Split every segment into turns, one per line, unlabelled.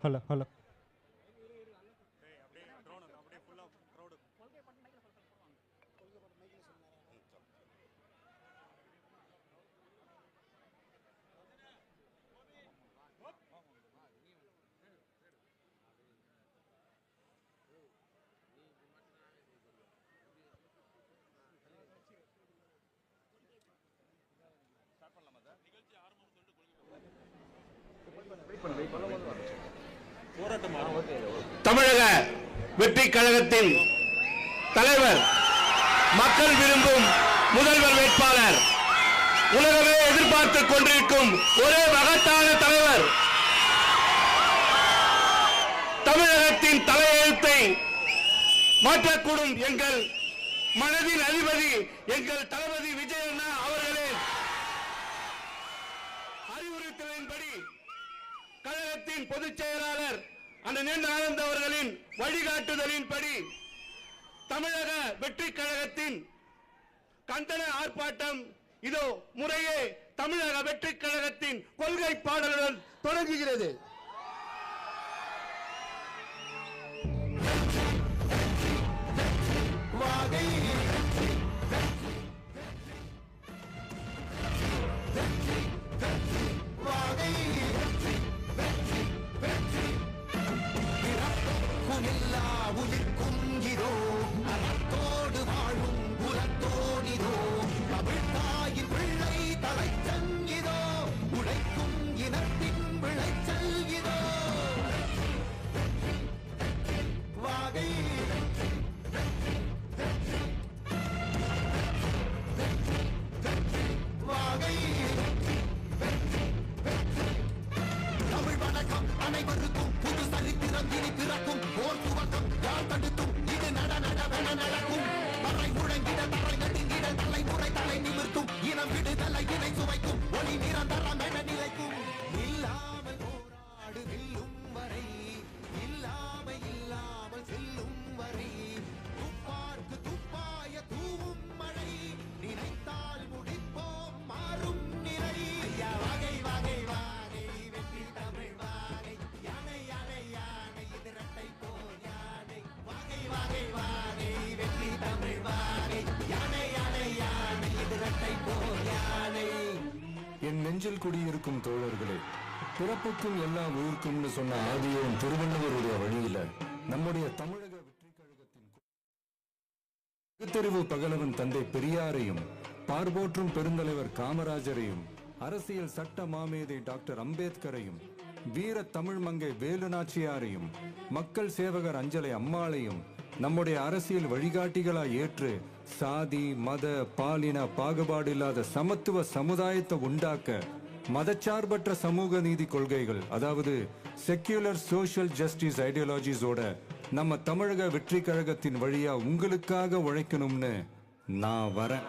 Hello hello
தமிழக வெற்றி கழகத்தின் தலைவர், மக்கள் விரும்பும் முதல்வர் வேட்பாளர், உலகமே எதிர்பார்த்துக் கொண்டிருக்கும் ஒரே மகத்தான தலைவர், தமிழகத்தின் தலையெழுத்தை மாற்றக்கூடும் எங்கள் மனதின் அதிபதி எங்கள் தளபதி விஜய் அண்ணா அவர்களின் அறிவுறுத்தலின்படி கழகத்தின் பொதுச் செயலாளர் அண்ணன் ஆனந்த் அவர்களின் வழிகாட்டுதலின்படி தமிழக வெற்றி கழகத்தின் கண்டன ஆர்ப்பாட்டம் இதோ முறையே தமிழக வெற்றி கழகத்தின் கொள்கை பாடலுடன் தொடங்குகிறது.
என் நெஞ்சில் குடியிருக்கும் தோழர்களே, பிறப்புக்கும் எல்லா உயிர்க்கும்னு சொன்ன ஆதியோன் திருவள்ளுவருடைய வழியில நம்முடைய தமிழக வெற்றி கழகத்தின் பகுத்தறிவு பகலவன் தந்தை பெரியாரையும், பார்போற்றும் பெருந்தலைவர் காமராஜரையும், அரசியல் சட்ட மாமேதை டாக்டர் அம்பேத்கரையும், வீர தமிழ் மங்கை வேலு நாச்சியாரையும், மக்கள் சேவகர் அஞ்சலை அம்மாளையும் நம்முடைய அரசியல் வழிகாட்டிகளாய் ஏற்று சாதி மத பாலின பாகுபாடு இல்லாத சமத்துவ சமுதாயத்தை உண்டாக்க மதச்சார்பற்ற சமூக நீதி கொள்கைகள், அதாவது செக்யூலர் சோஷியல் ஜஸ்டிஸ் ஐடியாலஜிஸோட நம்ம தமிழக வெற்றி கழகத்தின் வழியா உங்களுக்காக உழைக்கணும்னு நான் வரேன்.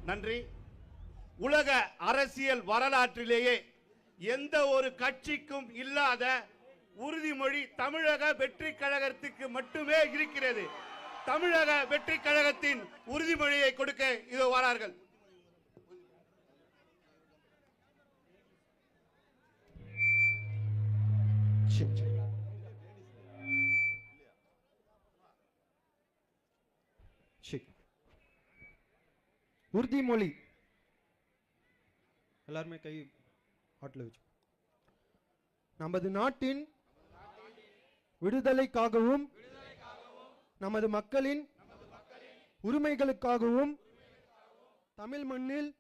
நன்றி. உலக அரசியல் வரலாற்றிலேயே எந்த ஒரு கட்சிக்கும் இல்லாத உறுதிமொழி தமிழக வெற்றி கழகத்துக்கு மட்டுமே இருக்கிறது. தமிழக வெற்றி கழகத்தின் உறுதிமொழியை கொடுக்க இதோ வரார்கள்.
உறுதிமொழி எல்லாருமே கை ஆட்டில் வச்சு. நமது நாட்டின் விடுதலைக்காகவும் நமது மக்களின் உரிமைகளுக்காகவும் தமிழ் மண்ணில்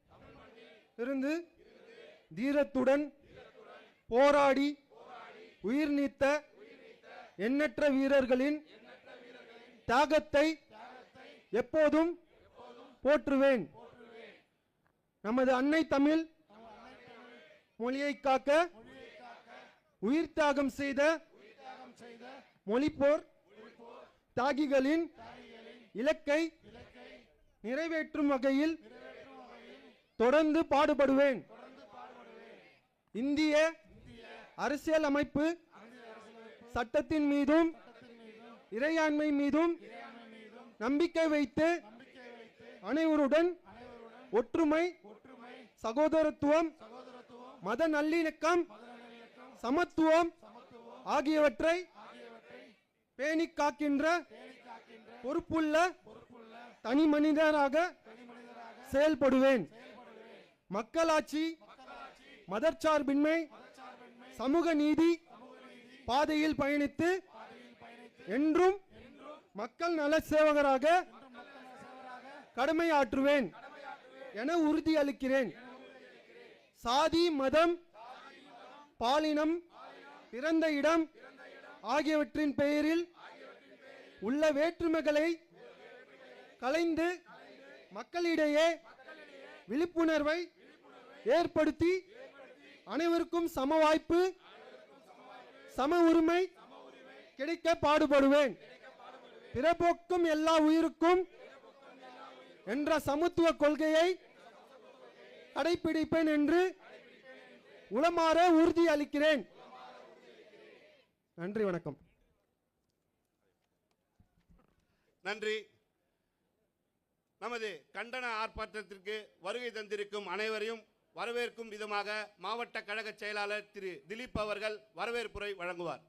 இருந்து தீரத்துடன் போராடி உயிர் நீத்த எண்ணற்ற வீரர்களின் தியாகத்தை எப்போதும் போற்றுவேன். நமது அன்னை தமிழ் மொழியை காக்க உயிர் தியாகம் செய்த மொழிப்போர் தியாகிகளின் இலக்கை நிறைவேற்றும் வகையில் தொடர்ந்து பாடுபடுவேன். இந்திய அரசியல் அமைப்பு சட்டத்தின் மீதும் இறையாண்மை மீதும் நம்பிக்கை வைத்து அனைவருடன் ஒற்றுமை, சகோதரத்துவம், மத நல்லிணக்கம், சமத்துவம் ஆகியவற்றை பேணி காக்கின்ற பொறுப்புள்ள தனி மனிதராக செயல்படுவேன். மக்களாட்சி, மதச்சார்பின்மை, சமூக நீதி பாதையில் பயணித்து என்றும் மக்கள் நல சேவகராக கடமையாற்றுவேன் என உறுதியளிக்கிறேன். சாதி, மதம், பாலினம், பிறந்த இடம் ஆகியவற்றின் பெயரில் உள்ள வேற்றுமைகளை களைந்து மக்களிடையே விழிப்புணர்வை ஏற்படுத்தி அனைவருக்கும் சம வாய்ப்பு, சம உரிமை கிடைக்க பாடுபடுவேன். பிறப்போக்கும் எல்லா உயிருக்கும் என்ற சமத்துவ கொள்கையை கடைபிடிப்பேன் என்று உளமாற உறுதி அளிக்கிறேன். நன்றி, வணக்கம்.
நன்றி. நமது கண்டன ஆர்ப்பாட்டத்திற்கு வருகை தந்திருக்கும் அனைவரையும் வரவேற்கும் விதமாக மாவட்ட கழக செயலாளர் திரு திலீப் அவர்கள் வரவேற்புரை வழங்குவார்.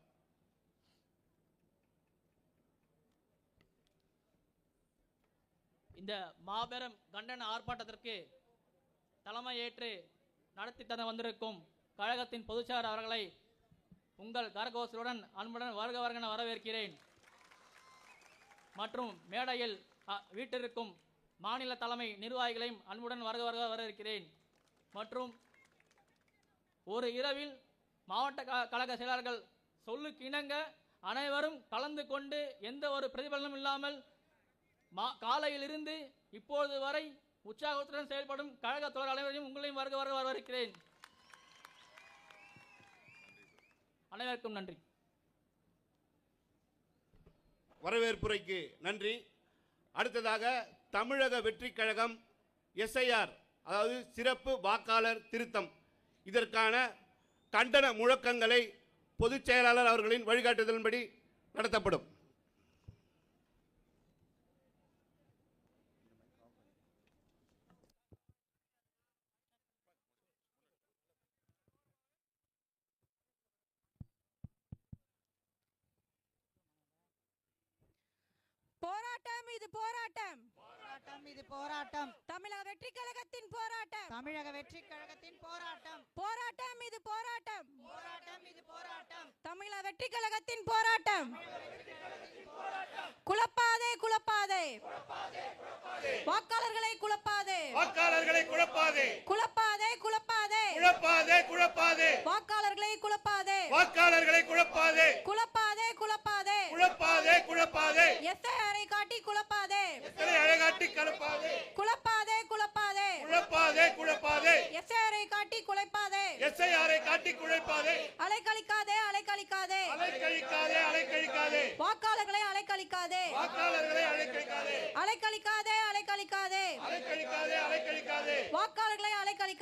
இந்த மாபெரும் கண்டன ஆர்ப்பாட்டத்திற்கு தலைமையேற்று நடத்தி தந்து வந்திருக்கும் கழகத்தின் பொதுச்செயலாளர் அவர்களை உங்கள் கரகோஷத்துடன் அன்புடன் வருக வருகென வரவேற்கிறேன். மற்றும் மேடையில் வீட்டிற்கும் மாநில தலைமை நிர்வாகிகளையும் அன்புடன் வருக வருக வரவேற்கிறேன். மற்றும் ஒரு இரவில் மாவட்ட கழக செயலாளர்கள் சொல்லுக்கு இணங்க அனைவரும் கலந்து கொண்டு எந்த ஒரு பிரதிபலனும் இல்லாமல் காலையிலிருந்து இப்பொழுது வரை உற்சாகத்துடன் செயல்படும் கழக தோழர் அனைவரையும் உங்களையும் வருக வருக வரவேற்கிறேன். அனைவருக்கும் நன்றி.
வரவேற்புரைக்கு நன்றி. அடுத்ததாக தமிழக வெற்றி கழகம் SIR, அதாவது சிறப்பு வாக்காளர் திருத்தம், இதற்கான கண்டன முழக்கங்களை பொதுச் செயலாளர் அவர்களின் வழிகாட்டுதலின்படி நடத்தப்படும்.
போராட்டம் இது போராட்டம்,
போராட்டம் இது போராட்டம்,
தமிழக வெற்றி கழகத்தின் போராட்டம்,
தமிழக வெற்றி கழகத்தின் போராட்டம்,
போராட்டம் இது போராட்டம்,
போராட்டம் இது போராட்டம்,
தமிழக வெற்றி கழகத்தின் போராட்டம். குழப்பாதே குழப்பாதே, வாக்காளர்களை குழப்பாதே,
வாக்காளர்களை குழப்பாதே,
குழப்பாதே குழப்பாதே,
குழப்பாதே குழப்பாதே,
வாக்காளர்களை குழப்பாதே,
வாக்காளர்களை குழப்பாதே,
குழப்பாதே குழப்பாதே,
குழப்பாதே குழப்பாதே,
SIR-ஐ காட்டி குழப்பாதே,
எத்தனை அழகாட்டி கலப்பாதே,
குழப்பாதே குழப்பாதே,
குழப்பாதே குழப்பாதே,
SIR-ஐ காட்டி குழப்பாதே,
SIR-ஐ காட்டி குழப்பாதே,
அலைக்கழிக்காதே அலைக்கழிக்காதே,
அலைக்கழிக்காதே அலைக்கழிக்காதே,
வாக்காளர்களை அலைக்கழிக்காதே,
வாக்காளர்களை அலைக்கழிக்காதே,
அலைக்கழிக்காதே அலைக்கழிக்காதே,
அலைக்கழிக்காதே அலைக்கழிக்காதே,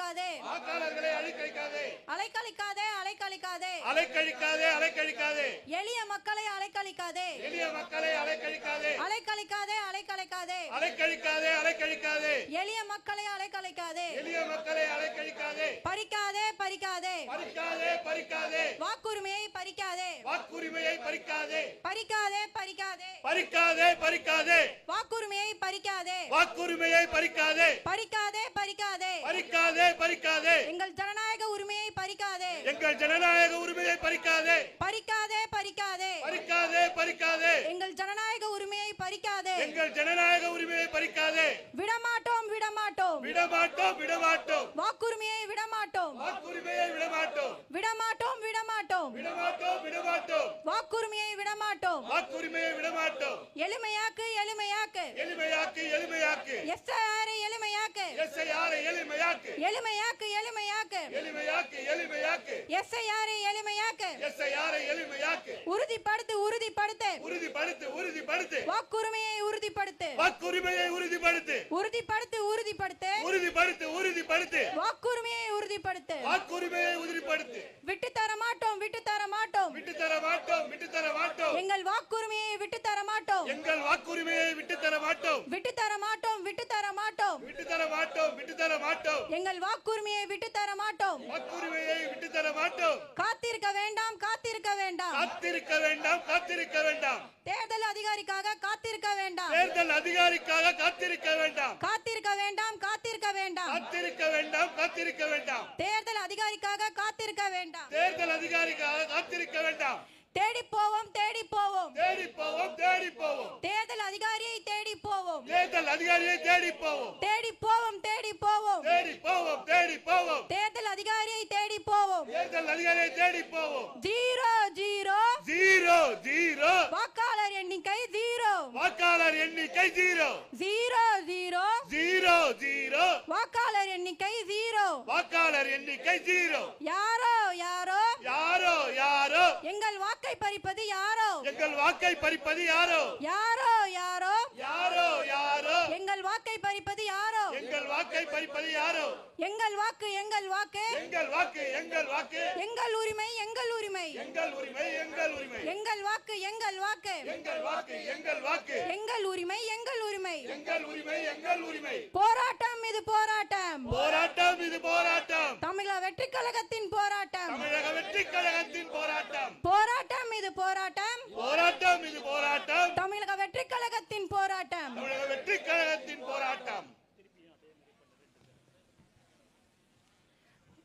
அலைக்கழிக்காதே
வாக்காளர்களை அலைக்கழிக்காதே
அலைக்கழிக்காதே அலைக்கழிக்காதே
அலைக்கழிக்காதே அலைக்கழிக்காதே
எளிய மக்களை அலைக்கழிக்காதே
எளிய மக்களை அலைக்கழிக்காதே
அலைக்கழிக்காதே அலைக்கழிக்காதே
அலைக்கழிக்காதே அலைக்கழிக்காதே
எளிய மக்களை அலைக்கழிக்காதே
எளிய மக்களை அலைக்கழிக்காதே
பறிக்காதே பறிக்காதே
பறிக்காதே பறிக்காதே
வாக்குரிமையை பறிக்காதே
வாக்குரிமையை பறிக்காதே
பறிக்காதே பறிக்காதே
பறிக்காதே பறிக்காதே
வாக்குரிமையை பறிக்காதே
வாக்குரிமையை பறிக்காதே
பறிக்காதே பறிக்காதே
பறிக்காதே பறிக்காதே
எங்கள் ஜனநாயக உரிமையை பறிக்காதே
எங்கள் ஜனநாயக உரிமையை பறிக்காதே
பறிக்காதே பறிக்காதே
பறிக்காதே பறிக்காதே
எங்கள் ஜனநாயக உரிமையை பறிக்காதே
எங்கள் ஜனநாயக உரிமையை பறிக்காதே
விடமாட்டோம் விடமாட்டோம்
விடமாட்டோம் விடமாட்டோம்
வாக்குரிமையை விடமாட்டோம்
வாக்குரிமையை விடமாட்டோம்
விடமாட்டோம் விடமாட்டோம்
விடமாட்டோம் விடமாட்டோம்
வாக்குரிமையை விடமாட்டோம்
வாக்குரிமையை விடமாட்டோம்
எளிமையாக்கு எளிமையாக்கு
எளிமையாக்கு எளிமையாக்கு
எஸ்ஐஆரை எளிமையாக்கு
எஸ்ஐஆரை எளிமையாக்கு
எளிமையாக்கு எளிமையாக்கு
எளிமையாக்கு எளிமையாக்கு
எஸ்ஐஆரை எளிமையாக்கு
எஸ்ஐஆரை எளிமையாக்கு
உறுதிப்படுத்து உறுதிப்படுத்து
உறுதிப்படுத்து உறுதிப்படுத்து
வாக்குரிமையை உறுதிப்படுத்து
வாக்குரிமையை உறுதிப்படுத்து
உறுதிப்படுத்து உறுதிப்படுத்து
உறுதிப்படுத்து உறுதிப்படுத்து
வாக்குரிமையை உறுதிப்படுத்து
வாக்குரிமையை உறுதிப்படுத்து
விட்டு தர மாட்டோம் விட்டு தர மாட்டோம்
விட்டு தர மாட்டோம் விட்டு தர மாட்டோம்
எங்கள் வாக்குரிமையை விட்டு தர மாட்டோம்
எங்கள் வாக்குரிமையை விட்டு தர மாட்டோம்
விட்டு தர மாட்டோம் விட்டு தர மாட்டோம்
விட்டு தர மாட்டோம் விட்டு தர மாட்டோம்
எங்கள் வாக்குரிமையை விட்டு தர மாட்டோம்
வாக்குரிமையை விட்டு தர மாட்டோம்
காத்திருக்க வேண்டாம் காத்திருக்க வேண்டாம்
காத்திருக்க வேண்டாம் காத்திருக்க வேண்டாம்
தேர்தல் அதிகாரிக்காக காத்திருக்க வேண்டாம்
தேர்தல் அதிகாரிக்காக காத்திருக்க வேண்டாம்
காத்திருக்க வேண்டாம் காத்திருக்க வேண்டாம்
காத்திருக்க வேண்டாம் காத்திருக்க வேண்டாம்
தேர்தல் அதிகாரிக்காக காத்திருக்க வேண்டாம்
தேர்தல் அதிகாரிக்காக காத்திருக்க வேண்டாம்
தேடி போவோம் தேடி போவோம்
தேடி போவோம் தேடி போவோம்
தேர்தல் அதிகாரியை தேடி போவோம்
தேர்தல் அதிகாரியை தேடி போவோம்
தேடி போவோம் தேடி போவோம்
தேடி போவோம் தேடி போவோம்
தேர்தல் அதிகாரியை தேடி போவோம்
தேர்தல் அதிகாரியை தேடி போவோம்
ஜீரோ ஜீரோ
ஜீரோ ஜீரோ
வாக்காளர் எண்ணிக்கை ஜீரோ
வாக்காளர் எண்ணிக்கை zero
zero zero
zero zero
வாக்காளர் எண்ணிக்கை ஜீரோ
வாக்காளர் எண்ணிக்கை ஜீரோ
யாரோ யாரோ
யாரோ யாரோ
எங்கள் வாக்கை பறிப்பது யாரோ
எங்கள் வாக்கை பறிப்பது யாரோ
யாரோ யாரோ
யாரோ யாரோ
எங்கள் வாக்கை பறிப்பது யாரோ
எங்கள் வாக்கை பறிப்பது யாரோ
எங்கள் வாக்கு எங்கள் வாக்கு
எங்கள் வாக்கு எங்கள் வாக்கு
எங்கள் உரிமை எங்கள் உரிமை
எங்கள் உரிமை எங்கள் உரிமை
எங்கள் வாக்கு எங்கள் வாக்கு
எங்கள் வாக்கு எங்கள் வாக்கு
எங்கள் உரிமை எங்கள் உரிமை
எங்கள் உரிமை எங்கள் உரிமை
போராட்டம் இது போராட்டம்
போராட்டம் இது போராட்டம்
தமிழக வெற்றி கழகத்தின் போராட்டம்
தமிழக வெற்றி கழகத்தின் போராட்டம்
போராட்டம் இது போராட்டம்
போராட்டம் இது போராட்டம்
தமிழக வெற்றி கழகத்தின் போராட்டம்
தமிழக வெற்றி கழகத்தின் போராட்டம்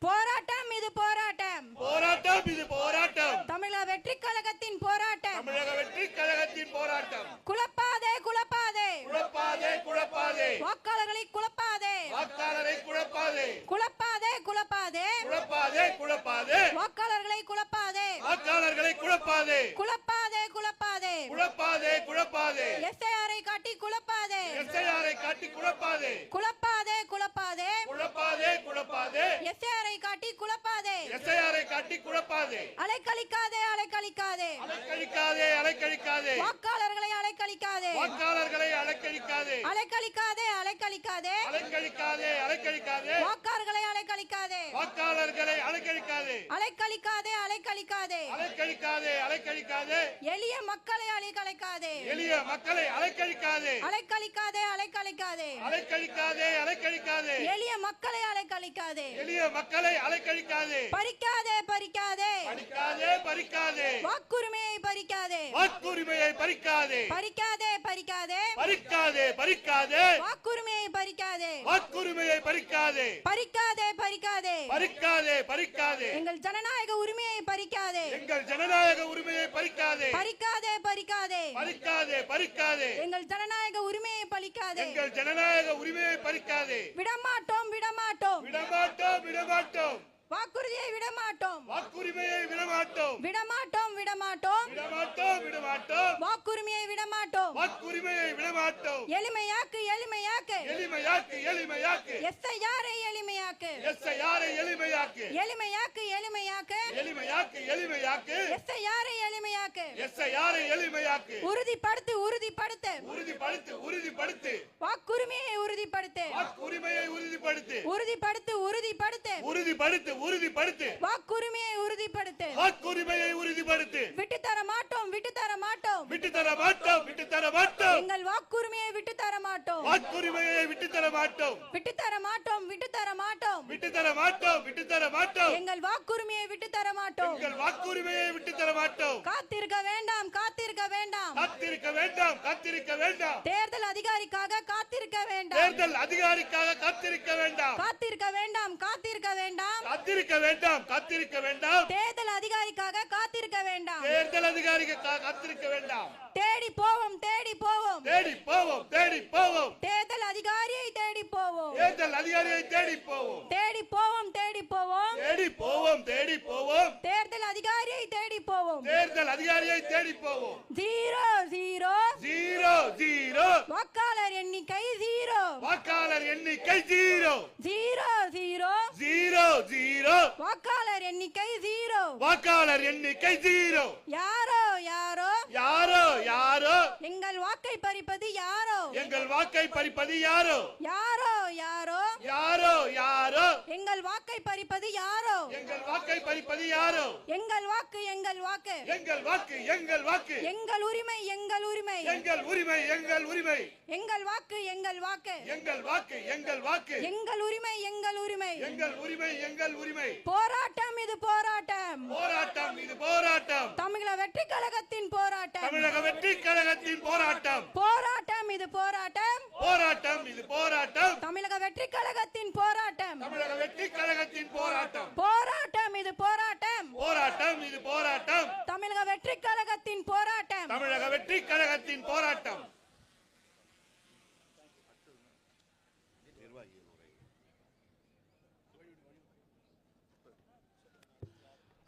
போராட்டம் இது போராட்டம்
போராட்டம் இது போராட்டம்
தமிழக வெற்றி கழகத்தின் போராட்டம்
தமிழக வெற்றி கழகத்தின் போராட்டம்
குழப்பாதே குழப்பாதே
குழப்பாதே குழப்பாதே
வாக்காளர்களை குழப்பாதே
வாக்காளரை குழப்பாதே
குழப்பாதே குழப்பாதே
குழப்பாதே குழப்பாதே
வாக்காளர்களை குழப்பாதே
வாக்காளர்களை குழப்பாதே
குழப்பாதே குழப்பாதே
குழப்பாதே குழப்பாதே
எஸ்ஐஆரை காட்டி குழப்பாதே
எஸ்ஐஆரை காட்டி குழப்பாதே
குழப்பாதே குழப்பாதே
குழப்பாதே குழப்பாதே
எஸ்ஐஆரை காட்டி குழப்பாதே
எஸ்ஐஆரை காட்டி குழப்பாதே
அலைக்கழிக்காதே அலைக்கழிக்காதே
அலைக்கழிக்காதே அலைக்கழிக்காதே
வாக்காளர்களை அலைக்கழிக்காதே
வாக்காளர்களை அலைக்கழிக்காதே
அலைக்கழிக்காதே அலைக்கழிக்காதே
அலைக்கழிக்காதே அலைக்கழிக்காதே
வாக்காளர்களை அலைக்கழிக்காதே
வாக்காளர்களை அலைக்கழிக்காதே
அலைக்கழிக்காதே அலைக்கழிக்காதே
அலைக்கழிக்காதே அலைக்கழிக்காதே
எளிய மக்களை அலைக்கழிக்காதே
எளிய மக்களை அலைக்கழிக்காதே
அலைக்கழிக்காதே அலைக்கழிக்காதே
அலைக்கழிக்காதே அலைக்கழிக்காதே
எளிய மக்களை அலைக்கழிக்காதே
எளிய மக்களை அலைக்கழிக்காதே
பறிக்காதே பறிக்காதே
பறிக்காதே பறிக்காதே
வாக்குரிமையை பறிக்காதே
வாக்குரிமையை பறிக்காதே
பறிக்காதே பறிக்காதே
பறிக்காதே பறிக்காதே
வாக்குரிமையை பறிக்காதே
வாக்குரிமையை பறிக்காதே
பறிக்காதே பறிக்காதே
பறிக்காதே பறிக்காதே
எங்கள் ஜனநாயக உரிமையை பறிக்காதே
எங்கள் ஜனநாயக உரிமையை பறிக்காதே
பறிக்காதே பறிக்காதே
பறிக்காதே பறிக்காதே
எங்கள் ஜனநாயக உரிமையை பறிக்காதே
எங்கள் ஜனநாயக உரிமையை பறிக்காதே
விடமாட்டோம் விடமாட்டோம்
விடமாட்டோம் விடமாட்டோம்
வாக்குறுதியை விடமாட்டோம்
வாக்குரிமையை விடமாட்டோம்
விடமாட்டோம் விடமாட்டோம்
விடமாட்டோம் விடமாட்டோம்
வாக்குரிமையை விடமாட்டோம்
வாக்குரிமையை விடமாட்டோம்
எளிமையாக்கு எளிமையாக்கு
எளிமையாக்கு எளிமையாக்கு
எஸ்ஐஆரை எளிமையாக்கு
எஸ்ஐஆரை எளிமையாக்கு
எளிமையாக்கு எளிமையாக்கு
எளிமையாக்கு எளிமையாக்கு
எஸ்ஐஆரை எளிமையாக்கு
எஸ்ஐஆரை எளிமையாக்கு
உறுதிப்படுத்து உறுதிப்படுத்து
உறுதிப்படுத்து உறுதிப்படுத்து
வாக்குரிமையை உறுதிப்படுத்து
வாக்குரிமையை உறுதி உறுதிப்படுத்து
உறுதிப்படுத்து உறுதிப்படுத்து
உறுதிப்படுத்து உறுதிப்படுத்து
வாக்குரிமையை உறுதிப்படுத்து
வாக்குரிமையை உறுதிப்படுத்து
விட்டு தர மாட்டோம் விட்டு தர மாட்டோம்
விட்டு தர மாட்டோம் விட்டு தர மாட்டோம்
எங்கள் வாக்குரிமையை விட்டு தர மாட்டோம்
வாக்குரிமையை விட்டு தர மாட்டோம்
விட்டு தர மாட்டோம் விட்டு தர மாட்டோம்
விட்டு தர மாட்டோம் விட்டு தர மாட்டோம்
எங்கள் வாக்குரிமையை விட்டு தர மாட்டோம்
எங்கள் வாக்குரிமையை விட்டு தர மாட்டோம்
காத்திருக்க வேண்டாம் காத்திருக்க வேண்டாம்
காத்திருக்க வேண்டாம் காத்திருக்க வேண்டாம்
தேர்தல் அதிகாரிக்காக காத்திருக்க வேண்டாம்
தேர்தல் அதிகாரிக்காக காத்திருக்க வேண்டாம்
காத்திருக்க வேண்டாம் காத்திருக்க வேண்டாம்
காத்திருக்க வேண்டாம் காத்திருக்க வேண்டாம்
தேர்தல் அதிகாரிக்காக காத்திருக்க வேண்டாம்
தேர்தல் அதிகாரிக்காக காத்திருக்க வேண்டாம்
தேடி போவோம் தேடி போவோம்
தேடி போவோம் தேடி போவோம்
தேர்தல் அதிகாரியை தேடி போவோம்
தேர்தல் அதிகாரியை தேடி போவோம்
தேடி போவோம் தேடி போவோம்
தேடி போவோம் தேடி போவோம்
தேர்தல் அதிகாரியை தேடி போவோம்
தேர்தல் அதிகாரியை தேடி போவோம்
0 0
0 0
வாக்காளர் எண்ணிக்கை 0
வாக்காளர் எண்ணிக்கை 0
0 0
0 0
வாக்காளர் எண்ணிக்கை 0
வாக்காளர் எண்ணிக்கை 0
யாரோ யாரோ
யாரோ யாரோ
எங்கள் வாக்கை பறிப்பது யாரோ
எங்கள் வாக்கை பறிப்பது யாரோ
யாரோ யாரோ
யாரோ யாரோ
எங்கள் வாக்கை பறிப்பது யாரோ
எங்கள் வாக்கை பறிப்பது யாரோ
எங்கள் வாக்கு எங்கள் வாக்கு
எங்கள் வாக்கு எங்கள் வாக்கு
எங்கள் உரிமை எங்கள் உரிமை
எங்கள் உரிமை எங்கள் உரிமை
எங்கள் வாக்கு எங்கள் வாக்கு
எங்கள் வாக்கு எங்கள் வாக்கு
எங்கள் உரிமை எங்கள் உரிமை
எங்கள் உரிமை எங்கள் உரிமை
போராட்டம் இது போராட்டம்
போராட்டம் இது போராட்டம்
தமிழக வெற்றி கழகத்தின் போராட்டம்
தமிழக வெற்றி கழகத்தின் போராட்டம்
போராட்டம் இது போராட்டம்
போராட்டம் இது போராட்டம்
தமிழக வெற்றி கழகத்தின் போராட்டம்
தமிழக வெற்றி கழகத்தின் போராட்டம்
போராட்டம் இது போராட்டம்
போராட்டம் இது போராட்டம்
தமிழக வெற்றி கழகத்தின் போராட்டம்
தமிழக வெற்றி கழகத்தின் போராட்டம்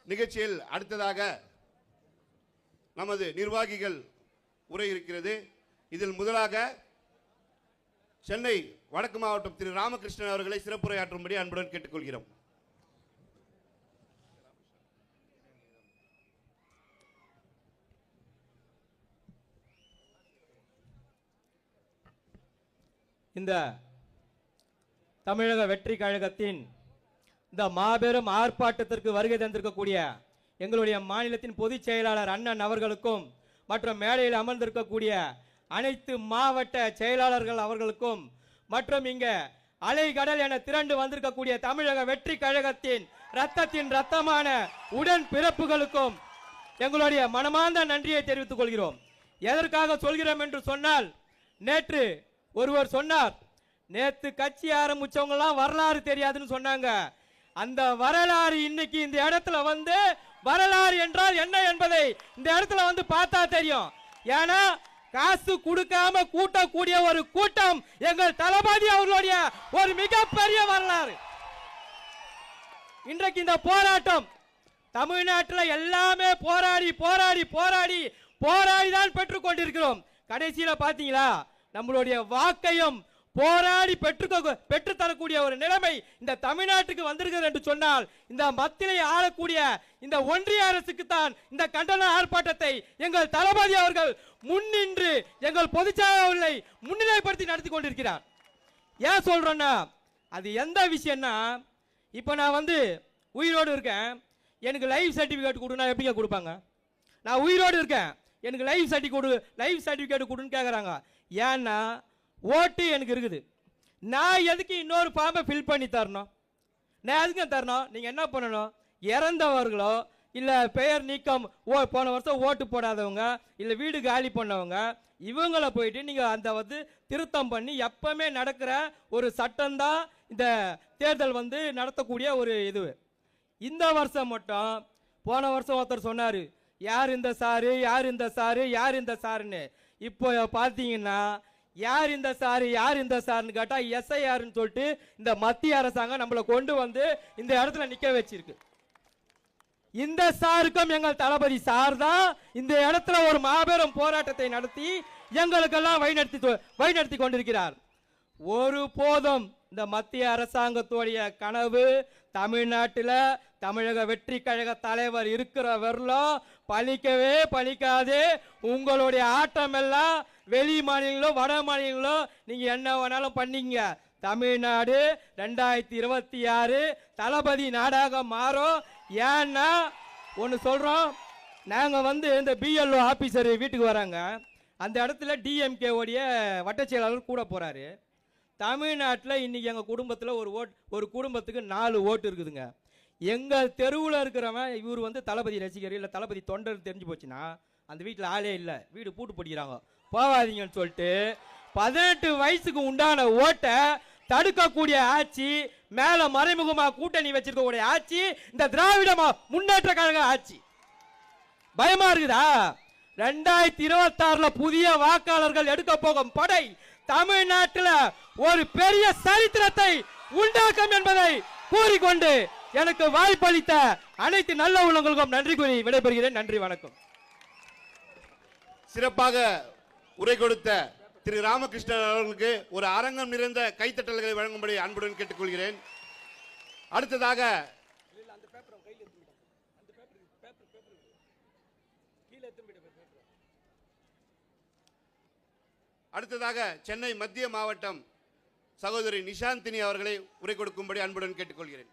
நிகழ்ச்சியில் அடுத்ததாக நமது நிர்வாகிகள் உரை இருக்கிறது. இதில் முதலாக சென்னை வடக்கு மாவட்டம் திரு ராமகிருஷ்ணன் அவர்களை சிறப்புரையாற்றும்படி அன்புடன் கேட்டுக்கொள்கிறோம்.
இந்த தமிழக வெற்றி கழகத்தின் இந்த மாபெரும் ஆர்ப்பாட்டத்திற்கு வருகை தந்திருக்கக்கூடிய எங்களுடைய மாநிலத்தின் பொதுச் செயலாளர் அண்ணன் அவர்களுக்கும் மற்றும் மேடையில் அமர்ந்திருக்கக்கூடிய அனைத்து மாவட்ட செயலாளர்கள் அவர்களுக்கும் மற்றும் இங்க அலைகடல் என திரண்டு வந்திருக்கக்கூடிய தமிழக வெற்றி கழகத்தின் ரத்தமான உடன் பிறப்புகளுக்கும் எங்களுடைய மனமார்ந்த நன்றியை தெரிவித்துக் கொள்கிறோம். எதற்காக சொல்கிறோம் என்று சொன்னால், நேற்று ஒருவர் சொன்னார், நேத்து கட்சி ஆரம்பிச்சவங்க எல்லாம் வரலாறு தெரியாதுன்னு சொன்னாங்க. அந்த வரலாறு இன்னைக்கு இந்த இடத்துல வந்து வரலாறு என்றால் என்ன என்பதை இந்த இடத்துல வந்து பார்த்தா தெரியும். ஏன்னா காசு கொடுக்காம கூட்டக்கூடிய ஒரு கூட்டம் எங்கள் தளபதி அவர்களுடைய ஒரு மிகப்பெரிய வரலாறு. இன்றைக்கு இந்த போராட்டம் தமிழ்நாட்டில் எல்லாமே போராடி போராடி போராடி போராடி தான் பெற்றுக் கொண்டிருக்கிறோம். கடைசியில பாத்தீங்களா, நம்மளுடைய வாக்கையும் போராடி பெற்று தரக்கூடிய ஒரு நிலைமை இந்த தமிழ்நாட்டுக்கு வந்திருக்கிறது என்று சொன்னால், இந்த மத்தியிலே ஆளக்கூடிய இந்த ஒன்றிய அரசுக்கு தான் இந்த கண்டன ஆர்ப்பாட்டத்தை எங்கள் தளபதி அவர்கள் முன்னின்று எங்கள் பொதுச்செயலாளர்களை முன்னிலைப்படுத்தி நடத்தி கொண்டிருக்கிறார். ஏன் சொல்றேன்னா, அது எந்த விஷயம்னா, இப்போ நான் வந்து உயிரோடு இருக்கேன், எனக்கு லைஃப் சர்டிஃபிகேட் கொடுனா எப்படிங்க கொடுப்பாங்க? நான் உயிரோடு இருக்கேன், எனக்கு லைஃப் சர்டிஃபிகேட் கொடுன்னு கேட்குறாங்க. ஏன்னா ஓட்டு எனக்கு இருக்குது, நான் எதுக்கு இன்னொரு ஃபார்மை ஃபில் பண்ணி தரணும்? நான் எதுக்கு தரணும்? நீங்கள் என்ன பண்ணணும், இறந்தவர்களோ இல்லை பெயர் நீக்கம் போன வருஷம் ஓட்டு போடாதவங்க இல்லை வீடு காலி பண்ணவங்க இவங்களை போயிட்டு நீங்கள் அந்த வந்து திருத்தம் பண்ணி எப்பவுமே நடக்கிற ஒரு சட்டம்தான் இந்த தேர்தல் வந்து நடத்தக்கூடிய ஒரு இது. இந்த வருஷம் மட்டும், போன வருஷம் ஒருத்தர் சொன்னார், யார் இந்த சாரு யார் இந்த சாரு யார் இந்த சாருன்னு. இப்போ பார்த்தீங்கன்னா யார் இந்த சாரு யார் இந்த சாருன்னு கேட்டால் எஸ்ஐஆர்னு சொல்லிட்டு இந்த மத்திய அரசாங்கம் நம்மளை கொண்டு வந்து இந்த இடத்துல நிற்க வச்சிருக்கு. இந்த சாருக்கும் எங்கள் தளபதி சார் தான் இந்த இடத்துல ஒரு மாபெரும் போராட்டத்தை நடத்தி எங்களுக்கெல்லாம் வழிநடத்தி கொண்டிருக்கிறார். ஒரு போதும் இந்த மத்திய அரசாங்கத்துடைய கனவு தமிழ்நாட்டில் தமிழக வெற்றி கழக தலைவர் இருக்கிற வரலும் பலிக்கவே பலிக்காது. உங்களுடைய ஆட்டம் எல்லாம் வெளி மாநிலங்களோ வட மாநிலங்களோ நீங்க என்ன வேணாலும் பண்ணீங்க, தமிழ்நாடு 2026 தளபதி நாடாக மாறும். ஏன்னா ஒன்று சொல்கிறோம், நாங்கள் இந்த பிஎல்ஓ ஆஃபீஸர் வீட்டுக்கு வராங்க, அந்த இடத்துல டிஎம்கே உடைய வட்ட செயலாளர் கூட போகிறாரு. தமிழ்நாட்டில் இன்றைக்கி எங்கள் குடும்பத்தில் ஒரு குடும்பத்துக்கு 4 ஓட்டு இருக்குதுங்க. எங்கள் தெருவில் இருக்கிறவன் இவர் தளபதி ரசிகர் இல்லை தளபதி தொண்டர் தெரிஞ்சு போச்சுன்னா அந்த வீட்டில் ஆளே இல்லை, வீடு பூட்டு போட்டிக்கிறாங்க, போகாதீங்கன்னு சொல்லிட்டு 18 வயசுக்கு உண்டான ஓட்டை தடுக்கக்கூடிய ஆட்சி, மேல மறைமுகமா கூட்டணி வச்சிருக்கக்கூடிய ஆட்சி இந்த திராவிட முன்னேற்ற கழக ஆட்சி. பயமா இருக்குதா? 2026 புதிய வாக்காளர்கள் எடுக்க போகும் படை தமிழ்நாட்டில் ஒரு பெரிய சரித்திரத்தை உண்டாக்கும் என்பதை கூறிக்கொண்டு எனக்கு வாய்ப்பளித்த அனைத்து நல்ல உள்ளங்களுக்கும் நன்றி கூறி விடைபெறுகிறேன். நன்றி, வணக்கம்.
சிறப்பாக உரை கொடுத்த திரு ராமகிருஷ்ணன் அவர்களுக்கு ஒரு அரங்கம் நிறைந்த கைத்தட்டல்களை வழங்கும்படி அன்புடன் கேட்டுக்கொள்கிறேன். அடுத்ததாக சென்னை மத்திய மாவட்டம் சகோதரி நிஷாந்தினி அவர்களை உரை கொடுக்கும்படி அன்புடன் கேட்டுக்கொள்கிறேன்.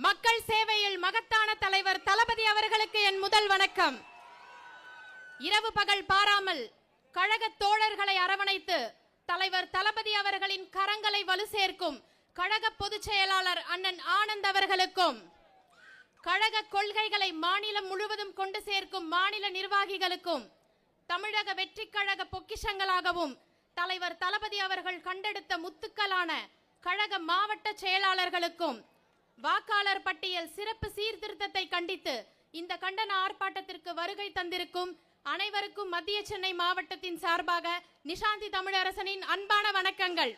மக்கள் சேவையில் மகத்தான தலைவர் தளபதி அவர்களுக்கு என் முதல் வணக்கம். இரவு பகல் பாராமல் கழக தோழர்களை அரவணைத்து தலைவர் தளபதி அவர்களின் கரங்களை வலு சேர்க்கும் கழக பொதுச் செயலாளர் அண்ணன் ஆனந்த் அவர்களுக்கும், கழக கொள்கைகளை மாநிலம் முழுவதும் கொண்டு சேர்க்கும் மாநில நிர்வாகிகளுக்கும், தமிழக வெற்றி கழக பொக்கிஷங்களாகவும் தலைவர் தளபதி அவர்கள் கண்டெடுத்த முத்துக்களான கழக மாவட்ட செயலாளர்களுக்கும், வாக்காளர் பட்டியல் சிறப்பு சீர்திருத்தத்தை கண்டித்து இந்த கண்டன ஆர்ப்பாட்டத்திற்கு வருகை தந்திருக்கும் அனைவருக்கும் மத்திய சென்னை மாவட்டத்தின் சார்பாக நிஷாந்தி தமிழரசனின் அன்பான வணக்கங்கள்.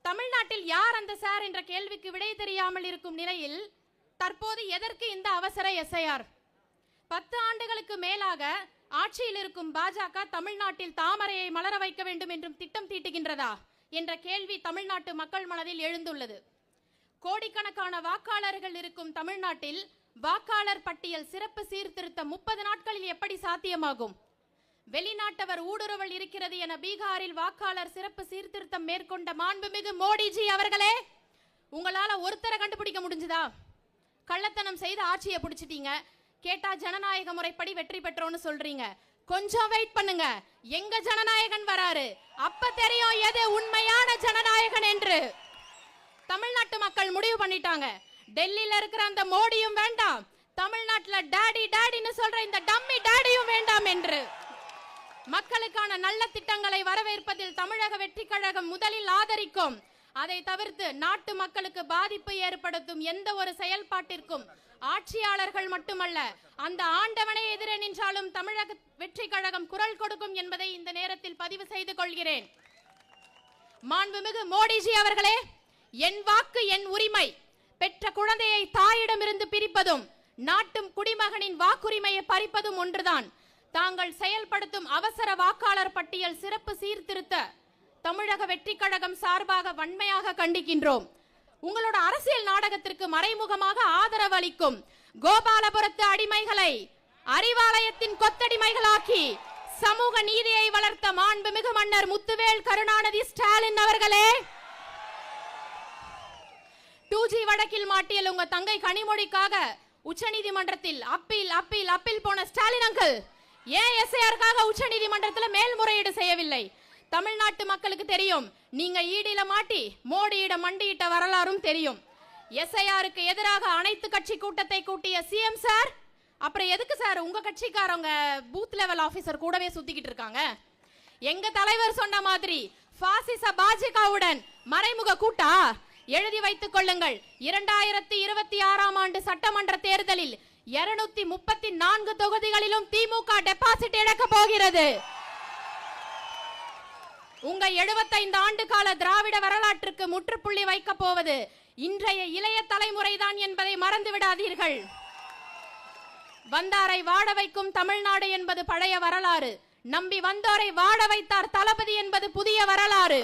தமிழ்நாட்டில் யார் அந்த சார் என்ற கேள்விக்கு விடை தெரியாமல் இருக்கும் நிலையில் தற்போது எதற்கு இந்த அவசர எஸ்ஐஆர்? 10 ஆண்டுகளுக்கு மேலாக ஆட்சியில் இருக்கும் பாஜக தமிழ்நாட்டில் தாமரையை மலர வைக்க வேண்டும் என்றும் திட்டம் தீட்டுகின்றதா என்ற கேள்வி தமிழ்நாட்டு மக்கள் மனதில் எழுந்துள்ளது. கோடிக்கணக்கான வாக்காளர்கள் இருக்கும் தமிழ்நாட்டில் வாக்காளர் பட்டியல் சிறப்பு சீர்திருத்தம் 30 நாட்களில் எப்படி சாத்தியமாகும்? வெளிநாட்டவர் ஊடுருவல் இருக்கிறது என பீகாரில் வாக்காளர் சிறப்பு சீர்திருத்தம் மேற்கொண்ட மாண்புமிகு மோடிஜி அவர்களே, உங்களால ஒருத்தரை கண்டுபிடிக்க முடிஞ்சதா? கள்ளத்தனம் செய்து ஆட்சியை பிடிச்சிட்டீங்க, கேட்டா ஜனநாயக முறைப்படி வெற்றி பெற்றோன்னு சொல்றீங்க. கொஞ்சம் வெயிட் பண்ணுங்க, எங்க ஜனநாயகன் வராரு, அப்ப தெரியும் எது உண்மையான ஜனநாயகன் என்று. தமிழ்நாட்டு மக்கள் முடிவு பண்ணிட்டாங்க, டெல்லியில இருக்கிற அந்த மோடியும் வேண்டாம், தமிழ்நாட்டில் டாடி டாடின்னு சொல்ற இந்த டம்மி டாடியும் வேண்டாம் என்று. மக்களுக்கான நல்ல திட்டங்களை வரவேற்பதில் தமிழக வெற்றி கழகம் முதலில் ஆதரிக்கும். அதை தவிர்த்து நாட்டு மக்களுக்கு பாதிப்பு ஏற்படுத்தும் எந்த ஒரு செயல்பாட்டிற்கும் ஆட்சியாளர்கள் மட்டுமல்ல, அந்த ஆண்டவனை எதிரே நின்றாலும் தமிழக வெற்றி கழகம் குரல் கொடுக்கும் என்பதை இந்த நேரத்தில் பதிவு செய்து கொள்கிறேன். மாண்புமிகு மோடிஜி அவர்களே, என் வாக்கு என் உரிமை, பெற்ற குழந்தையை தாயிடமிருந்து பிரிப்பதும் நாட்டும் குடிமகனின் வாக்குரிமையை பறிப்பதும் ஒன்றுதான். தாங்கள் செயல்படுத்தும் அவசர வாக்காளர் பட்டியல் சிறப்பு சீர்திருத்த தமிழக வெற்றி கழகம் சார்பாக வன்மையாக கண்டிக்கின்றோம். உங்களோட அரசியல் நாடகத்திற்கு மறைமுகமாக ஆதரவு அளிக்கும் கோபாலபுரத்து அடிமைகளை அறிவாலயத்தின் கொத்தடிமைகளாக்கி சமூக நீதியை வளர்த்த மாண்புமிகு மன்னர் முத்துவேல் கருணாநிதி ஸ்டாலின் அவர்களே, 2G வழக்கில் மாட்டியல் உங்க தங்கை கனிமொழிக்காக உச்சநீதிமன்றத்தில் அப்பீல் போன ஸ்டாலின் அங்கிள் ஏன் எஸ்ஐஆருக்காக உச்சநீதிமன்றத்தில் மேல்முறையீடு செய்யவில்லை? தமிழ்நாட்டு மக்களுக்கு தெரியும், நீங்க ஈடில மாட்டி மோடியிடம் மண்டியிட்ட வரலாறும் தெரியும். எஸ்ஐஆருக்கு எதிராக அனைத்து கட்சி கூட்டத்தை கூட்டிய சிஎம் சார், அப்புறம் எதுக்கு சார் உங்க கட்சிக்காரங்க பூத் லெவல் ஆபீசர் கூடவே சுத்திக்கிட்டு இருக்காங்க? எங்க தலைவர் சொன்ன மாதிரி பாசிச பாஜகவுடன் மறைமுக கூட்டா? எழுதி வைத்துக் கொள்ளுங்கள், 2026ஆம் ஆண்டு சட்டமன்ற தேர்தலில் 234 தொகுதிகளிலும் திமுக டெபாசிட் இழக்க போகிறது. உங்க 75 ஆண்டு கால திராவிட வரலாற்றுக்கு முற்றுப்புள்ளி வைக்க போவது இன்றைய இளைய தலைமுறைதான் என்பதை மறந்து விடாதீர்கள். வந்தாரை வாழ வைக்கும் தமிழ்நாடு என்பது பழைய வரலாறு, நம்பி வந்தோரை வாழ வைத்தார் தளபதி என்பது புதிய வரலாறு.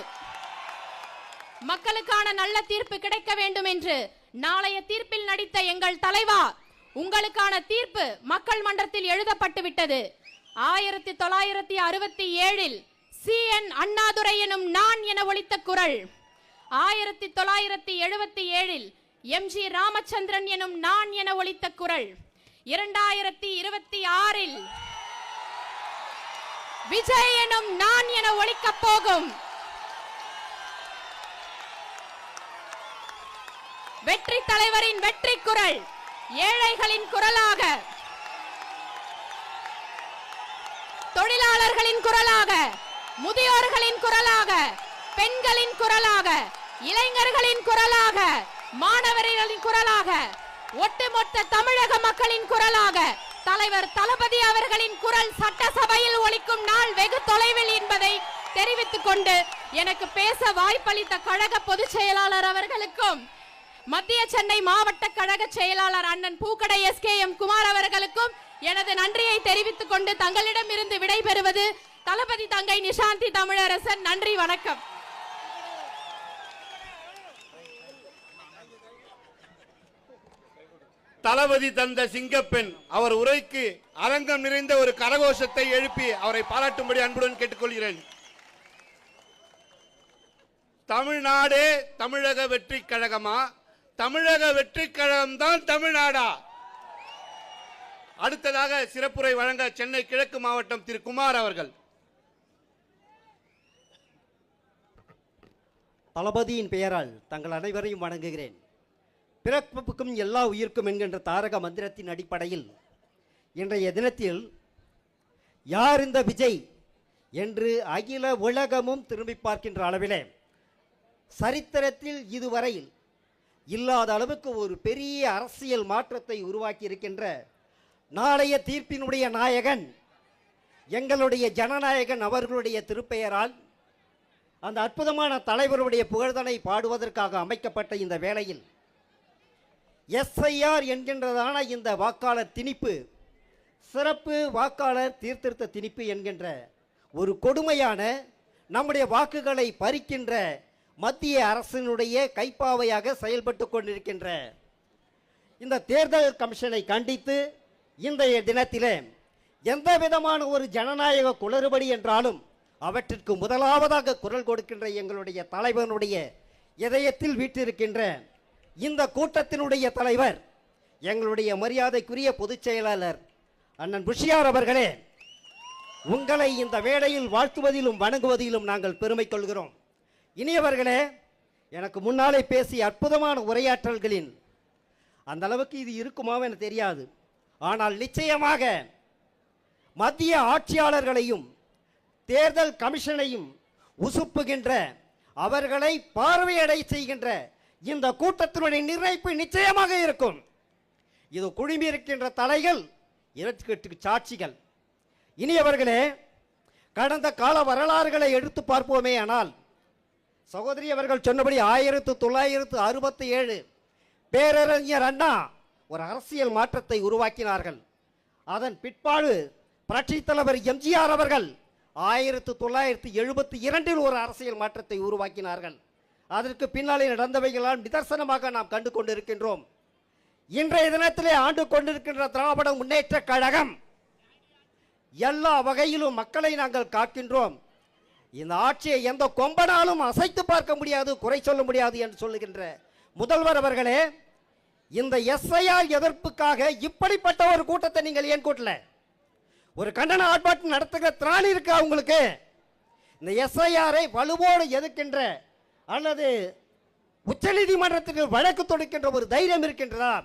மக்களுக்கான நல்ல தீர்ப்பு கிடைக்க வேண்டும் என்று நாளைய தீர்ப்பில் நடித்த எங்கள் தலைவா, உங்களுக்கான தீர்ப்பு மக்கள் மன்றத்தில் எழுதப்பட்டு விட்டது. 1967 CN அண்ணாதுரை எனும் நான் என ஒலித்த குரல், 1977 MG ராமச்சந்திரன் எனும் நான் என ஒலித்த குரல், 2026 விஜய் எனும் நான் என ஒலிக்கப் போகும். வெற்றி தலைவரின் வெற்றி குரல், ஏழைகளின் குரலாக, தொழிலாளர்களின் குரலாக, முதியோர்களின் குரலாக, பெண்களின் குரலாக, இளைஞர்களின் குரலாக, மாணவர்களின் குரலாக, ஒட்டுமொத்த தமிழக மக்களின் குரலாக தலைவர் தளபதி அவர்களின் குரல் சட்டசபையில் ஒலிக்கும் நாள் வெகு தொலைவில் என்பதை தெரிவித்துக் கொண்டு எனக்கு பேச வாய்ப்பளித்த கழக பொதுச் செயலாளர் அவர்களுக்கும் மத்திய சென்னை மாவட்ட கழக செயலாளர் அண்ணன் பூக்கடை SKM குமார் அவர்களுக்கும் எனது நன்றியை தெரிவித்துக் கொண்டு தங்களிடம் இருந்து விடைபெறுவது தளபதி தங்கை நிஷாந்தி தமிழரசன். நன்றி, வணக்கம்.
தளபதி தந்த சிங்கப்பெண் அவர் உரைக்கு அரங்கம் நிறைந்த ஒரு கரகோஷத்தை எழுப்பி அவரை பாராட்டும்படி அன்புடன் கேட்டுக்கொள்கிறேன். தமிழ்நாடே தமிழக வெற்றி கழகமா, தமிழக வெற்றி கழகம் தான் தமிழ்நாடா? அடுத்ததாக சிறப்புரை வழங்க சென்னை கிழக்கு மாவட்டம் திரு குமார் அவர்கள்.
தளபதியின் பெயரால் தங்கள் அனைவரையும் வணங்குகிறேன். பிறப்புக்கும் எல்லா உயிர்க்கும் என்கின்ற தாரக மந்திரத்தின் அடிப்படையில் இன்றைய தினத்தில் யார் இந்த விஜய் என்று அகில உலகமும் திரும்பி பார்க்கின்ற அளவிலே சரித்திரத்தில் இதுவரையில் இல்லாத அளவுக்கு ஒரு பெரிய அரசியல் மாற்றத்தை உருவாக்கி இருக்கின்ற நாளைய தீர்ப்பினுடைய நாயகன் எங்களுடைய ஜனநாயகன் அவர்களுடைய திருப்பெயரால் அந்த அற்புதமான தலைவருடைய புகழ்தனை பாடுவதற்காக அமைக்கப்பட்ட இந்த வேளையில் SIR என்கின்றதான இந்த வாக்காளர் திணிப்பு, சிறப்பு வாக்காளர் சீர்திருத்த திணிப்பு என்கின்ற ஒரு கொடுமையான நம்முடைய வாக்குகளை பறிக்கின்ற மத்திய அரசினுடைய கைப்பாவையாக செயல்பட்டு கொண்டிருக்கின்ற இந்த தேர்தல் கமிஷனை கண்டித்து இன்றைய தினத்திலே எந்த விதமான ஒரு ஜனநாயக குளறுபடி என்றாலும் அவற்றிற்கு முதலாவதாக குரல் கொடுக்கின்ற எங்களுடைய தலைவனுடைய இதயத்தில் வீற்றிருக்கின்ற இந்த கூட்டத்தினுடைய தலைவர் எங்களுடைய மரியாதைக்குரிய பொதுச் செயலாளர் அண்ணன் புஷியார் அவர்களே, உங்களை இந்த வேளையில் வாழ்த்துவதிலும் வணங்குவதிலும் நாங்கள் பெருமை கொள்கிறோம். இனியவர்களே, எனக்கு முன்னாலே பேசிய அற்புதமான உரையாற்றல்களின் அந்த அளவுக்கு இது இருக்குமா என தெரியாது. ஆனால் நிச்சயமாக மத்திய ஆட்சியாளர்களையும் தேர்தல் கமிஷனையும் உசுப்புகின்ற, அவர்களை பார்வையடை செய்கின்ற இந்த கூட்டத்தினுடைய நிர்ணயிப்பு நிச்சயமாக இருக்கும். இது குழுமி இருக்கின்ற தலைகள் இரட்டுக்கு சாட்சிகள். இனியவர்களே, கடந்த கால வரலாறுகளை எடுத்து பார்ப்போமே ஆனால் சகோதரி அவர்கள் சொன்னபடி 1967 பேரறிஞர் அண்ணா ஒரு அரசியல் மாற்றத்தை உருவாக்கினார்கள். அதன் பிற்பாடு புரட்சி தலைவர் MGR அவர்கள் 1972 ஒரு அரசியல் மாற்றத்தை உருவாக்கினார்கள். அதற்கு பின்னாலே நடந்தவைகளால் நிதர்சனமாக நாம் கண்டு கொண்டிருக்கின்றோம். இன்றைய தினத்திலே ஆண்டு கொண்டிருக்கின்ற திராவிட முன்னேற்ற கழகம் எல்லா வகையிலும் மக்களை நாங்கள் காக்கின்றோம். இந்த ஆட்சியை எந்த கொம்பனாலும் அசைத்து பார்க்க முடியாது, குறை சொல்ல முடியாது என்று சொல்லுகின்ற முதல்வர் அவர்களே, இந்த SIR எதிர்ப்புக்காக இப்படிப்பட்ட ஒரு கூட்டத்தை நீங்கள் ஏன் கூட்டல? ஒரு கண்டன ஆர்ப்பாட்டம் நடத்துகிற திராணி இருக்கா உங்களுக்கு? இந்த SIR-ஐ வலுவோடு எதிர்க்கின்ற அல்லது உச்சநீதிமன்றத்திற்கு வழக்கு தொடுக்கின்ற ஒரு தைரியம் இருக்கின்றதா?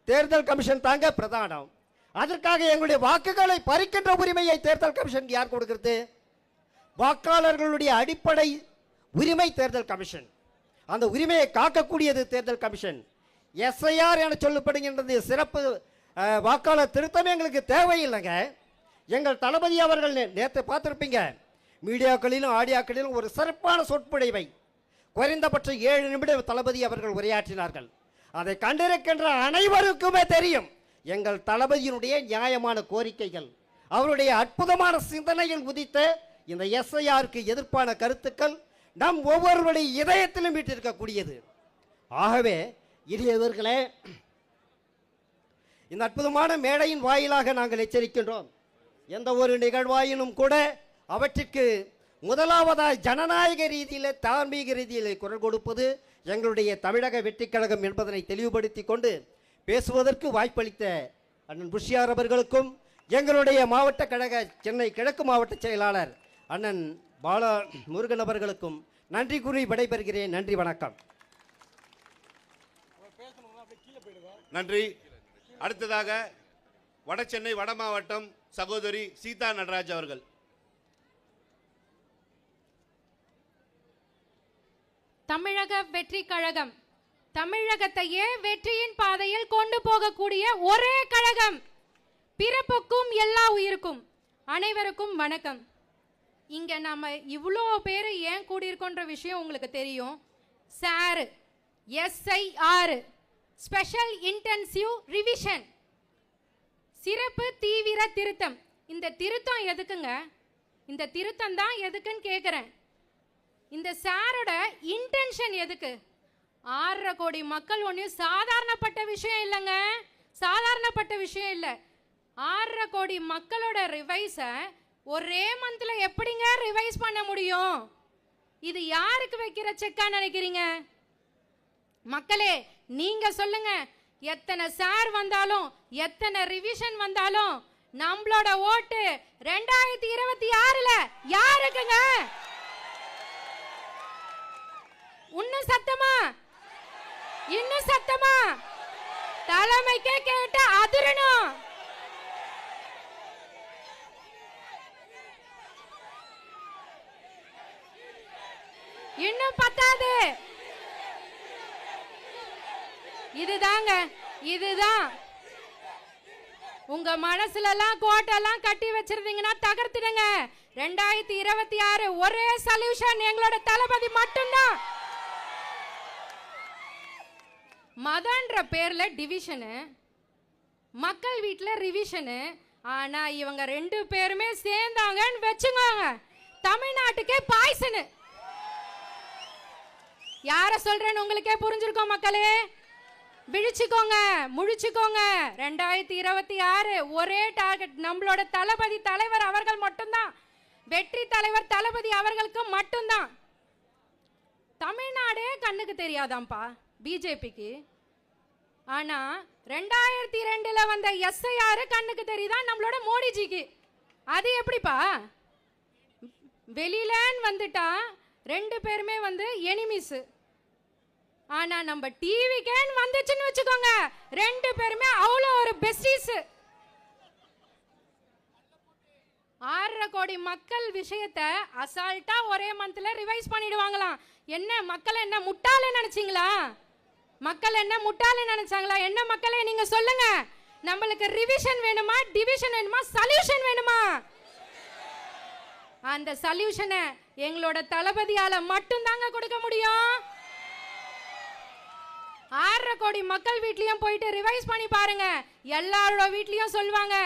தேர்தல் கமிஷன் தாங்க பிரதானம். அதற்காக எங்களுடைய வாக்குகளை பறிக்கின்ற உரிமையை தேர்தல் கமிஷன் யார் கொடுக்கிறது? வாக்காளர்களுடைய அடிப்படை உரிமை தேர்தல் கமிஷன். அந்த உரிமையை காக்கக்கூடியது தேர்தல் கமிஷன். SIR என சொல்லப்படுகின்றது சிறப்பு வாக்காளர் திருத்தமே எங்களுக்கு தேவையில்லைங்க. எங்கள் தளபதி அவர்கள் நேற்று பார்த்துருப்பீங்க, மீடியாக்களிலும் ஆடியோக்களிலும் ஒரு சிறப்பான சொற்பொழிவை குறைந்தபட்சம் 7 நிமிடம் தளபதி அவர்கள் உரையாற்றினார்கள். அதை கண்டிருக்கின்ற அனைவருக்குமே தெரியும் எங்கள் தளபதியினுடைய நியாயமான கோரிக்கைகள், அவருடைய அற்புதமான சிந்தனையில் உதித்த இந்த SIR-க்கு எதிர்ப்பான கருத்துக்கள் நம் ஒவ்வொருவருடைய இதயத்திலும் வீட்டிருக்கக்கூடியது. ஆகவே இளையவர்களே, இந்த அற்புதமான மேடையின் வாயிலாக நாங்கள் எச்சரிக்கின்றோம். எந்த ஒரு நிகழ்வாயினும் கூட அவற்றிற்கு முதலாவதாய் ஜனநாயக ரீதியிலே தார்மீக ரீதியிலே குரல் கொடுப்பது எங்களுடைய தமிழக வெற்றிக் கழகம் என்பதனை தெளிவுபடுத்தி கொண்டு பேசுவதற்கு வாய்ப்பளித்த அண்ணன் புஷியார் அவர்களுக்கும் எங்களுடைய மாவட்ட கழக சென்னை கிழக்கு மாவட்ட செயலாளர் அண்ணன் பாலா முருகன் அவர்களுக்கும் நன்றி கூறி விடைபெறுகிறேன். நன்றி, வணக்கம்.
நன்றி. அடுத்ததாக வடசென்னை வட மாவட்டம் சகோதரி சீதா நடராஜ் அவர்கள்.
தமிழக வெற்றி கழகம் தமிழகத்தையே வெற்றியின் பாதையில் கொண்டு போகக்கூடிய ஒரே கழகம். பிறப்புக்கும் எல்லா உயிருக்கும் அனைவருக்கும் வணக்கம். இங்க நாம இவ்வளோ பேர் ஏன் கூடியிருக்கோன்ற விஷயம் உங்களுக்கு தெரியும். Sir SIR special intensive revision, சிறப்பு தீவிர திருத்தம். இந்த திருத்தம் எதுக்குங்க? இந்த திருத்தம் தான் எதுக்குன்னு கேட்குறேன். இந்த சாரோட இன்டென்ஷன் எதுக்கு? 6.5 கோடி மக்கள் ஒன்றும் சாதாரணப்பட்ட விஷயம் இல்லைங்க, சாதாரணப்பட்ட விஷயம் இல்லை. 6.5 கோடி மக்களோட ரிவைஸை ஒரே மந்த்ல எப்படிங்க ரிவைஸ் பண்ண முடியும்? இது யாருக்கு வைக்கிற செக்கா நினைக்கிறீங்க? மக்களே, நீங்க சொல்லுங்க. எத்தனை சார் வந்தாலும் எத்தனை ரிவிஷன் வந்தாலும் நம்மளோட ஓட்டு 2026ல யாருக்குங்க? இன்னும் சத்தமா, இன்னும் சத்தமா, தலைமைக்கே கேட்ட அதிரணும். இன்னும் பத்தாது. இதுதாங்க, இதுதான். உங்க மனசுல எல்லாம் கோட்டெல்லாம் கட்டி வச்சிருந்தீங்கன்னா தகர்த்திடுங்க. 2026 ஒரே சொல்யூஷன், எங்களோட தளபதி மட்டும்தான். மதன்ற பேர்ல டிவிஷனு, மக்கள் வீட்டுல ரிவிஷனு. ஆனா இவங்க 2 பேருமே சேர்ந்தாங்கன்னு வச்சுக்கோங்க, தமிழ்நாட்டுக்கே பாய்சனு. யார சொல்றேன்னு உங்களுக்கே புரிஞ்சிருக்கோம் மக்களே. விழிச்சுக்கோங்க, முழிச்சுக்கோங்க. 2026 ஒரே டார்கெட், நம்மளோட தளபதி தலைவர் அவர்கள் மட்டும்தான். வெற்றி தலைவர் தளபதி அவர்களுக்கு மட்டும்தான். தமிழ்நாடே கண்ணுக்கு தெரியாதாம்பா பிஜேபிக்கு. ஆனா 2002ல வந்த SIR கண்ணுக்கு தெரியுதா நம்மளோட மோடிஜிக்கு. அது எப்படிப்பா? வெளியிலன்னு வந்துட்டா 2 பேருமே வந்து எனிமிஸ். ஆனா நம்ம டிவிக்கேன்னு வந்துச்சுன்னு வச்சுக்கோங்க, 2 பேருமே அவ்வளோ ஒரு பெஸ்டிஸ். 6.5 கோடி மக்கள் விஷயத்தை அசால்ட்டா ஒரே மந்த்ல ரிவைஸ் பண்ணிடுவாங்களாம். என்ன மக்கள் என்ன முட்டாளே நினைச்சீங்களா? மக்கள் என்ன முட்டாளே நினைச்சாங்களா? என்ன மக்களே நீங்க சொல்லுங்க. நம்மளுக்கு ரிவிஷன் வேணுமா, டிவிஷன் வேணுமா, சொல்யூஷன் வேணுமா? அந்த சொல்யூஷனை எங்களோட தளபதியால மட்டும் தாங்க கொடுக்க முடியும். 6.5 கோடி மக்கள் வீட்லயும் போயிட்டு ரிவைஸ் பண்ணி பாருங்க. எல்லாரோட வீட்லயும் சொல்வாங்க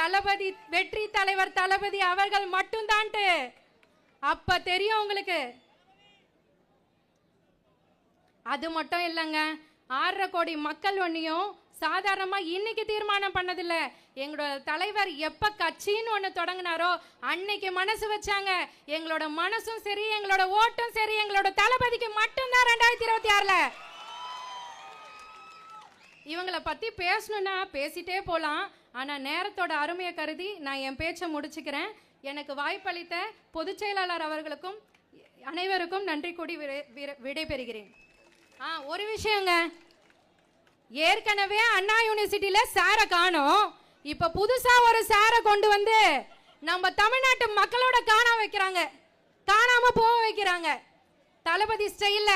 தளபதி, வெற்றி தலைவர் தளபதி அவர்கள் மட்டும் தான்ட்டு. அப்ப தெரியும் உங்களுக்கு. அது மட்டும் இல்லைங்க, 6.5 கோடி மக்கள் ஒன்றையும் சாதாரணமா இன்னைக்கு தீர்மானம் பண்ணதில்ல. எங்களோட தலைவர் எப்ப கட்சின்னு ஒண்ணு தொடங்கினாரோ அன்னைக்கு மனசு வச்சாங்க. எங்களோட மனசும் சரி, எங்களோட ஓட்டும் சரி, எங்களோட தளபதிக்கு மட்டும்தான் 2026ல. இவங்களை பத்தி பேசணும்னா பேசிட்டே போலாம். ஆனா நேரத்தோட அருமையை கருதி நான் என் பேச்சை முடிச்சுக்கிறேன். எனக்கு வாய்ப்பளித்த பொதுச் செயலாளர் அவர்களுக்கும் அனைவருக்கும் நன்றி கூடி விடைபெறுகிறேன். ஒரு விஷயங்க, ஏற்கனவே அண்ணா யூனிவர்சிட்டியில சாரை காணோம். இப்ப புதுசா ஒரு சாரை கொண்டு வந்து நம்ம தமிழ்நாட்டு மக்களோட காணாம போக வைக்கிறாங்க. தளபதி ஸ்டைல்ல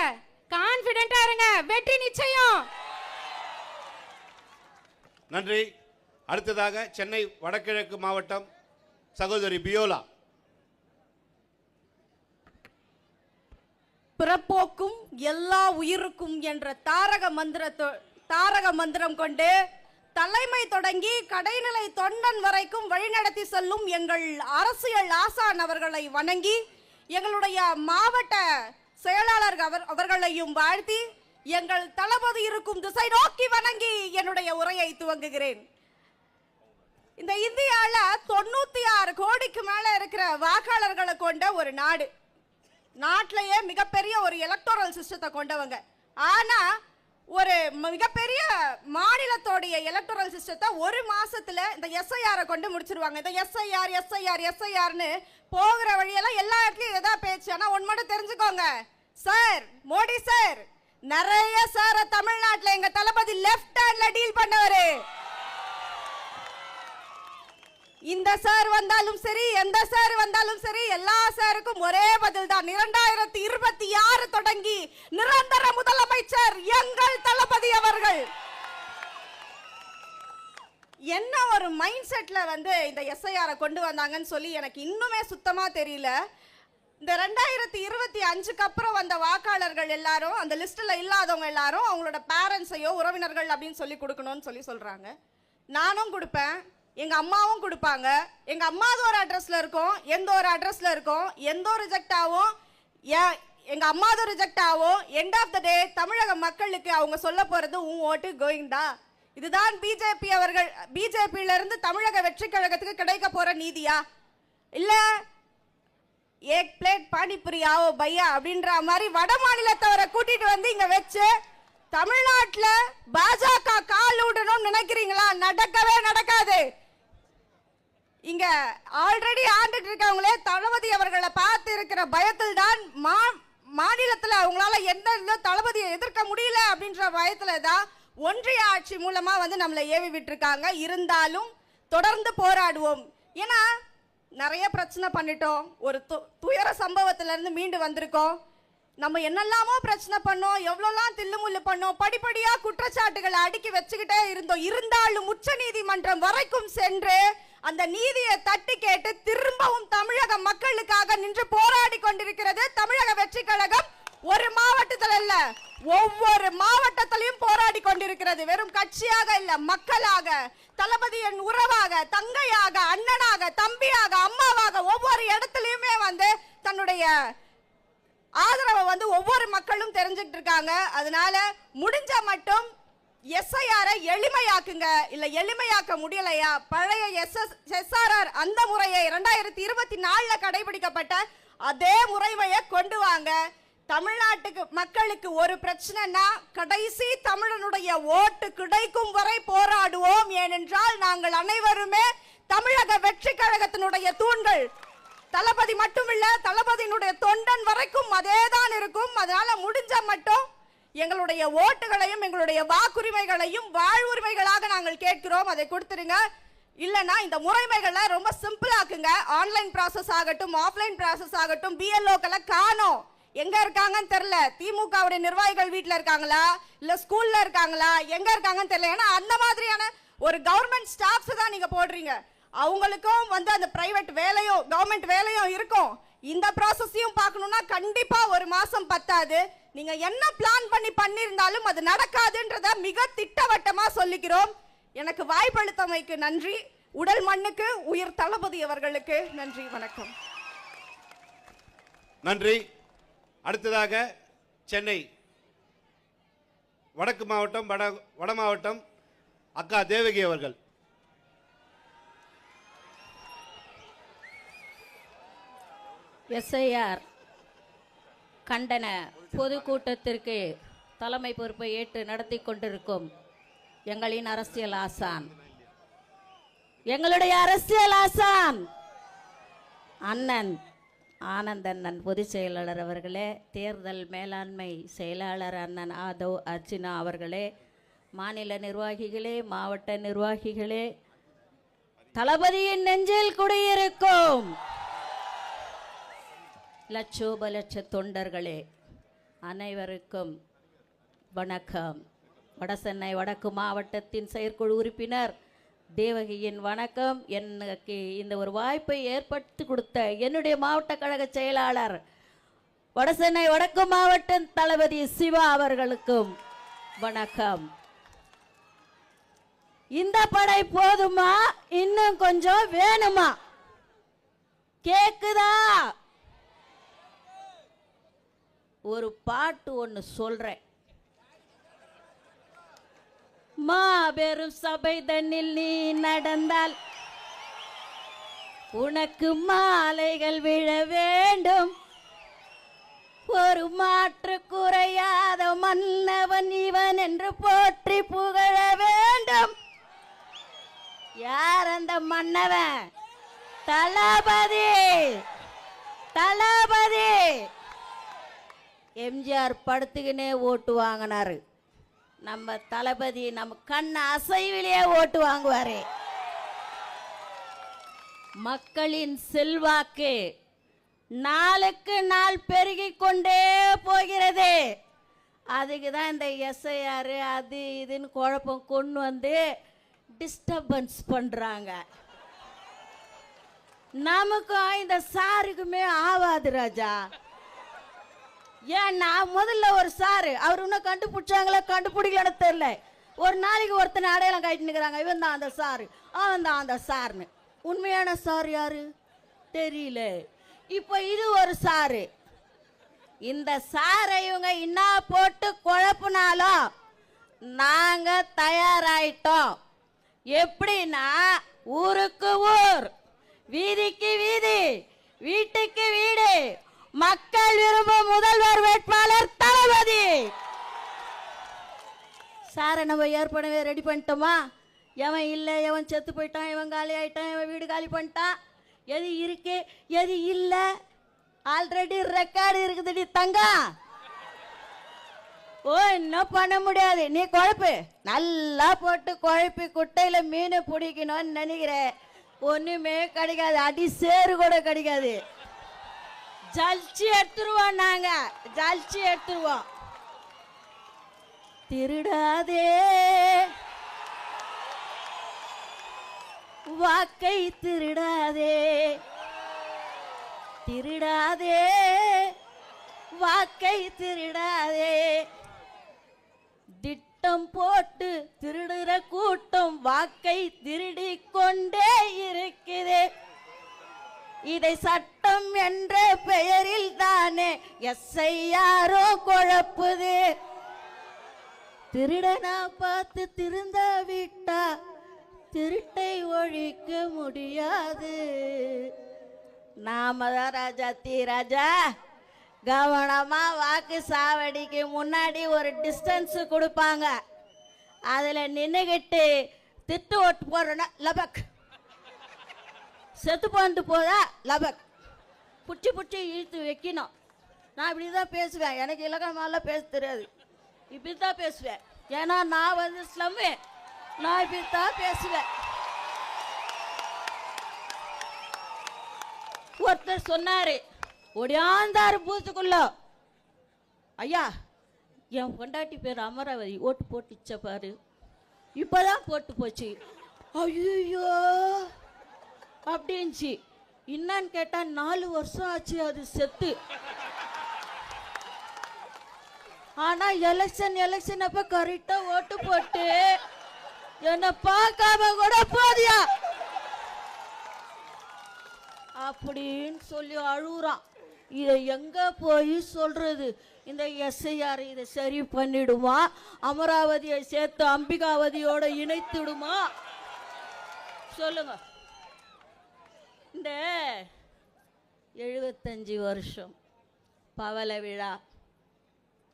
கான்பிடென்ட்டா இருங்க, வெற்றி நிச்சயம்.
நன்றி. அடுத்ததாக சென்னை வடகிழக்கு மாவட்டம் சகோதரி பியோலா.
பிறப்போக்கும் எல்லா உயிருக்கும் என்ற தாரக மந்திரம் கொண்டு தலைமை தொடங்கி கடைநிலை தொண்டன் வரைக்கும் வழிநடத்தி செல்லும் எங்கள் அரசியல் ஆசான் அவர்களை வணங்கி எங்களுடைய மாவட்ட செயலாளர் அவர்களையும் வாழ்த்தி எங்கள் தளபதி இருக்கும் திசை நோக்கி வணங்கி என்னுடைய உரையை துவங்குகிறேன். இந்த இந்தியால 96 கோடிக்கு மேல இருக்கிற வாக்காளர்களை கொண்ட ஒரு நாடு, நாட்டிலேயே மிகப்பெரிய ஒரு எலக்டோரல் சிஸ்டத்தை கொண்டவங்க. ஆனா ஒரு மிகப்பெரிய மாநிலத்தோடைய எலக்டோரல் சிஸ்டத்தை ஒரு மாசத்துல இந்த எஸ்ஐஆரை கொண்டு முடிச்சிருவாங்க. இந்த எஸ்ஐஆர்னு போகிற வழியெல்லாம் எல்லா இடத்துலயும் எதா பேச்சு. ஆனா ஒன்னு மட்டும் தெரிஞ்சுக்கோங்க சார், மோடி சார் நிறைய சார தமிழ்நாட்டுல எங்க தளபதி லெஃப்ட் ஹேண்ட்ல டீல் பண்ணவரு. இந்த சார் வந்தாலும் சரி, எந்த சார் வந்தாலும் சரி, எல்லா சாருக்கும் ஒரே பதில் தான். 2026 தொடங்கி நிரந்தர முதலமைச்சர் எங்கள் தளபதி அவர்கள். என்ன ஒரு மைண்ட் செட்ல வந்து இந்த எஸ்ஐஆரை கொண்டு வந்தாங்கன்னு சொல்லி எனக்கு இன்னுமே சுத்தமா தெரியல. இந்த 2025க்கு அப்புறம் வந்த வாக்காளர்கள் எல்லாரும், அந்த லிஸ்ட்ல இல்லாதவங்க எல்லாரும் அவங்களோட பேரண்ட்ஸையோ உறவினர்கள் அப்படின்னு சொல்லி கொடுக்கணும்னு சொல்றாங்க. நானும் கொடுப்பேன், எங்க அம்மாவும் கொடுப்பாங்க. எங்க அம்மாவது ஒரு அட்ரஸ்ல இருக்கும், எந்த ஒரு அட்ரஸ்ல இருக்கும், எந்த ஒரு ரிஜெக்ட் ஆகும், எங்க அம்மாவது ரிஜெக்ட் ஆகும். எண்ட் ஆஃப் த டே தமிழக மக்களுக்கு அவங்க சொல்ல போறது உன் ஓட்டு கோயிண்டா. இதுதான் பிஜேபியில இருந்து தமிழக வெற்றி கழகத்துக்கு கிடைக்க போற நீதியா? இல்ல ஏக் பிளேட் பானிபுரி ஆவோ பையா அப்படின்ற மாதிரி வட மாநிலத்தவரை கூட்டிட்டு வந்து இங்க வச்சு தமிழ்நாட்டுல பாஜக கால் விடணும்னு நினைக்கிறீங்களா? நடக்கவே நடக்காது. இங்க ஆல்ரெடி ஆண்டுட்டு இருக்கவங்களே தளபதி அவர்களை பார்த்து இருக்கிற பயத்தில் தான் மாநிலத்தில் அவங்களால எந்த தளபதியை எதிர்க்க முடியல அப்படின்ற பயத்துல தான் ஒன்றிய ஆட்சி மூலமா வந்து நம்மளை ஏவி விட்டுருக்காங்க. இருந்தாலும் தொடர்ந்து போராடுவோம். ஏன்னா நிறைய பிரச்சனை பண்ணிட்டோம், ஒரு துயர சம்பவத்துல இருந்து மீண்டு வந்திருக்கோம். நம்ம என்னெல்லாமோ பிரச்சனை பண்ணோம், எவ்வளோலாம் தில்லுமுள்ளு பண்ணோம், படிப்படியா குற்றச்சாட்டுகளை அடுக்கி வச்சுக்கிட்டே இருந்தோம். இருந்தாலும் உச்ச நீதிமன்றம் வரைக்கும் சென்று அந்த நீதியை தட்டி கேட்டு திரும்பவும் தமிழக மக்களுக்காக நின்று போராடி கொண்டிருக்கிறது தமிழக வெற்றி கழகம். ஒரு மாவட்டத்தில் அல்ல, ஒவ்வொரு மாவட்டத்திலையும் போராடி கொண்டிருக்கிறது. வெறும் கட்சியாக இல்ல, மக்களாக, தளபதியின் உறவாக, தங்கையாக, அண்ணனாக, தம்பியாக, அம்மாவாக ஒவ்வொரு இடத்துலயுமே வந்து தன்னுடைய ஆதரவை வந்து ஒவ்வொரு மக்களும் தெரிஞ்சுக்கிட்டு இருக்காங்க. அதனால முடிஞ்ச மட்டும் எஸ்ஐஆரை எளிமையாக்குங்க. இல்ல எளிமையாக்க முடியலையா, பழைய எஸ்ஆர்ஆர் அந்த முறையை 2024 கடைபிடிக்கப்பட்ட அதே முறைமையை கொண்டு வாங்க. தமிழ்நாட்டுக்கு மக்களுக்கு ஒரு பிரச்சனைனா கடைசி தமிழனுடைய ஓட்டு கிடைக்கும் வரை போராடுவோம். ஏனென்றால் நாங்கள் அனைவருமே தமிழக வெற்றி கழகத்தினுடைய தூண்கள். தளபதி மட்டுமில்ல, தளபதியினுடைய தொண்டன் வரைக்கும் அதேதான் இருக்கும். அதனால முடிஞ்ச மட்டும் எங்களுடைய ஓட்டுகளையும் எங்களுடைய வாக்குரிமைகளையும் வாழ்வுரிமைகளாக நாங்கள் கேட்கிறோம், அதை கொடுத்துருங்க. இல்லனா இந்த முறைமைகளை ரொம்ப சிம்பிளாக்குங்க. ஆன்லைன் ப்ராசஸ் ஆகட்டும், ஆஃப்லைன் ப்ராசஸ் ஆகட்டும், பிஎல்ஓக்களை காணோம், எங்க இருக்காங்கன்னு தெரியல. திமுகவுடைய நிர்வாகிகள் வீட்டில் இருக்காங்களா, இல்ல ஸ்கூல்ல இருக்காங்களா, எங்க இருக்காங்கன்னு தெரியல. ஏன்னா அந்த மாதிரியான ஒரு கவர்மெண்ட் ஸ்டாஃப்ஸ் தான் நீங்க போடுறீங்க. அவங்களுக்கும் வந்து அந்த பிரைவேட் வேலையும் கவர்மெண்ட் வேலையும் இருக்கும். இந்த ப்ராசஸையும் பார்க்கணும்னா கண்டிப்பா ஒரு மாசம் பத்தாது. நீங்க என்ன பிளான் பண்ணியிருந்தாலும் அது நடக்காதுன்றத மிக திட்டவட்டமா சொல்லிக்கிறோம். எனக்கு வாய்ப்பளித்தமைக்கு நன்றி. உடல் மண்ணுக்கு உயிர் தளபதி அவர்களுக்கு நன்றி. வணக்கம்.
நன்றி. அடுத்ததாக சென்னை வடக்கு மாவட்டம் வட மாவட்டம் அக்கா தேவகி அவர்கள்.
எஸ்ஐஆர் கண்டன பொதுக்கூட்டத்திற்கு தலைமை பொறுப்பை ஏற்று நடத்தி கொண்டிருக்கும் எங்களின் அரசியல் ஆசான், எங்களுடைய அரசியல் ஆசான் அண்ணன் ஆனந்தண்ணன் பொதுச் செயலாளர் அவர்களே, தேர்தல் மேலாண்மை செயலாளர் அண்ணன் ஆதவ் அர்ஜுனா அவர்களே, மாநில நிர்வாகிகளே, மாவட்ட நிர்வாகிகளே, தளபதியின் நெஞ்சில் குடியிருக்கும் லட்சோப லட்ச தொண்டர்களே, அனைவருக்கும் வணக்கம். வடசென்னை வடக்கு மாவட்டத்தின் செயற்குழு உறுப்பினர் தேவகியின் வணக்கம். எனக்கு இந்த ஒரு வாய்ப்பை ஏற்படுத்தி கொடுத்த என்னுடைய மாவட்ட கழக செயலாளர் வடசென்னை வடக்கு மாவட்ட தளபதி சிவா அவர்களுக்கும் வணக்கம். இந்த படை போதுமா, இன்னும் கொஞ்சம் வேணுமா? கேக்குதா? ஒரு பாட்டு ஒன்று சொல்றேன். மாபெரும் சபை தன்னில் நீ நடந்தால் உனக்கு மாலைகள் விழ வேண்டும். ஒரு மாற்று குறையாத மன்னவன் இவன் என்று போற்றி புகழ வேண்டும். யார் அந்த மன்னவன்? தளபதி. தளபதி எம்ஜிஆர் படுத்துக்கினே ஓட்டு வாங்கினாரு. நம்ம தளபதி நம்ம கண் அசைவிலேயே ஓட்டு வாங்குவாரு. மக்களின் செல்வாக்கு நாளுக்கு நாள் பெருகி கொண்டே போகிறது. அதுக்கு தான் இந்த எஸ்ஐஆர் அது இதுன்னு குழப்பம் கொண்டு வந்து டிஸ்டர்பன்ஸ் பண்றாங்க. நமக்கும் இந்த சாருக்குமே ஆவாது ராஜா. ஏன் நான் முதல்ல ஒரு சாரு அவர் இன்னும் கண்டுபிடிச்சாங்களா கண்டுபிடிக்கலன்னு தெரியல. ஒரு நாளைக்கு ஒருத்தனை அடையாளம் காட்டிட்டு நிற்கிறாங்க, இவன் தான் அந்த சாரு, அவன் தான் அந்த சாருன்னு. உண்மையான சார் யாரு தெரியல. இப்போ இது ஒரு சாரு. இந்த சாரை இவங்க என்ன போட்டு குழப்பினாலும் நாங்க தயாராயிட்டோம். எப்படின்னா ஊருக்கு ஊர், வீதிக்கு வீதி, வீட்டுக்கு வீடு, மக்கள் விரும்பும் முதல்வர் வேட்பாளர் தளபதி. சாரை நம்ம ஏற்கனவே ரெடி பண்ணிட்டோமா? எவன் இல்லை, எவன் செத்து போயிட்டான், இவன் காலி ஆயிட்டான், இவன் வீடு காலி பண்ணிட்டான், எது இருக்கு எது இல்லை ஆல்ரெடி ரெக்கார்டு இருக்குதுடி தங்கம். ஓ இன்னும் பண்ண முடியாது. நீ குழப்பு நல்லா போட்டு குழப்பி குட்டையில மீனை பிடிக்கணும்னு நினைக்கிற, ஒண்ணுமே கிடைக்காது. அடி சேரு கூட கிடைக்காது. ஜல்ச்சி எடுத்துருவோம், நாங்க ஜல்ச்சி எடுத்துருவோம். திருடாதே வாக்கை, திருடாதே திருடாதே வாக்கை, திருடாதே. திட்டம் போட்டு திருடுற கூட்டம் வாக்கை திருடி கொண்டே இருக்குது. இதை சட்டம் என்ற பெயரில் தானே எஸ்ஐஆரோ குழப்புது. திருடனா பார்த்து திருந்த விட்டா திருட்டை ஒழிக்க முடியாது. நாம தான் ராஜா தீ ராஜா. கவனமா வாக்கு சாவடிக்கு முன்னாடி ஒரு டிஸ்டன்ஸ் கொடுப்பாங்க. அதுல நின்னுகிட்டு திட்டு ஓட்டு போடுறோன்னா லபக், செத்து போந்து போதா லபக், புடிச்சு புடிச்சு இழுத்து வைக்கணும். நான் இப்படிதான் பேசுவேன். எனக்கு இலக்கணமாலாம் பேச தெரியாது, இப்படித்தான் பேசுவேன். ஏன்னா நான் வந்து ஸ்லம்மு, நான் இப்படித்தான் பேசுவேன். ஒருத்தர் சொன்னாரு, ஒடியாந்தாரு பூத்துக்குள்ள, ஐயா என் பொண்டாட்டி பேர் அமராவதி, ஓட்டு போட்டுச்ச பாரு, இப்பதான் போட்டு போச்சு. ஐயோ அப்படின்ச்சு. என்னன்னு கேட்டா 4 வருஷம் ஆச்சு அது செத்து. ஆனா எலெக்ஷன் அப்ப கரெக்டா ஓட்டு போட்டு என்ன பார்க்காம கூட போதியா அப்படின்னு சொல்லி அழுகுறான். இதை எங்க போய் சொல்றது? இந்த எஸ்ஐஆர் இதை சரி பண்ணிடுமா? அமராவதியை சேர்த்து அம்பிகாவதியோட இணைத்துடுமா? சொல்லுங்க. இந்த 75 வருஷம் பவள விழா,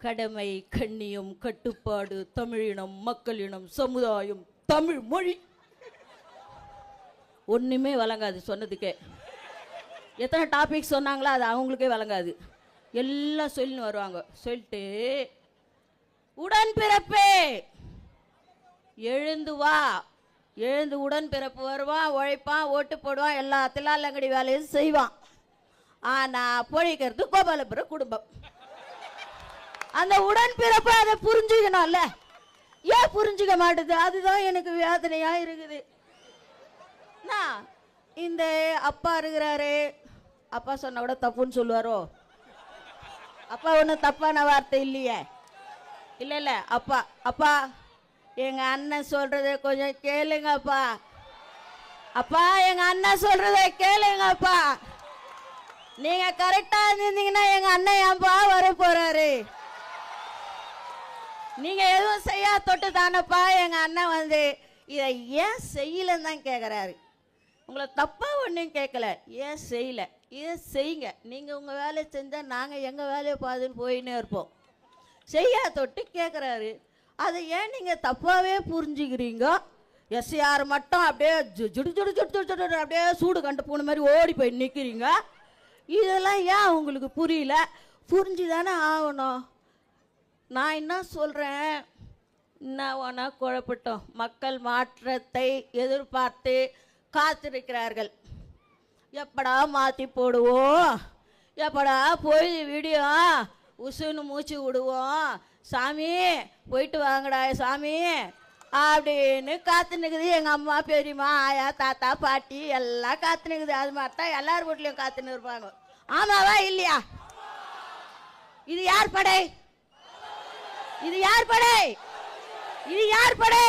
கடமை, கண்ணியம், கட்டுப்பாடு, தமிழினம், மக்களினம், சமுதாயம், தமிழ் மொழி, ஒண்ணுமே வழங்காது சொன்னதுக்கே. எத்தனை டாபிக் சொன்னாங்களோ அது அவங்களுக்கே வழங்காது. எல்லாம் சொல்லின்னு வருவாங்க. சொல்லிட்டு உடன்பிறப்பே எழுந்து வா, எழுந்து உடன்பிறப்பு வருவான், உழைப்பான், ஓட்டு போடுவான், எல்லா தில்லாலங்கடி வேலையும் செய்வான். ஆனா பொழிக்கிறது கோபாலபுர குடும்பம். அந்த உடன்பிறப்பு அதை புரிஞ்சுக்கணும்ல, ஏன் புரிஞ்சுக்க மாட்டுது? அதுதான் எனக்கு வேதனையா இருக்குது. இந்த அப்பா இருக்கிறாரு, அப்பா சொன்ன கூட தப்புன்னு சொல்லுவாரோ? அப்பா ஒன்றும் தப்பான வார்த்தை இல்லையே. இல்ல அப்பா, அப்பா எங்க அண்ணன் சொல்றதை கொஞ்சம் கேளுங்கப்பா, அப்பா எங்க அண்ணன் சொல்றதை கேளுங்கப்பா. நீங்க கரெக்டா இருந்தீங்கன்னா எங்க அண்ணன் ஏன்பா வர போறாரு. நீங்க எதுவும் செய்யா தொட்டு தானப்பா எங்க அண்ணன் வந்து இதை ஏன் செய்யலன்னு தான் கேட்குறாரு. உங்களை தப்பா ஒன்றும் கேட்கல, ஏன் செய்யல, இதை செய்யுங்க. நீங்க உங்க வேலையை செஞ்சா நாங்க எங்க வேலையை பார்த்துன்னு போயின்னே இருப்போம். செய்யா தொட்டு கேட்குறாரு. அதை ஏன் நீங்க தப்பாவே புரிஞ்சுக்கிறீங்க? எஸ்ஆர் மட்டும் அப்படியே ஜுடு ஜுடு ஜுடு ஜுடு அப்படியே சூடு கண்டு போன மாதிரி ஓடி போய் நிற்கிறீங்க. இதெல்லாம் ஏன் உங்களுக்கு புரியல? புரிஞ்சு தானே ஆகணும். நான் என்ன சொல்கிறேன், என்ன வேணா குழப்பட்டோம். மக்கள் மாற்றத்தை எதிர்பார்த்து காத்திருக்கிறார்கள். எப்படா மாற்றி போடுவோம், எப்படா போய் வீடியோ உசுன்னு மூச்சு விடுவோம், சாமி போயிட்டு வாங்கடா சாமி அப்படின்னு காத்து நிற்குது. எங்கள் அம்மா பெரியம்மா ஆயா தாத்தா பாட்டி எல்லாம் காத்து நிற்குது. அது மாதிரி தான் எல்லார் வீட்லையும் காத்துன்னு இருப்பாங்க. ஆமாவா இல்லையா? இது யார் படை? இது யார் படை? இது யார் படை?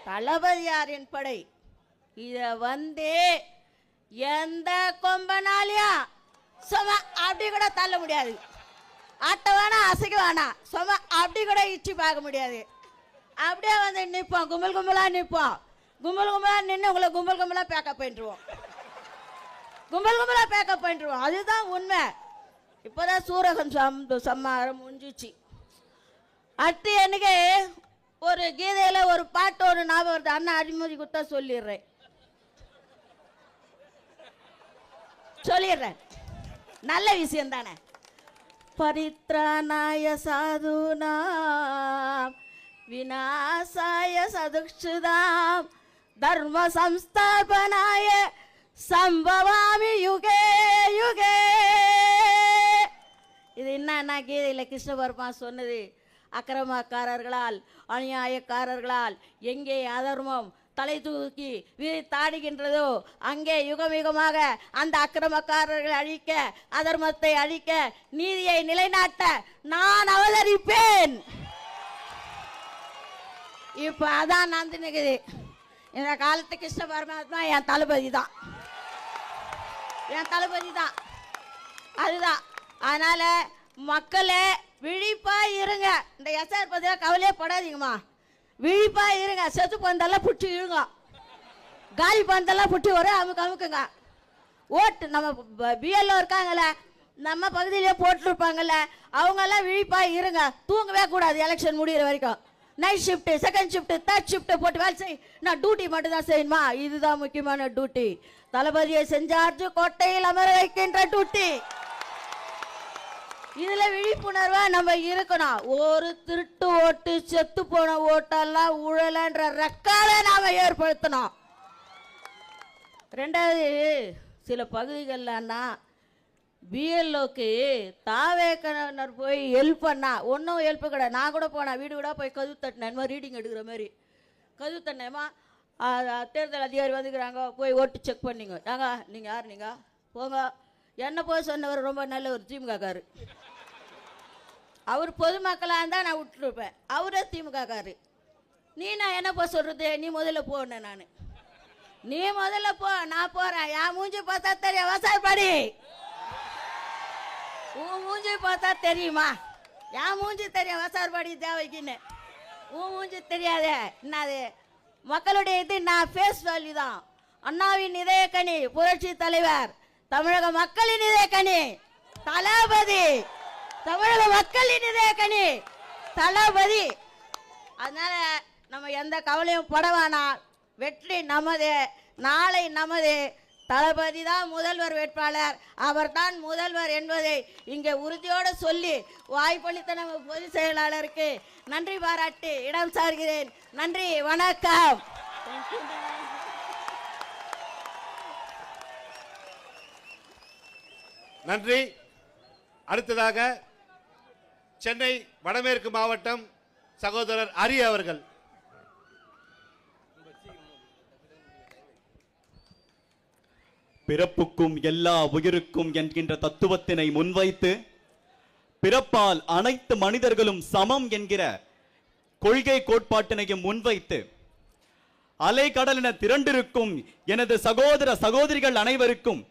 தளபதியாரின் படை. இதை வந்து எந்த கொம்பனாலையும் சும்மா அப்படி கூட தள்ள முடியாது. ஆட்ட வேணா அசைக்க வேணாம், சும்மா அப்படி கூட இச்சு பார்க்க முடியாது. அப்படியே வந்து நிற்போம், கும்பல் கும்பலாக நிற்போம். கும்பல் கும்பலாக நின்று உங்களை கும்பல் கும்பலாக பேக்கப் பண்ணிடுவோம். கும்பல் கும்பலாக பேக்கப் பண்ணிடுவோம். அதுதான் உண்மை. இப்போதான் சூரகம் சம்மாரம் முடிஞ்சிச்சு. அடுத்து எனக்கு ஒரு கீதையில் ஒரு பாட்டு ஒரு ஞாபகம் வருது. அண்ணா அறிமுறை கொடுத்தா சொல்லிடுறேன். நல்ல விஷயம் தானே. பரித்ராணாய சாதுனாம் விநாசாய சதுக்ஷுதாம் தர்ம சம்ஸ்தாபனாய சம்பவாமி யுகே யுகே. இது என்ன கீதையில் கிருஷ்ண பரமாத்மா சொன்னது. அக்கிரமக்காரர்களால் அநியாயக்காரர்களால் எங்கே அதர்மம் தலை தூக்கி தாடுகின்றதோ அங்கே யுகம் யுகமாக அந்த அக்கிரமக்காரர்களை அழிக்க, அதர்மத்தை அழிக்க, நீதியை நிலைநாட்ட நான் அவதரிப்பேன். இப்ப அதான் நடந்து நிக்குது. இந்த காலத்து கிருஷ்ண பரமாத்மா என் தளபதி தான், என் தளபதி தான். அதுதான். அதனால மக்களே விழிப்பா இருங்க. இந்த எஸ்ஆர் பத்தியா கவலையே படாதீங்கம்மா. விழிப்பா இருங்க. செத்து பந்தெல்லாம் புட்டி இழுங்க, காலி பந்தெல்லாம் புட்டி ஒரே அமுக்குங்க. ஓட்டு நம்ம பிஎல்ஓ இருக்காங்கல்ல, நம்ம பகுதியிலே போட்டுருப்பாங்கல்ல, அவங்கெல்லாம் விழிப்பா இருங்க. தூங்கவே கூடாது எலெக்ஷன் முடிகிற வரைக்கும். Night shift, second shift, third shift போட்டு வேலை செய். நான் டியூட்டி மட்டும் தான் செய்யணுமா? இதுதான் முக்கியமான டியூட்டி. தளபதியை செஞ்சார்ஜு கோட்டையில் அமர வைக்கின்ற டியூட்டி. இதுல விழிப்புணர்வா நம்ம இருக்கணும். ஒரு திருட்டு ஓட்டு, செத்து போன ஓட்டெல்லாம் ஊழலன்ற ரெக்கார்டை நாம ஏற்படுத்தணும். ரெண்டாவது, சில பகுதிகள்லன்னா பிஎல்ஓக்கு தாவேக்கனர் போய் ஹெல்ப் பண்ணா ஒன்றும் ஹெல்ப் கிடையாது. நான் கூட போனேன், வீடு கூட போய் கதவு தட்டினேன், ரீடிங் எடுக்கிற மாதிரி கதவு தட்டினேம்மா. தேர்தல் அதிகாரி வந்துக்கிறாங்க, போய் ஓட்டு செக் பண்ணிங்க. ஏங்க நீங்கள் யார்? நீங்கள் போங்க. என்ன போய் சொன்னவர் ரொம்ப நல்ல ஒரு திமுகக்காரு. அவர் பொதுமக்களாக இருந்தால் நான் விட்டுருப்பேன். அவரே திமுகக்காரு. நான் என்ன போய் சொல்கிறது? நீ முதல்ல போனேன். நான் நீ முதல்ல போ, நான் போகிறேன். என் மூஞ்சி பார்த்தா தெரியும் விவசாயப்படி. உன் மூஞ்சி பார்த்தா தெரியுமா? என் மூஞ்சி தெரியும் விவசாயப்படி தேவைக்குன்னு. உன் மூஞ்சி தெரியாதே. என்னது மக்களுடைய இது? நான் ஃபேஸ் வேல்யூ தான். அண்ணாவின் இதயக்கனி புரட்சி தலைவர், தமிழக மக்களின் இதயக்கனி தளபதி, தமிழக மக்களின் இதயக்கனி தளபதி. அதனால நம்ம எந்த கவலையும் பட வேணாம். வெற்றி நமது, நாளை நமது. தளபதி தான் முதல்வர் வேட்பாளர், அவர் தான் முதல்வர் என்பதை இங்கே உறுதியோடு சொல்லி வாய்ப்பளித்த நம்ம பொதுச் செயலாளருக்கு நன்றி பாராட்டி இடம் சார்கிறேன். நன்றி, வணக்கம்.
நன்றி. அடுத்ததாக சென்னை வடமேற்கு மாவட்டம் சகோதரர் அரி அவர்கள்.
பிறப்புக்கும் எல்லா உயிருக்கும் என்கின்ற தத்துவத்தினை முன்வைத்து, பிறப்பால் அனைத்து மனிதர்களும் சமம் என்கிற கொள்கை கோட்பாட்டினையும் முன்வைத்து, அலை கடலென திரண்டிருக்கும் எனது சகோதர சகோதரிகள் அனைவருக்கும்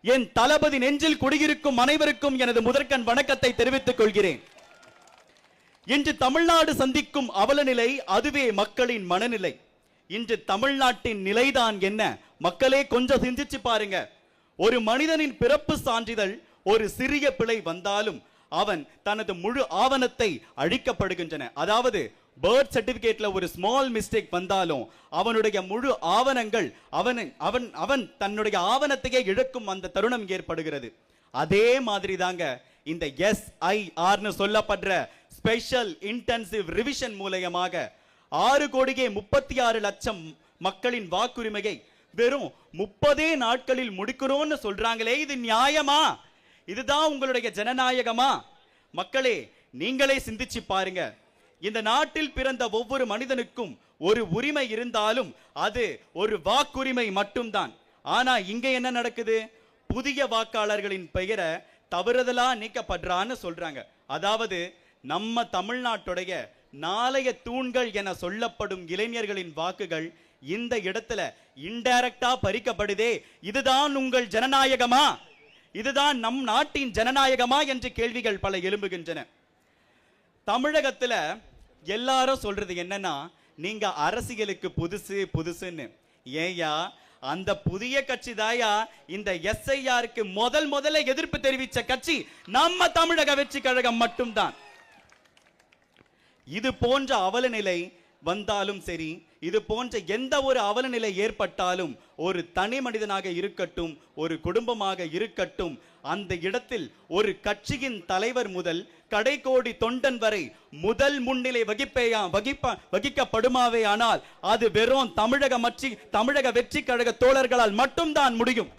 என் தளபதி நெஞ்சில் குடியிருக்கும் அனைவருக்கும் எனது முதற்கண் வணக்கத்தை தெரிவித்துக் கொள்கிறேன். இன்று தமிழ்நாடு சந்திக்கும் அவலநிலை அதுவே மக்களின் மனநிலை. இன்று தமிழ்நாட்டின் நிலைதான் என்ன? மக்களே கொஞ்சம் சிந்திச்சு பாருங்க. ஒரு மனிதனின் பிறப்பு சான்றிதழ் ஒரு சிறிய பிழை வந்தாலும் அவன் தனது முழு ஆவணத்தை அழிக்கப்படுகின்றன. அதாவது பர்த் சர்டிபிகேட்ல ஒரு ஸ்மால் மிஸ்டேக் வந்தாலும் அவனுடைய முழு ஆவணங்கள் அவன் தன்னுடைய ஆவணத்தையே இழக்கும் அந்த தருணம் ஏற்படுகிறது. அதே மாதிரி தாங்க இந்த SIRனு சொல்லப்படுற ஸ்பெஷல் இன்டென்சிவ் ரிவிஷன் மூலமாக 6,36,00,000 மக்களின் வாக்குரிமையை வெறும் 30 நாட்களில் முடிக்கிறோம்னு சொல்றாங்களே, இது நியாயமா? இதுதான் உங்களுடைய ஜனநாயகமா? மக்களே, நீங்களே சிந்திச்சு பாருங்க. இந்த நாட்டில் பிறந்த ஒவ்வொரு மனிதனுக்கும் ஒரு உரிமை இருந்தாலும் அது ஒரு வாக்குரிமை மட்டும்தான். ஆனா இங்க என்ன நடக்குது? புதிய வாக்காளர்களின் பெயரை தவறுதலா நீக்கப்படுறான்னு சொல்றாங்க. அதாவது நம்ம தமிழ்நாட்டுடைய நாளைய தூண்கள் என சொல்லப்படும் இளைஞர்களின் வாக்குகள் இந்த இடத்துல இன்டைரக்டா பறிக்கப்படுதே. இதுதான் உங்கள் ஜனநாயகமா? இதுதான் நம் நாட்டின் ஜனநாயகமா என்று கேள்விகள் பல எழும்புகின்றன. தமிழகத்துல எல்லாரும் சொல்றது என்னன்னா, நீங்க அரசியலுக்கு புதுசுன்னு. ஏயா, அந்த புதிய கட்சி தாயா இந்த SIRக்கு முதல்ல எதிர்ப்பு தெரிவித்த கட்சி நம்ம தமிழக வெற்றி கழகம் மட்டும்தான். இது போன்ற அவலநிலை வந்தாலும் சரி, இது போன்ற எந்த ஒரு அவலநிலை ஏற்பட்டாலும் ஒரு தனி மனிதனாக இருக்கட்டும், ஒரு குடும்பமாக இருக்கட்டும், அந்த இடத்தில் ஒரு கட்சியின் தலைவர் முதல் கடைக்கோடி தொண்டன் வரை முதல் முன்னிலை வகிக்கப்படுமாவே ஆனால் அது வெறும் தமிழக வெற்றி கழக தோழர்களால் மட்டும்தான் முடியும்.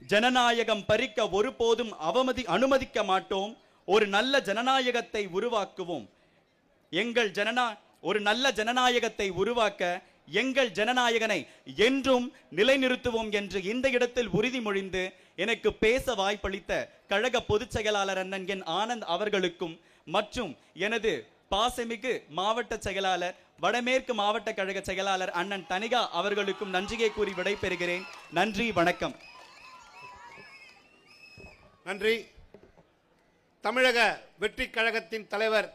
ஜனநாயகம் பறிக்க ஒருபோதும் அனுமதிக்க மாட்டோம். ஒரு நல்ல ஜனநாயகத்தை உருவாக்குவோம். ஒரு நல்ல ஜனநாயகத்தை உருவாக்க எங்கள் ஜனநாயகனை என்றும் நிலைநிறுத்துவோம் என்று இந்த இடத்தில் உறுதிமொழிந்து எனக்கு பேச வாய்ப்பளித்த கழக பொதுச் செயலாளர் அண்ணன் என் ஆனந்த் அவர்களுக்கும் மற்றும் எனது பாசமிகு மாவட்ட செயலாளர் வடமேற்கு மாவட்ட கழக செயலாளர் அண்ணன் தனிகா அவர்களுக்கும் நன்றியை கூறி விடைபெறுகிறேன். நன்றி, வணக்கம்.
நன்றி. தமிழக வெற்றி கழகத்தின் தலைவர்,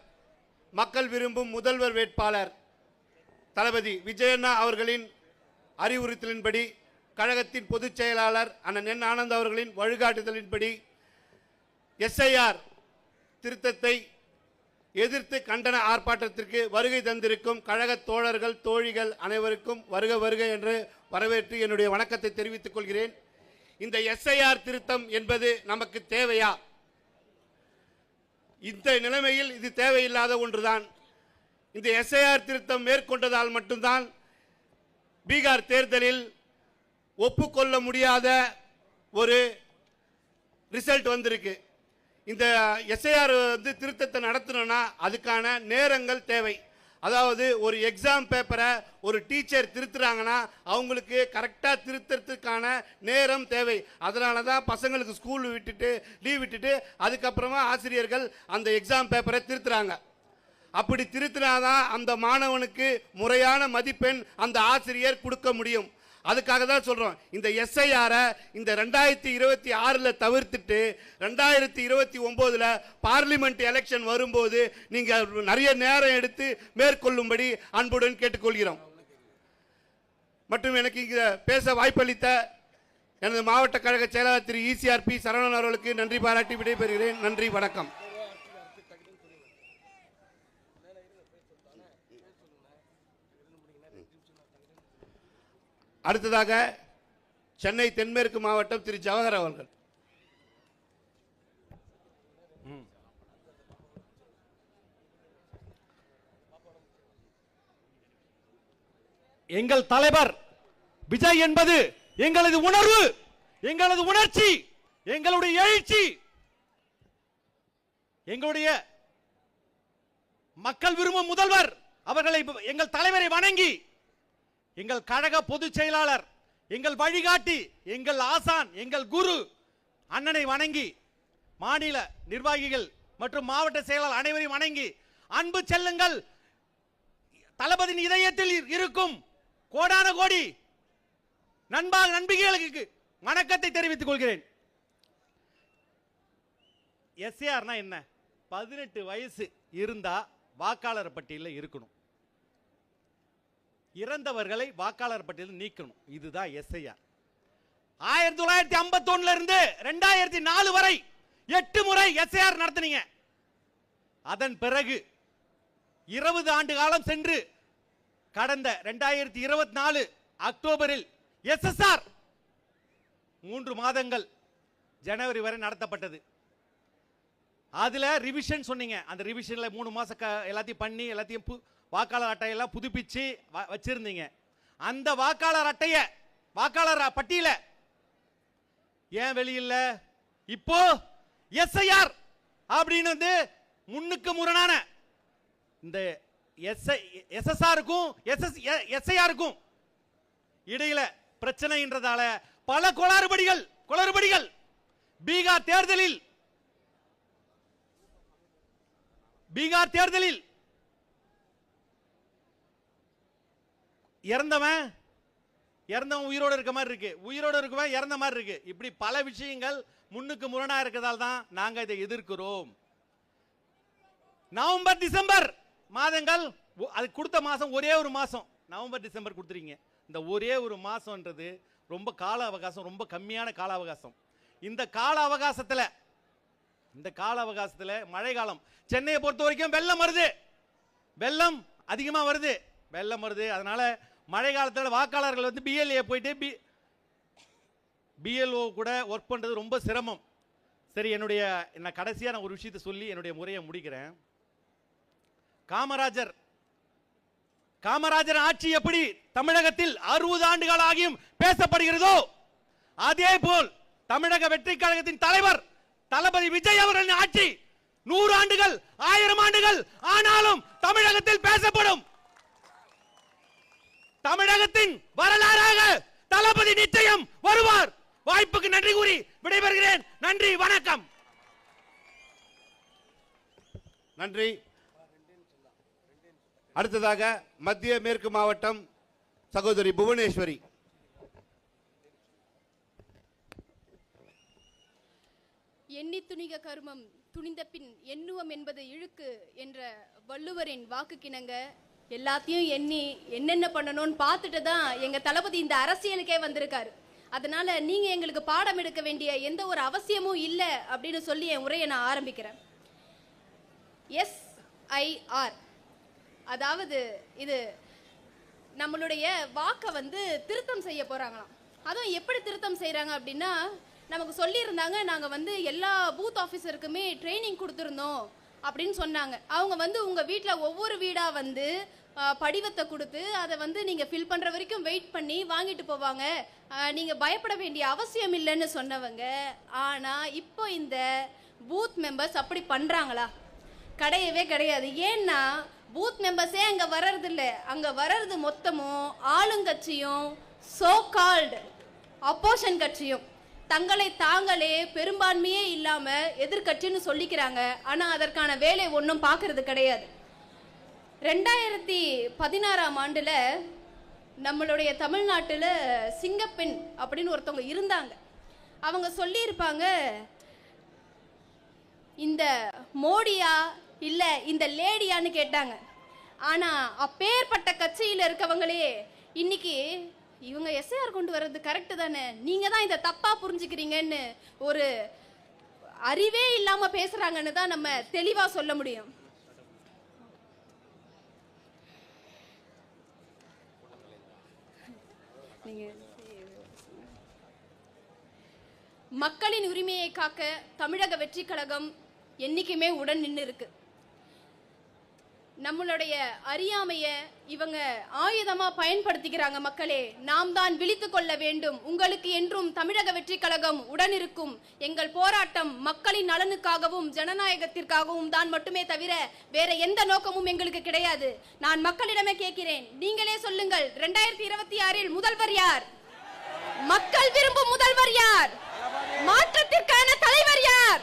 மக்கள் விரும்பும் முதல்வர் வேட்பாளர் தளபதி விஜயண்ணா அவர்களின் அறிவுறுத்தலின்படி, கழகத்தின் பொதுச் செயலாளர் அண்ணன் என் ஆனந்த் அவர்களின் வழிகாட்டுதலின்படி SIR திருத்தத்தை எதிர்த்து கண்டன ஆர்ப்பாட்டத்திற்கு வருகை தந்திருக்கும் கழக தோழர்கள் தோழிகள் அனைவருக்கும் வருக வருக என்று வரவேற்று என்னுடைய வணக்கத்தை தெரிவித்துக் கொள்கிறேன். இந்த SIR திருத்தம் என்பது நமக்கு தேவையா? இந்த நிலைமையில் இது தேவையில்லாத ஒன்றுதான். இந்த SIR திருத்தம் மேற்கொண்டதால் மட்டும்தான் பீகார் தேர்தலில் ஒப்புக்கொள்ள முடியாத ஒரு ரிசல்ட் வந்திருக்கு. இந்த SIR திருத்தத்தை நடத்தணும்னா அதுக்கான நேரங்கள் தேவை. அதாவது ஒரு எக்ஸாம் பேப்பரை ஒரு டீச்சர் திருத்துறாங்கன்னா அவங்களுக்கு கரெக்டாக திருத்துறதுக்கான நேரம் தேவை. அதனால தான் பசங்களுக்கு ஸ்கூல் லீவ் விட்டுட்டு அதுக்கப்புறமா ஆசிரியர்கள் அந்த எக்ஸாம் பேப்பரை திருத்துறாங்க. அப்படி திருத்தினாதான் அந்த மாணவனுக்கு முறையான மதிப்பெண் அந்த ஆசிரியர் கொடுக்க முடியும். அதுக்காக தான் சொல்கிறோம், இந்த SIR-ஐ இந்த 2026 தவிர்த்துட்டு 2029 பார்லிமெண்ட் எலெக்ஷன் வரும்போது நீங்கள் நிறைய நேரம் எடுத்து மேற்கொள்ளும்படி அன்புடன் கேட்டுக்கொள்கிறோம். மற்றும் எனக்கு இங்கே பேச வாய்ப்பளித்த எனது மாவட்ட கழக செயலாளர் திரு ECRP சரவணன் அவர்களுக்கு நன்றி பாராட்டி விடைபெறுகிறேன். நன்றி, வணக்கம். அடுத்ததாக சென்னை தென்மேற்கு மாவட்டம் திரு ஜவஹர் அவர்கள்.
எங்கள் தலைவர் விஜய் என்பது எங்களது உணர்வு, எங்களது உணர்ச்சி, எங்களுடைய எழுச்சி, எங்களுடைய மக்கள் விரும்பும் முதல்வர் அவர்களை, எங்கள் தலைவரை வணங்கி, எங்கள் கழக பொதுச் செயலாளர், எங்கள் வழிகாட்டி, எங்கள் ஆசான், எங்கள் குரு அண்ணனை வணங்கி, மாநில நிர்வாகிகள் மற்றும் மாவட்ட செயலாளர் அனைவரையும் வணங்கி, அன்பு செல்லுங்கள், தளபதியின் இதயத்தில் இருக்கும் கோடான கோடி நண்பிகளுக்கு வணக்கத்தை தெரிவித்துக் கொள்கிறேன். எஸ்ஏஆர்னா என்ன? 18 வயசு இருந்தா வாக்காளர் பட்டியலில் இருக்கணும், இறந்தவர்களை வாக்காளர் பட்டியலில் நீக்கணும். இதுதான் எஸ்ஐஆர். 1951 இருந்து 2004 வரை 8 முறை எஸ்ஐஆர் நடத்தினீங்க. அதன் பிறகு 20 ஆண்டு காலம் சென்று கடந்த 2024 அக்டோபரில் எஸ்எஸ்ஆர் 3 மாதங்கள் ஜனவரி வரை நடத்தப்பட்டது. அதுல ரிவிஷன் சொன்னீங்க. அந்த ரிவிஷன்ல 3 மாசம் எல்லாத்தையும் பண்ணி எல்லாத்தையும் வாக்காளர் அட்டையெல்லாம் புதுப்பிச்சு வச்சிருந்தீங்க. அந்த வாக்காளர் அட்டைய வாக்காளர் பட்டியல ஏன் வெளியில? இப்போ எஸ்ஐஆர் அப்படின்னு வந்து முன்னுக்கு முரணான இந்த எஸ்எஸ்ஆருக்கும் எஸ்ஐஆருக்கும் இடையில பிரச்சனைன்றதால பல குளறுபடிகள் பீகார் தேர்தலில் இறந்தவன் உயிரோடு இருக்க மாதிரி இருக்கு, உயிரோடு இருக்கவன் இறந்த மாதிரி இருக்கு. இப்படி பல விஷயங்கள் முன்னுக்கு முரணா இருக்கிறதால தான் நாங்க இதை எதிர்க்கிறோம். நவம்பர் டிசம்பர் மாதங்கள் அது கொடுத்த மாசம் ஒரே ஒரு மாசம் நவம்பர் டிசம்பர் கொடுத்துறீங்க. இந்த ஒரே ஒரு மாசம்ன்றது ரொம்ப கால அவகாசம், ரொம்ப கம்மியான கால அவகாசம். இந்த கால அவகாசத்தில் மழை காலம் சென்னையை பொறுத்த வரைக்கும் வெள்ளம் அதிகமாக வருது. அதனால மழை காலத்தில் வாக்காளர்கள் வந்து பிஎல்ஏ போயிட்டு பிஎல்ஓ கூட ஒர்க் பண்ணுறது ரொம்ப சிரமம். சரி, நான் கடைசியான ஒரு விஷயத்தை சொல்லி என்னுடைய முறையை முடிக்கிறேன். காமராஜர் ஆட்சி எப்படி தமிழகத்தில் 60 ஆண்டுகள் ஆகியும் பேசப்படுகிறதோ அதே போல் தமிழக வெற்றி கழகத்தின் தலைவர் தளபதி விஜய் அவர்களின் ஆட்சி 100 ஆண்டுகள் 1000 ஆண்டுகள் ஆனாலும் தமிழகத்தில் பேசப்படும். தமிழகத்தின் வரலாறாக தளபதி நிச்சயம் வருவார். வாய்ப்புக்கு நன்றி கூறி விடைபெறுகிறேன். நன்றி, வணக்கம்.
நன்றி. அடுத்ததாக மத்திய மேற்கு மாவட்டம் சகோதரி புவனேஸ்வரி.
எண்ணி துணிக கருமம் துணிந்த பின் எண்ணுவம் என்பது இழுக்கு என்ற வள்ளுவரின் வாக்குக்கிணங்க எல்லாத்தையும் எண்ணி என்னென்ன பண்ணணும்னு பார்த்துட்டு தான் எங்க தளபதி இந்த அரசியலுக்கே வந்திருக்காரு. அதனால நீங்க எங்களுக்கு பாடம் எடுக்க வேண்டிய எந்த ஒரு அவசியமும் இல்லை அப்படின்னு சொல்லி என் உரையை நான் ஆரம்பிக்கிறேன். எஸ்ஐஆர், அதாவது இது நம்மளுடைய வாக்கை வந்து திருத்தம் செய்ய போறாங்களாம். அதுவும் எப்படி திருத்தம் செய்யறாங்க அப்படின்னா, நமக்கு சொல்லியிருந்தாங்க நாங்கள் வந்து எல்லா பூத் ஆஃபீஸருக்குமே ட்ரைனிங் கொடுத்துருந்தோம் அப்படின்னு சொன்னாங்க. அவங்க வந்து உங்கள் வீட்டில் ஒவ்வொரு வீடாக வந்து படிவத்தை கொடுத்து அதை வந்து நீங்கள் ஃபில் பண்ணுற வரைக்கும் வெயிட் பண்ணி வாங்கிட்டு போவாங்க, நீங்கள் பயப்பட வேண்டிய அவசியம் இல்லைன்னு சொன்னவங்க. ஆனால் இப்போ இந்த பூத் மெம்பர்ஸ் அப்படி பண்ணுறாங்களா? கிடையவே கிடையாது. ஏன்னா பூத் மெம்பர்ஸே அங்கே வர்றதில்ல. அங்கே வர்றது மொத்தமும் ஆளுங்கட்சியும் சோ கால்டு அப்போசிஷன் கட்சியும் தங்களை தாங்களே பெரும்பான்மையே இல்லாம எதிர்கட்சின்னு சொல்லிக்கிறாங்க. ஆனா அதற்கான வேலை ஒன்றும் பார்க்கறது கிடையாது. 2016ஆம் ஆண்டுல நம்மளுடைய தமிழ்நாட்டில் சிங்கப்பெண் அப்படின்னு ஒருத்தவங்க இருந்தாங்க. அவங்க சொல்லியிருப்பாங்க, இந்த மோடியா இல்ல இந்த லேடியான்னு கேட்டாங்க. ஆனா அப்பேற்பட்ட கட்சியில் இருக்கவங்களே இன்னைக்கு இவங்க எஸ்ஐஆர் கொண்டு வர்றது கரெக்டு தானே, நீங்க தான் இதை தப்பா புரிஞ்சுக்கிறீங்கன்னு ஒரு அறிவே இல்லாம பேசுறாங்கன்னு தான் நம்ம தெளிவா சொல்ல முடியும். மக்களின் உரிமையை காக்க தமிழக வெற்றி கழகம் என்னைக்குமே உடன் நின்று இருக்கு. நம்மளுடைய அறியாமைய இவங்க ஆயுதமா பயன்படுத்திக்கிறாங்க. மக்களே, நாம் தான் விழித்துக் கொள்ள வேண்டும். உங்களுக்கு என்றும் தமிழக வெற்றி கழகம் உடன் இருக்கும். எங்கள் போராட்டம் மக்களின் நலனுக்காகவும் ஜனநாயகத்திற்காகவும் தான் மட்டுமே தவிர வேற எந்த நோக்கமும் எங்களுக்கு கிடையாது. நான் மக்களிடமே கேட்கிறேன், நீங்களே சொல்லுங்கள், 2026இல் முதல்வர் யார்? மக்கள் விரும்பும் முதல்வர் யார்? மாற்றத்திற்கான தலைவர் யார்?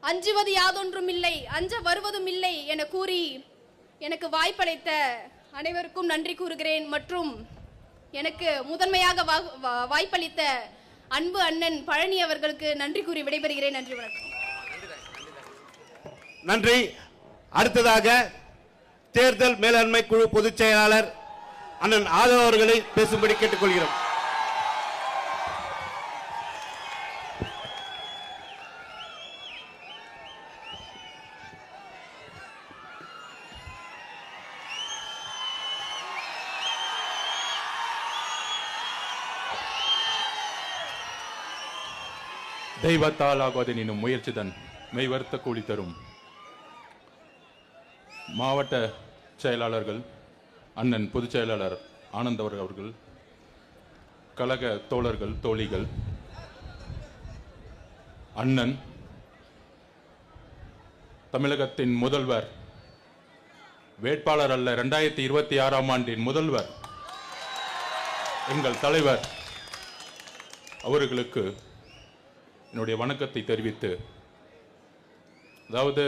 அஞ்சுவது யாதொன்றும் இல்லை, அஞ்ச வருவதும் இல்லை என கூறி எனக்கு வாய்ப்பளித்த அனைவருக்கும் நன்றி கூறுகிறேன். மற்றும் எனக்கு முதன்மையாக வாய்ப்பளித்த அன்பு அண்ணன் பழனி அவர்களுக்கு நன்றி கூறி விடைபெறுகிறேன். நன்றி, வணக்கம்.
நன்றி. அடுத்ததாக தேர்தல் மேலாண்மை குழு பொதுச் செயலாளர் அண்ணன் ஆதவ அவர்களை பேசும்படி கேட்டுக்கொள்கிறோம்.
தெய்வத்தால் ஆகாதெனினும் முயற்சிதன் மெய்வர்த்த கூலி தரும். மாவட்ட செயலாளர்கள் அண்ணன் பொதுச் செயலாளர் ஆனந்தவர் அவர்கள், கழக தோழர்கள் தோழிகள், அண்ணன் தமிழகத்தின் முதல்வர் வேட்பாளர் அல்ல, 2026ஆம் ஆண்டின் முதல்வர் எங்கள் தலைவர் அவர்களுக்கு என்னுடைய வணக்கத்தை தெரிவித்து, அதாவது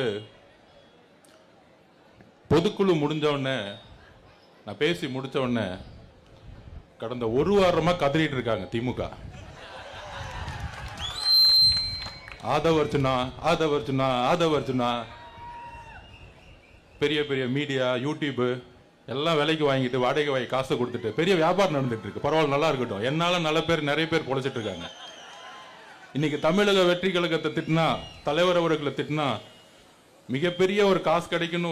பொதுக்குழு முடிஞ்ச உடனே நான் பேசி முடிச்ச உடனே கடந்த ஒரு வாரமா கதறிட்டு இருக்காங்க திமுக. ஆதவர்ஜுனா ஆதவர்ஜுனா ஆதவர்ஜுனா. பெரிய பெரிய மீடியா யூடியூப் எல்லாம் விலைக்கு வாங்கிட்டு வாடகை வாங்கி காசை கொடுத்துட்டு பெரிய வியாபாரம் நடந்துட்டு இருக்கு. பரவாயில்ல, நல்லா இருக்கட்டும். என்னால நிறைய பேர் பொழைச்சிட்டு இருக்காங்க. இன்னைக்கு தமிழக வெற்றி கழகத்தை திட்டினா, தலைவர் அவர்களை திட்டினா மிகப்பெரிய ஒரு காசு கிடைக்குன்னு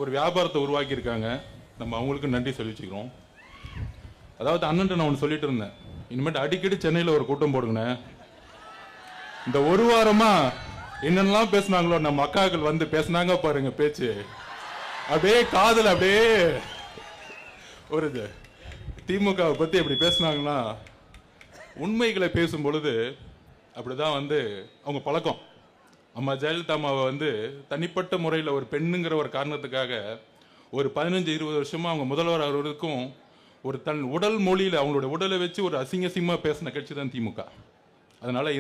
ஒரு வியாபாரத்தை உருவாக்கி இருக்காங்க. நம்ம அவங்களுக்கு நன்றி சொல்லிச்சுக்கிறோம். அதாவது அண்ணன் நான் ஒன்று சொல்லிட்டு இருந்தேன், இனிமேட்டு அடிக்கடி சென்னையில் ஒரு கூட்டம் போடுங்கண்ணே. இந்த ஒரு வாரமா என்னென்னலாம் பேசினாங்களோ நம்ம அக்காக்கள் வந்து பேசினாங்க பாருங்க, பேச்சு அப்படியே காதல் அப்படியே ஒரு திமுகவை பத்தி எப்படி பேசினாங்கன்னா, உண்மைகளை பேசும் பொழுது அப்படிதான் வந்து அவங்க பழக்கம். அம்மா ஜெயலலிதா அம்மாவை வந்து தனிப்பட்ட முறையில் ஒரு பெண்ணுங்கிற ஒரு காரணத்துக்காக ஒரு 15-20 வருஷமா அவங்க முதல்வர் அவர்களுக்கும் ஒரு தன் உடல் மொழியில் அவங்களோட உடலை வச்சு ஒரு அசிங்கமா பேசின கட்சி தான் திமுக. அதனால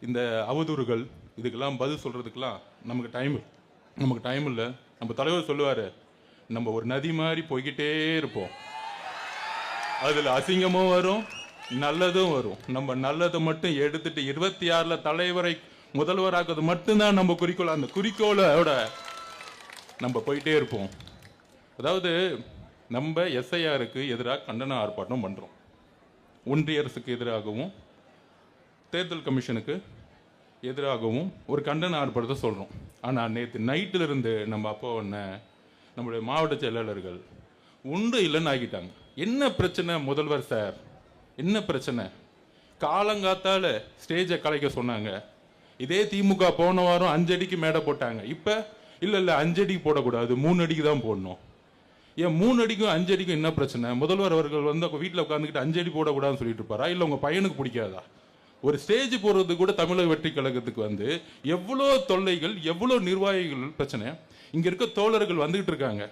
இந்த அவதூறுகள் இதுக்கெல்லாம் பதில் சொல்றதுக்கெல்லாம் நமக்கு டைம் இல்லை. நம்ம தலைவர் சொல்லுவாரு, நம்ம ஒரு நதி மாதிரி போய்கிட்டே இருப்போம், அதுல அசிங்கமும் வரும் நல்லதும் வரும். நம்ம நல்லதை மட்டும் எடுத்துட்டு 26ல தலைவரை முதல்வராக்குறது மட்டும்தான் நம்ம குறிக்கோள். அந்த குறிக்கோளோட நம்ம போயிட்டே இருப்போம். அதாவது நம்ம எஸ்ஐஆருக்கு எதிராக கண்டன ஆர்ப்பாட்டம் பண்றோம். ஒன்றிய அரசுக்கு எதிராகவும் தேர்தல் கமிஷனுக்கு எதிராகவும் ஒரு கண்டன ஆர்ப்பாட்டத்தை சொல்றோம். ஆனா நேற்று நைட்டில் இருந்து நம்ம அப்போ நம்முடைய மாவட்ட செயலாளர்கள் உண்டு இல்லைன்னு ஆகிட்டாங்க. என்ன பிரச்சனை முதல்வர் சார், என்ன பிரச்சனை? காலங்காத்தால ஸ்டேஜை கலைக்க சொன்னாங்க. இதே திமுக போன வாரம் 5 அடிக்கு மேடை போட்டாங்க. இப்ப இல்ல 5 அடிக்கு போடக்கூடாது, 3 அடிக்கு தான் போடணும். ஏன் 3 அடிக்கும் 5 அடிக்கும் என்ன பிரச்சனை? முதல்வர் அவர்கள் வந்து வீட்டில் உட்காந்துக்கிட்டு 5 அடி போடக்கூடாதுன்னு சொல்லிட்டு இருப்பாரா? இல்ல உங்க பையனுக்கு பிடிக்காதா? ஒரு ஸ்டேஜ் போறது கூட தமிழக வெற்றி கழகத்துக்கு வந்து எவ்வளோ தொல்லைகள், எவ்வளோ நிர்வாகிகள் பிரச்சனை. இங்க இருக்க தோழர்கள் வந்துகிட்டு இருக்காங்க,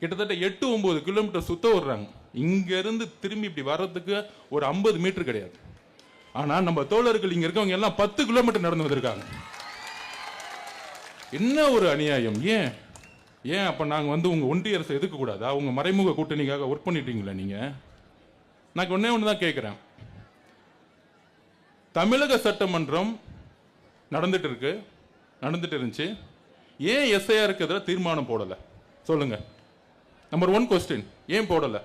கிட்டத்தட்ட 8-9 கிலோமீட்டர் சுத்த விடுறாங்க. இங்க இருந்து திரும்பி இப்படி வர்றதுக்கு ஒரு 50 மீட்டர் கிடையாது. ஆனா நம்ம தோழர்கள் இங்க இருக்கவங்க எல்லாம் 10 கிலோமீட்டர் நடந்து வந்திருக்காங்க. என்ன ஒரு அநியாயம்! ஏன் அப்ப நாங்க வந்து உங்க ஒன்றிய அரசு எதுக்க கூடாதா? உங்க மறைமுக கூட்டணிக்காக ஒர்க் பண்ணிட்டீங்களா நீங்க? நான் ஒன்னே ஒண்ணுதான் கேட்கிறேன். தமிழக சட்டமன்றம் நடந்துட்டு இருந்துச்சு, ஏன் எஸ்ஐஆருக்கு எதிராக தீர்மானம் போடல சொல்லுங்க? நம்பர் 1 கொஸ்டின், ஏன் போடல?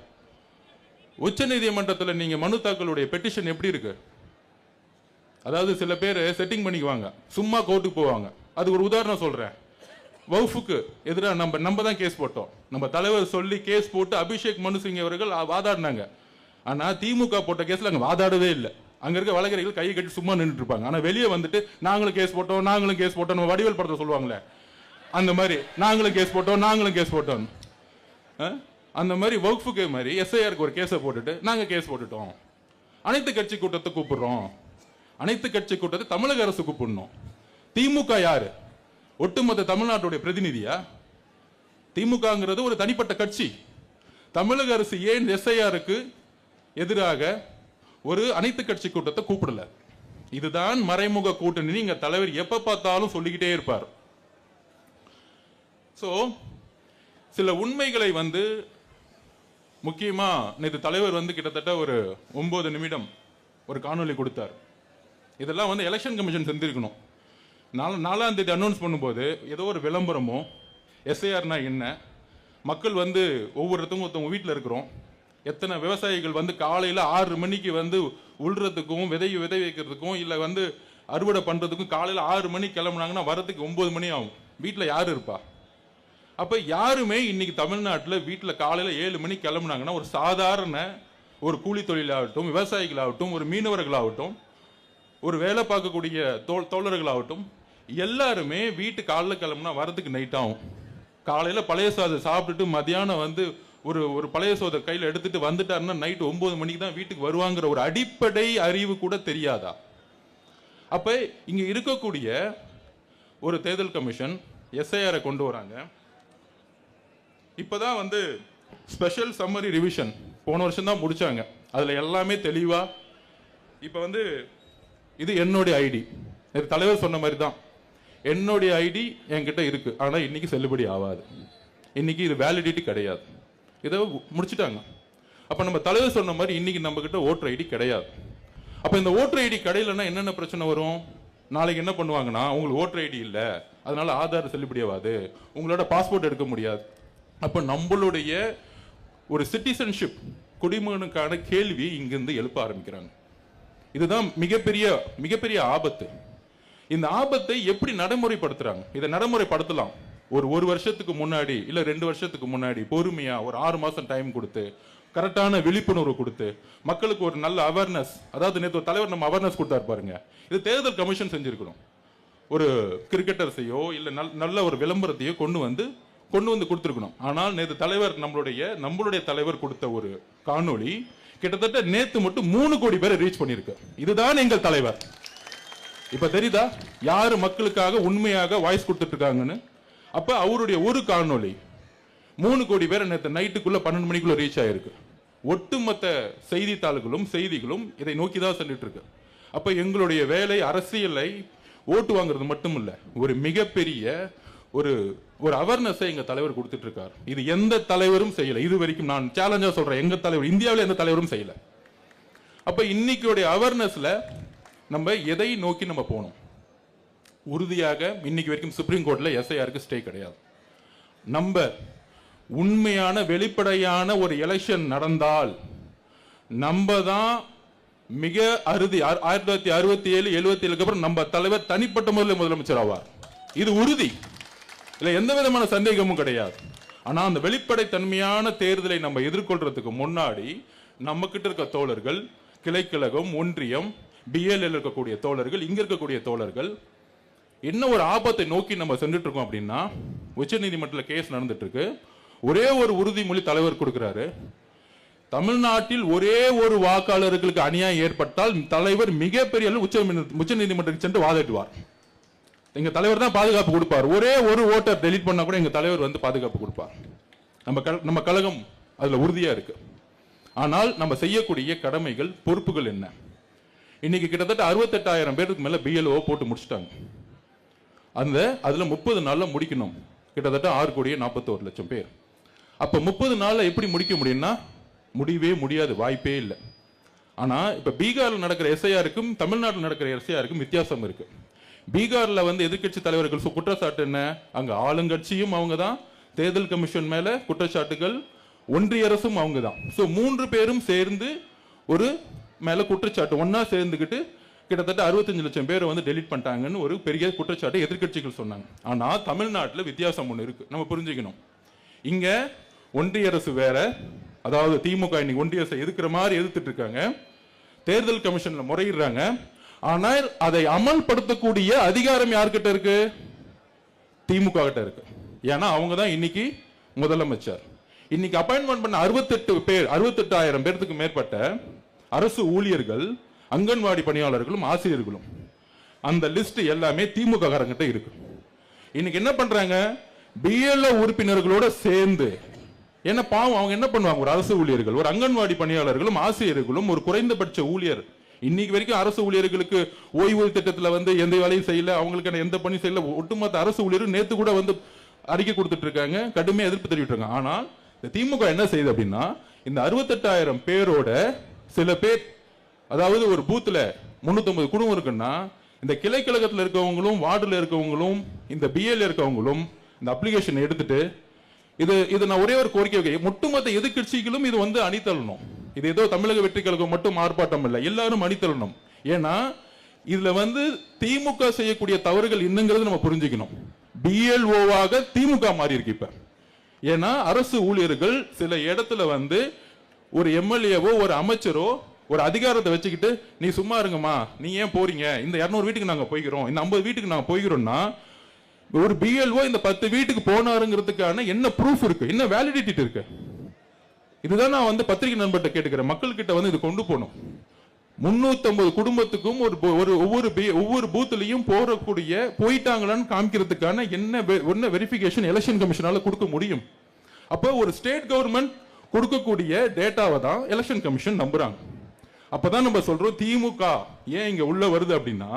உச்ச நீதிமன்றத்தில் நீங்க மனு தாக்கலுடைய பெட்டிஷன் எப்படி இருக்கு? அதாவது சில பேர் செட்டிங் பண்ணிக்குவாங்க, சும்மா கோர்ட்டுக்கு போவாங்க. அதுக்கு ஒரு உதாரணம் சொல்றேன். வவுஃபுக்கு எதிராக நம்ம தான் கேஸ் போட்டோம். நம்ம தலைவர் சொல்லி கேஸ் போட்டு அபிஷேக் மனு சிங் அவர்கள் வாதாடினாங்க. ஆனா திமுக போட்ட கேஸ்ல அங்க வாதாடவே இல்லை. அங்க இருக்க வழக்கறிஞர்கள் கையை கட்டி சும்மா நின்றுட்டு இருப்பாங்க. ஆனா வெளியே வந்துட்டு நாங்களும் கேஸ் போட்டோம் நம்ம வடிவேல் படத்தை சொல்லுவாங்களே அந்த மாதிரி நாங்களும் கேஸ் போட்டோம் அந்த மாதிரி வக்ஃபுக்கு மாதிரி எஸ்ஐஆருக்கு ஒரு கேஸை போட்டுட்டு நாங்க கேஸ் போட்டுட்டோம். அனைத்து கட்சி கூட்டத்தை கூப்பிடுறோம். அனைத்து கட்சி கூட்டத்தை தமிழக அரசு கூப்பிடணும். திமுக யாரு? ஒட்டுமொத்த தமிழ்நாட்டுடைய பிரதிநிதியா? திமுகங்கிறது ஒரு தனிப்பட்ட கட்சி. தமிழக அரசு ஏன் எஸ்ஐஆருக்கு எதிராக ஒரு அனைத்து கட்சி கூட்டத்தை கூப்பிடல? இதுதான் மறைமுக கூட்டணி. இங்க தலைவர் எப்ப பார்த்தாலும் சொல்லிக்கிட்டே இருப்பார். சோ சில உண்மைகளை வந்து முக்கியமா நேற்று தலைவர் வந்து கிட்டத்தட்ட ஒரு 9 நிமிடம் ஒரு காணொலி கொடுத்தார். இதெல்லாம் வந்து எலெக்ஷன் கமிஷன் செஞ்சிருக்கணும். 4ஆம் தேதி அனௌன்ஸ் பண்ணும்போது ஏதோ ஒரு விளம்பரமோ எஸ்ஐஆர்னா என்ன, மக்கள் வந்து ஒவ்வொருத்தவங்க வீட்டில் இருக்கிறோம், எத்தனை விவசாயிகள் வந்து காலையில் 6 மணிக்கு வந்து உள்றதுக்கும் விதை வைக்கிறதுக்கும் இல்லை வந்து அறுவடை பண்ணுறதுக்கும் காலையில் 6 மணிக்கு கிளம்புனாங்கன்னா வரதுக்கு 9 மணி ஆகும். வீட்டில் யார் இருப்பா? அப்போ யாருமே இன்னைக்கு தமிழ்நாட்டில் வீட்டில் காலையில் 7 மணிக்கு கிளம்புனாங்கன்னா ஒரு சாதாரண ஒரு கூலி தொழிலாகட்டும், விவசாயிகளாகட்டும், ஒரு மீனவர்களாகட்டும், ஒரு வேலை பார்க்கக்கூடிய தோழர்களாகட்டும், எல்லாருமே வீட்டு காலையில் கிளம்புனா வரதுக்கு நைட் ஆகும். காலையில் பழைய சாதம் சாப்பிட்டுட்டு மதியானம் வந்து ஒரு பழைய சோதை கையில் எடுத்துட்டு வந்துட்டாருன்னா நைட்டு 9 மணிக்கு தான் வீட்டுக்கு வருவாங்கிற ஒரு அடிப்படை அறிவு கூட தெரியாதா? அப்போ இங்கே இருக்கக்கூடிய ஒரு தேர்தல் கமிஷன் எஸ்ஐஆரை கொண்டு வராங்க. இப்போதான் வந்து ஸ்பெஷல் சம்மரி ரிவிஷன் போன வருஷம் தான் முடிச்சாங்க. அதில் எல்லாமே தெளிவாக இப்போ வந்து இது என்னுடைய ஐடி, தலைவர் சொன்ன மாதிரி தான் என்னுடைய ஐடி என்கிட்ட இருக்கு, ஆனால் இன்னைக்கு செல்லுபடி ஆகாது, இன்னைக்கு இது வேலிடிட்டி கிடையாது, இதை முடிச்சுட்டாங்க. அப்போ நம்ம தலைவர் சொன்ன மாதிரி இன்னைக்கு நம்ம கிட்ட ஓட்டர் ஐடி கிடையாது. அப்போ இந்த ஓட்டர் ஐடி கிடையிலன்னா என்னென்ன பிரச்சனை வரும்? நாளைக்கு என்ன பண்ணுவாங்கன்னா, உங்களுக்கு ஓட்டர் ஐடி இல்லை, அதனால ஆதார் செல்லுபடியாகாது, உங்களோட பாஸ்போர்ட் எடுக்க முடியாது. அப்போ நம்மளுடைய ஒரு சிட்டிசன்ஷிப் குடிமகனுக்கான கேள்வி இங்கிருந்து எழுப்ப ஆரம்பிக்கிறாங்க. இதுதான் மிகப்பெரிய ஆபத்து. இந்த ஆபத்தை எப்படி நடைமுறைப்படுத்துறாங்க? இதை நடைமுறைப்படுத்தலாம். ஒரு வருஷத்துக்கு முன்னாடி இல்ல 2 வருஷத்துக்கு முன்னாடி பொறுமையா ஒரு 6 மாசம் டைம் கொடுத்து கரெக்டான விழிப்புணர்வு கொடுத்து மக்களுக்கு ஒரு நல்ல அவேர்னஸ், அதாவது நேற்று தலைவர் நம்ம அவேர்னஸ் கொடுத்தாரு பாருங்க, இது தேர்தல் கமிஷன் செஞ்சிருக்கணும். ஒரு கிரிக்கெட்டர்ஸையோ இல்ல நல்ல ஒரு விளம்பரத்தையோ கொண்டு வந்து கொடுத்துருக்கணும். ஆனால் நேற்று தலைவர் நம்மளுடைய தலைவர் கொடுத்த ஒரு காணொளி கிட்டத்தட்ட நேத்து மட்டும் 3 கோடி பேரை ரீச் பண்ணிருக்கு. இதுதான் எங்கள் தலைவர். இப்ப தெரியுதா யாரு மக்களுக்காக உண்மையாக வாய்ஸ் கொடுத்துட்டு இருக்காங்கன்னு? அப்ப அவருடைய ஒரு காணொளி 3 கோடி பேரை நேற்று நைட்டுக்குள்ள 12 மணிக்குள்ள ரீச் ஆயிருக்கு. ஒட்டுமொத்த செய்திகளும் இதை நோக்கி தான் சொல்லிட்டு இருக்கு. அப்ப எங்களுடைய வேலை அரசியலை ஓட்டு வாங்குறது மட்டும் இல்ல, ஒரு மிகப்பெரிய ஒரு அவேர்னஸை எங்க தலைவர் கொடுத்துட்டு இருக்காரு. இது எந்த தலைவரும் செய்யல இது வரைக்கும். நான் சேலஞ்சா சொல்றேன், எங்க தலைவர் இந்தியாவில் எந்த தலைவரும் செய்யல. அப்ப இன்னைக்கு அவேர்னஸ்ல நம்ம எதை நோக்கி நம்ம போனோம்? உறுதியாக இன்னைக்கு வரைக்கும் சுப்ரீம் கோர்ட்ல எஸ்ஐஆருக்கு ஸ்டே கிடையாது. நம்ம உண்மையான வெளிப்படையான ஒரு எலெக்ஷன் நடந்தால் நம்ம தான் மிக அறுதி 1967 77க்கு அப்புறம் நம்ம தலைவர் தனிப்பட்ட முறையில் முதலமைச்சர் ஆவார். இது உறுதி, இல்ல எந்த விதமான சந்தேகமும் கிடையாது. ஆனா அந்த வெளிப்படை தன்மையான தேர்தலை நம்ம எதிர்கொள்றதுக்கு முன்னாடி நம்ம கிட்ட இருக்க தோழர்கள், கிளைக்கழகம், ஒன்றியம், பிஎல் இருக்கக்கூடிய தோழர்கள், இங்க இருக்கக்கூடிய தோழர்கள் என்ன ஒரு ஆபத்தை நோக்கி நம்ம சென்றுட்டு இருக்கோம் அப்படின்னா, உச்ச நீதிமன்றத்தில் கேஸ் நடந்துட்டு இருக்கு. ஒரே ஒரு உறுதிமொழி தலைவர் கொடுக்கிறாரு, தமிழ்நாட்டில் ஒரே ஒரு வாக்காளர்களுக்கு அநியாயம் ஏற்பட்டால் தலைவர் மிகப்பெரிய உச்ச நீதிமன்றத்துக்கு சென்று வாதிடுவார். எங்க தலைவர் தான் பாதுகாப்பு கொடுப்பார். ஒரே ஒரு ஓட்டர் டெலீட் பண்ணா கூட எங்க தலைவர் வந்து பாதுகாப்பு கொடுப்பார். நம்ம கழகம் அதுல உறுதியா இருக்கு. ஆனால் நம்ம செய்யக்கூடிய கடமைகள், பொறுப்புகள் என்ன? இன்னைக்கு கிட்டத்தட்ட 68,000 பேருக்கு மேல பிஎல்ஓ போட்டு முடிச்சிட்டாங்க. அதுல 30 நாள்ல முடிக்கணும். கிட்டத்தட்ட 6,41,00,000 பேர். அப்ப 30 நாள்ல எப்படி முடிக்க முடியும்னா முடியவே முடியாது, வாய்ப்பே இல்லை. ஆனா இப்ப பீகார்ல நடக்கிற எஸ்ஐஆருக்கும் தமிழ்நாட்டில் நடக்கிற எஸ்ஐஆருக்கும் வித்தியாசம் இருக்கு. பீகார்ல வந்து எதிர்கட்சி தலைவர்கள் குற்றச்சாட்டு என்ன? அங்க ஆளுங்கட்சியும் அவங்க தான், தேர்தல் கமிஷன் மேல குற்றச்சாட்டுகள், ஒன்றிய அரசும் அவங்க தான். சோ 3 பேரும் சேர்ந்து ஒரு மேல குற்றச்சாட்டு ஒன்னா சேர்ந்துக்கிட்டு கிட்டத்தட்ட 65 லட்சம் பேரை வந்து டெலீட் பண்ணிட்டாங்கன்னு ஒரு பெரிய குற்றச்சாட்டு எதிர்கட்சிகள் சொன்னாங்க. ஆனா தமிழ்நாட்டில் வித்தியாசம் ஒன்று இருக்கு, நம்ம புரிஞ்சுக்கணும். இங்க ஒன்றிய அரசு வேற, அதாவது திமுக இன்னைக்கு ஒன்றிய அரசை எதிர்க்கிற மாதிரி எதிர்த்துட்டு இருக்காங்க, தேர்தல் கமிஷன்ல முறையிடுறாங்க. ஆனால் அதை அமல்படுத்தக்கூடிய அதிகாரம் யார்கிட்ட இருக்கு? திமுக கிட்ட இருக்கு. ஏன்னா அவங்க தான் இன்னைக்கு முதலமைச்சர். இன்னைக்கு அப்பாயின்மெண்ட் பண்ண 68,000 பேருக்கு மேற்பட்ட அரசு ஊழியர்கள், அங்கன்வாடி பணியாளர்களும் ஆசிரியர்களும், அந்த லிஸ்ட் எல்லாமே திமுக காரங்கிட்ட இருக்கு. இன்னைக்கு என்ன பண்றாங்க? பிஎல்ஓ உறுப்பினர்களோட சேர்ந்து, என்ன பாவம் அவங்க என்ன பண்ணுவாங்க? ஒரு அரசு ஊழியர்கள், ஒரு அங்கன்வாடி பணியாளர்களும் ஆசிரியர்களும், ஒரு குறைந்தபட்ச ஊழியர், இன்னைக்கு வரைக்கும் அரசு ஊழியர்களுக்கு ஓய்வூதிய திட்டத்தில் வந்து எந்த வேலையும் செய்யல, அவங்களுக்கு எந்த பணி செய்யல, ஒட்டுமொத்த அரசு ஊழியர்கள் நேத்து கூட வந்து அறிக்கை கொடுத்துட்டு இருக்காங்க, கடுமையா எதிர்ப்பு தெரிவிட்டு இருக்காங்க. ஆனால் இந்த திமுக என்ன செய்யுது அப்படின்னா, இந்த 68,000 பேரோட சில பேர், அதாவது ஒரு பூத்துல 350 குடும்பம் இருக்குன்னா இந்த கிளை கழகத்தில் இருக்கவங்களும் வார்டுல இருக்கவங்களும் இந்த பிஎல் இருக்கவங்களும் இந்த அப்ளிகேஷன் எடுத்துட்டு இது நான் ஒரே ஒரு கோரிக்கை வைக்க, ஒட்டுமொத்த எதிர்க்கட்சிகளும் இது வந்து அணித்தள்ளணும். இது ஏதோ தமிழக வெற்றி கழகம் மட்டும் ஆர்ப்பாட்டம் இல்லை, எல்லாரும் அணித்தள்ளணும். ஏன்னா இதுல வந்து திமுக செய்யக்கூடிய தவறுகள் என்னங்கிறது நம்ம புரிஞ்சுக்கணும். பிஎல்ஓவாக திமுக மாறி இருக்கு இப்ப. ஏன்னா அரசு ஊழியர்கள் சில இடத்துல வந்து ஒரு எம்எல்ஏவோ ஒரு அமைச்சரோ ஒரு அதிகாரத்தை வச்சுக்கிட்டு நீ சும்மா இருங்கம்மா, நீ ஏன் போறீங்க, இந்த 200 வீட்டுக்கு நாங்க போய்கிறோம், இந்த 50 வீட்டுக்கு நாங்க போய்கிறோம்னா ஒரு பிஎல்ஓ இந்த 10 வீட்டுக்கு போனாருங்கிறதுக்கான என்ன ப்ரூஃப் இருக்கு, என்ன வேலிடிட்டி இருக்கு? இதுதான் நான் வந்து பத்திரிகை நண்பர்கிட்ட கேட்டுக்கிறேன். மக்கள் கிட்ட வந்து இது கொண்டு போகணும். 350 குடும்பத்துக்கும் ஒவ்வொரு பூத்துலயும் போயிட்டாங்களான்னு காமிக்கிறதுக்கான என்ன வெரிஃபிகேஷன் எலெக்ஷன் கமிஷனால கொடுக்க முடியும்? அப்போ ஒரு ஸ்டேட் கவர்மெண்ட் கொடுக்கக்கூடிய டேட்டாவை தான் எலெக்ஷன் கமிஷன் நம்புறாங்க. அப்பதான் நம்ம சொல்றோம் திமுக ஏன் இங்க உள்ள வருது அப்படின்னா,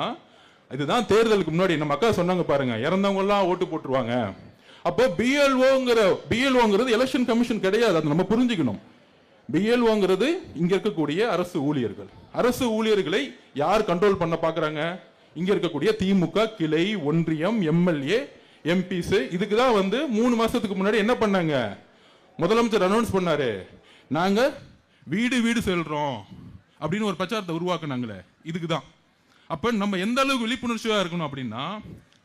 இதுதான் தேர்தலுக்கு முன்னாடி நம்ம அக்கா சொன்னாங்க பாருங்க, இறந்தவங்க எல்லாம் ஓட்டு போட்டுருவாங்க. அப்போ பிஎல்ஓங்கிறது எலெக்ஷன் கமிஷன் கிடையாது, அதை நம்ம புரிஞ்சுக்கணும். பிஎல்ஓங்கிறது இங்க இருக்கக்கூடிய அரசு ஊழியர்கள். அரசு ஊழியர்களை யார் கண்ட்ரோல் பண்ண பாக்குறாங்க? இங்க இருக்கக்கூடிய திமுக கிளை, ஒன்றியம், எம்எல்ஏ, எம்பிஸ். இதுக்கு தான் வந்து 3 மாசத்துக்கு முன்னாடி என்ன பண்ணாங்க, முதலமைச்சர் அனௌன்ஸ் பண்ணாரு, நாங்க வீடு வீடு செல்றோம் அப்படின்னு ஒரு பிரச்சாரத்தை உருவாக்குனாங்களே, இதுக்கு தான். அப்ப நம்ம எந்த அளவுக்கு விழிப்புணர்ச்சியா இருக்கணும் அப்படின்னா,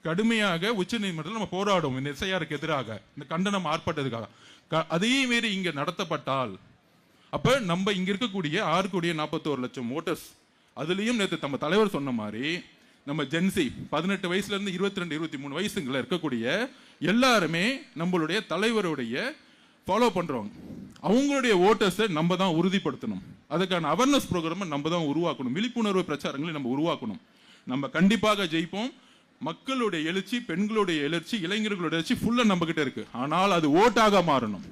கடுமையாக உச்ச நீதிமன்றத்தில் நம்ம போராடும் இந்த எஸ்ஐஆருக்கு எதிராக, இந்த கண்டனம் ஆர்ப்பாட்டத்துக்காக. அதே மாரி இங்க நடத்தப்பட்டால் அப்ப நம்ம இங்க இருக்கக்கூடிய 6,41,00,000 ஓட்டர்ஸ், அதுலயும் நேற்று நம்ம தலைவர் சொன்ன மாதிரி நம்ம ஜென்சி 18 வயசுல இருந்து 22, 23 வயசுங்கள இருக்கக்கூடிய எல்லாருமே நம்மளுடைய தலைவருடைய ஃபாலோ பண்றவங்க. அவங்களுடைய ஓட்டர்ஸை நம்ம தான் உறுதிப்படுத்தணும். அதுக்கான அவேர்னஸ் ப்ரோக்ராமை நம்ம தான் உருவாக்கணும். விழிப்புணர்வு பிரச்சாரங்களை நம்ம உருவாக்கணும். நம்ம கண்டிப்பாக ஜெயிப்போம். மக்களுடைய எழுச்சி, பெண்களுடைய எழுச்சி, இளைஞர்களுடைய எழுச்சி ஃபுல்லா நம்ம கிட்ட இருக்கு. ஆனால் அது ஓட்டாக மாறணும்.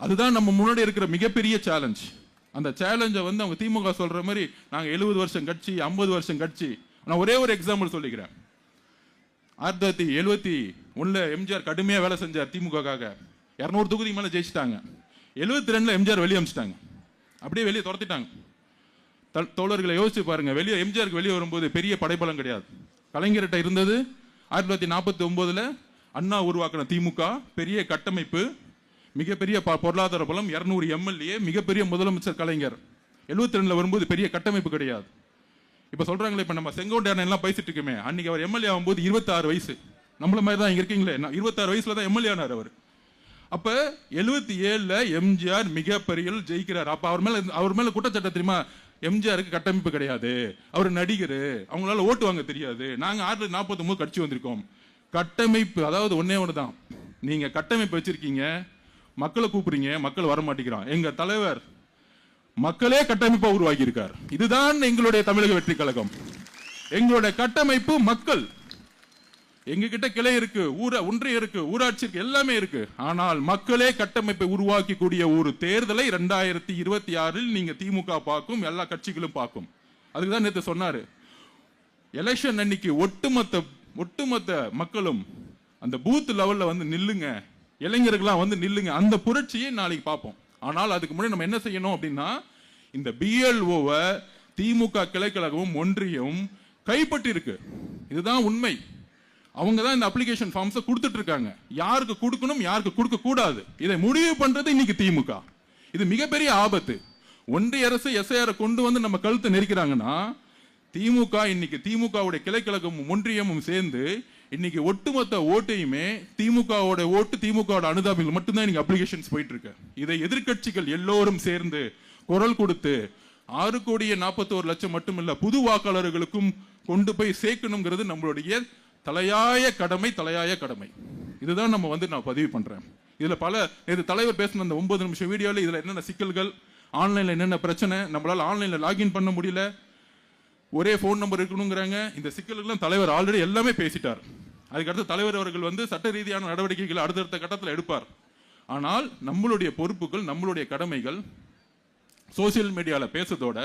அதுதான் நம்ம முன்னாடி இருக்கிற மிகப்பெரிய சேலஞ்ச். அந்த சேலஞ்சை வந்து அவங்க திமுக சொல்ற மாதிரி நாங்க 70 வருஷம் கட்சி, 50 வருஷம் கட்சி. நான் ஒரே ஒரு எக்ஸாம்பிள் சொல்லிக்கிறேன். 1971 எம்ஜிஆர் கடுமையா வேலை செஞ்சார் திமுகக்காக. 200 தொகுதி மேல ஜெயிச்சிட்டாங்க. 72 எம்ஜிஆர் வெளியே அமிச்சிட்டாங்க, அப்படியே வெளியே துரத்திட்டாங்க. தோழர்களை யோசிச்சு பாருங்க, வெளியே எம்ஜிஆருக்கு வெளியே வரும்போது பெரிய படைபலம் கிடையாது. கலைஞர்கிட்ட இருந்தது 1949 அண்ணா உருவாக்கின திமுக, பெரிய கட்டமைப்பு, மிகப்பெரிய பொருளாதார பலம், 200 எம்எல்ஏ, மிகப்பெரிய முதலமைச்சர் கலைஞர். 72 வரும்போது பெரிய கட்டமைப்பு கிடையாது. இப்ப சொல்றாங்களே, இப்ப நம்ம செங்கோட்டையன் எல்லாம் பேசிட்டு இருக்கோமே, அன்னைக்கு அவர் எம்எல்ஏ ஆகும்போது 26 வயசு. நம்மள மாதிரி தான் இங்க இருக்கீங்களே, 26 வயசுல தான் எம்எல்ஏ ஆனார் அவர். அப்ப 77 எம்ஜிஆர் மிகப்பெரிய ஜெயிக்கிறார். அப்ப அவர் மேல குற்றச்சாட்டு தெரியுமா, எம்ஜிஆருக்கு கட்டமைப்பு கிடையாது, அவர் நடிகர், அவங்களால ஓட்டு வாங்க தெரியாது, நாங்க 1949 கட்சி வந்திருக்கோம். கட்டமைப்பு அதாவது ஒன்னே ஒண்ணுதான், நீங்க கட்டமைப்பு வச்சிருக்கீங்க, மக்களை கூப்பிடுறீங்க, மக்கள் வர மாட்டேங்கிறான். எங்க தலைவர் மக்களே கட்டமைப்பா உருவாக்கி இருக்கார். இதுதான் எங்களுடைய தமிழக வெற்றி கழகம். எங்களுடைய கட்டமைப்பு மக்கள். எங்க கிட்ட கிளை இருக்கு, ஒன்றியம் இருக்கு, ஊராட்சி இருக்கு, எல்லாமே இருக்கு. ஆனால் மக்களே கட்டமைப்பை உருவாக்கி கூடிய ஒரு தேர்தலை 2026 நீங்க திமுக பார்க்கும், எல்லா கட்சிகளும் பார்க்கும். அதுக்குதான் நேற்று சொன்னாரு, எலெக்ஷன் அன்னைக்கு ஒட்டுமொத்த மக்களும் அந்த பூத் லெவல்ல வந்து நில்லுங்க, இளைஞர்களாம் வந்து நில்லுங்க. அந்த புரட்சியை நாளைக்கு பார்ப்போம். ஆனால் அதுக்கு முன்னாடி நம்ம என்ன செய்யணும் அப்படின்னா, இந்த பிஎல்ஓவை திமுக கிளைக்கழகமும் ஒன்றியம் கைப்பற்றி இருக்கு. இதுதான் உண்மை. அவங்க தான் இந்த அப்ளிகேஷன் ஃபார்ம்ஸை கொடுத்துட்டு இருக்காங்க. யாருக்கு கொடுக்கணும், யாருக்கு கொடுக்க கூடாது, இதை முடிவு பண்றது இன்னைக்கு திமுக. இது மிகப்பெரிய ஆபத்து. ஒன்றிய அரசு எஸ்ஐஆர் கொண்டு வந்து நம்ம கழுத்தை நெரிக்கிறாங்கன்னா, திமுக இன்னைக்கு திமுகவுடைய கிளைக்கழகமும் ஒன்றியமும் சேர்ந்து இன்னைக்கு ஒட்டுமொத்த ஓட்டையுமே திமுகவோட ஓட்டு, திமுகவோட அனுதாபிகள் மட்டும்தான் இன்னைக்கு அப்ளிகேஷன்ஸ் போயிட்டு இருக்கு. இதை எதிர்கட்சிகள் எல்லோரும் சேர்ந்து குரல் கொடுத்து 6,41,00,000 மட்டுமில்ல, புது வாக்காளர்களுக்கும் கொண்டு போய் சேர்க்கணுங்கிறது நம்மளுடைய தலையாய கடமை. இதுதான் நம்ம வந்து நான் பதிவு பண்றேன். இதுல இது தலைவர் பேசின அந்த 9 நிமிஷம் வீடியோல இதுல என்னென்ன சிக்கல்கள், ஆன்லைன்ல என்னென்ன பிரச்சனை, நம்மளால ஆன்லைன்ல லாகின் பண்ண முடியல, ஒரே போன் நம்பர் இருக்கணுங்கிறாங்க. இந்த சிக்கல்கள் தலைவர் ஆல்ரெடி எல்லாமே பேசிட்டார். அதுக்கடுத்து தலைவர் அவர்கள் வந்து சட்ட ரீதியான நடவடிக்கைகள் அடுத்தடுத்த கட்டத்தில் எடுப்பார். ஆனால் நம்மளுடைய பொறுப்புகள், நம்மளுடைய கடமைகள் சோசியல் மீடியால பேசுறதோட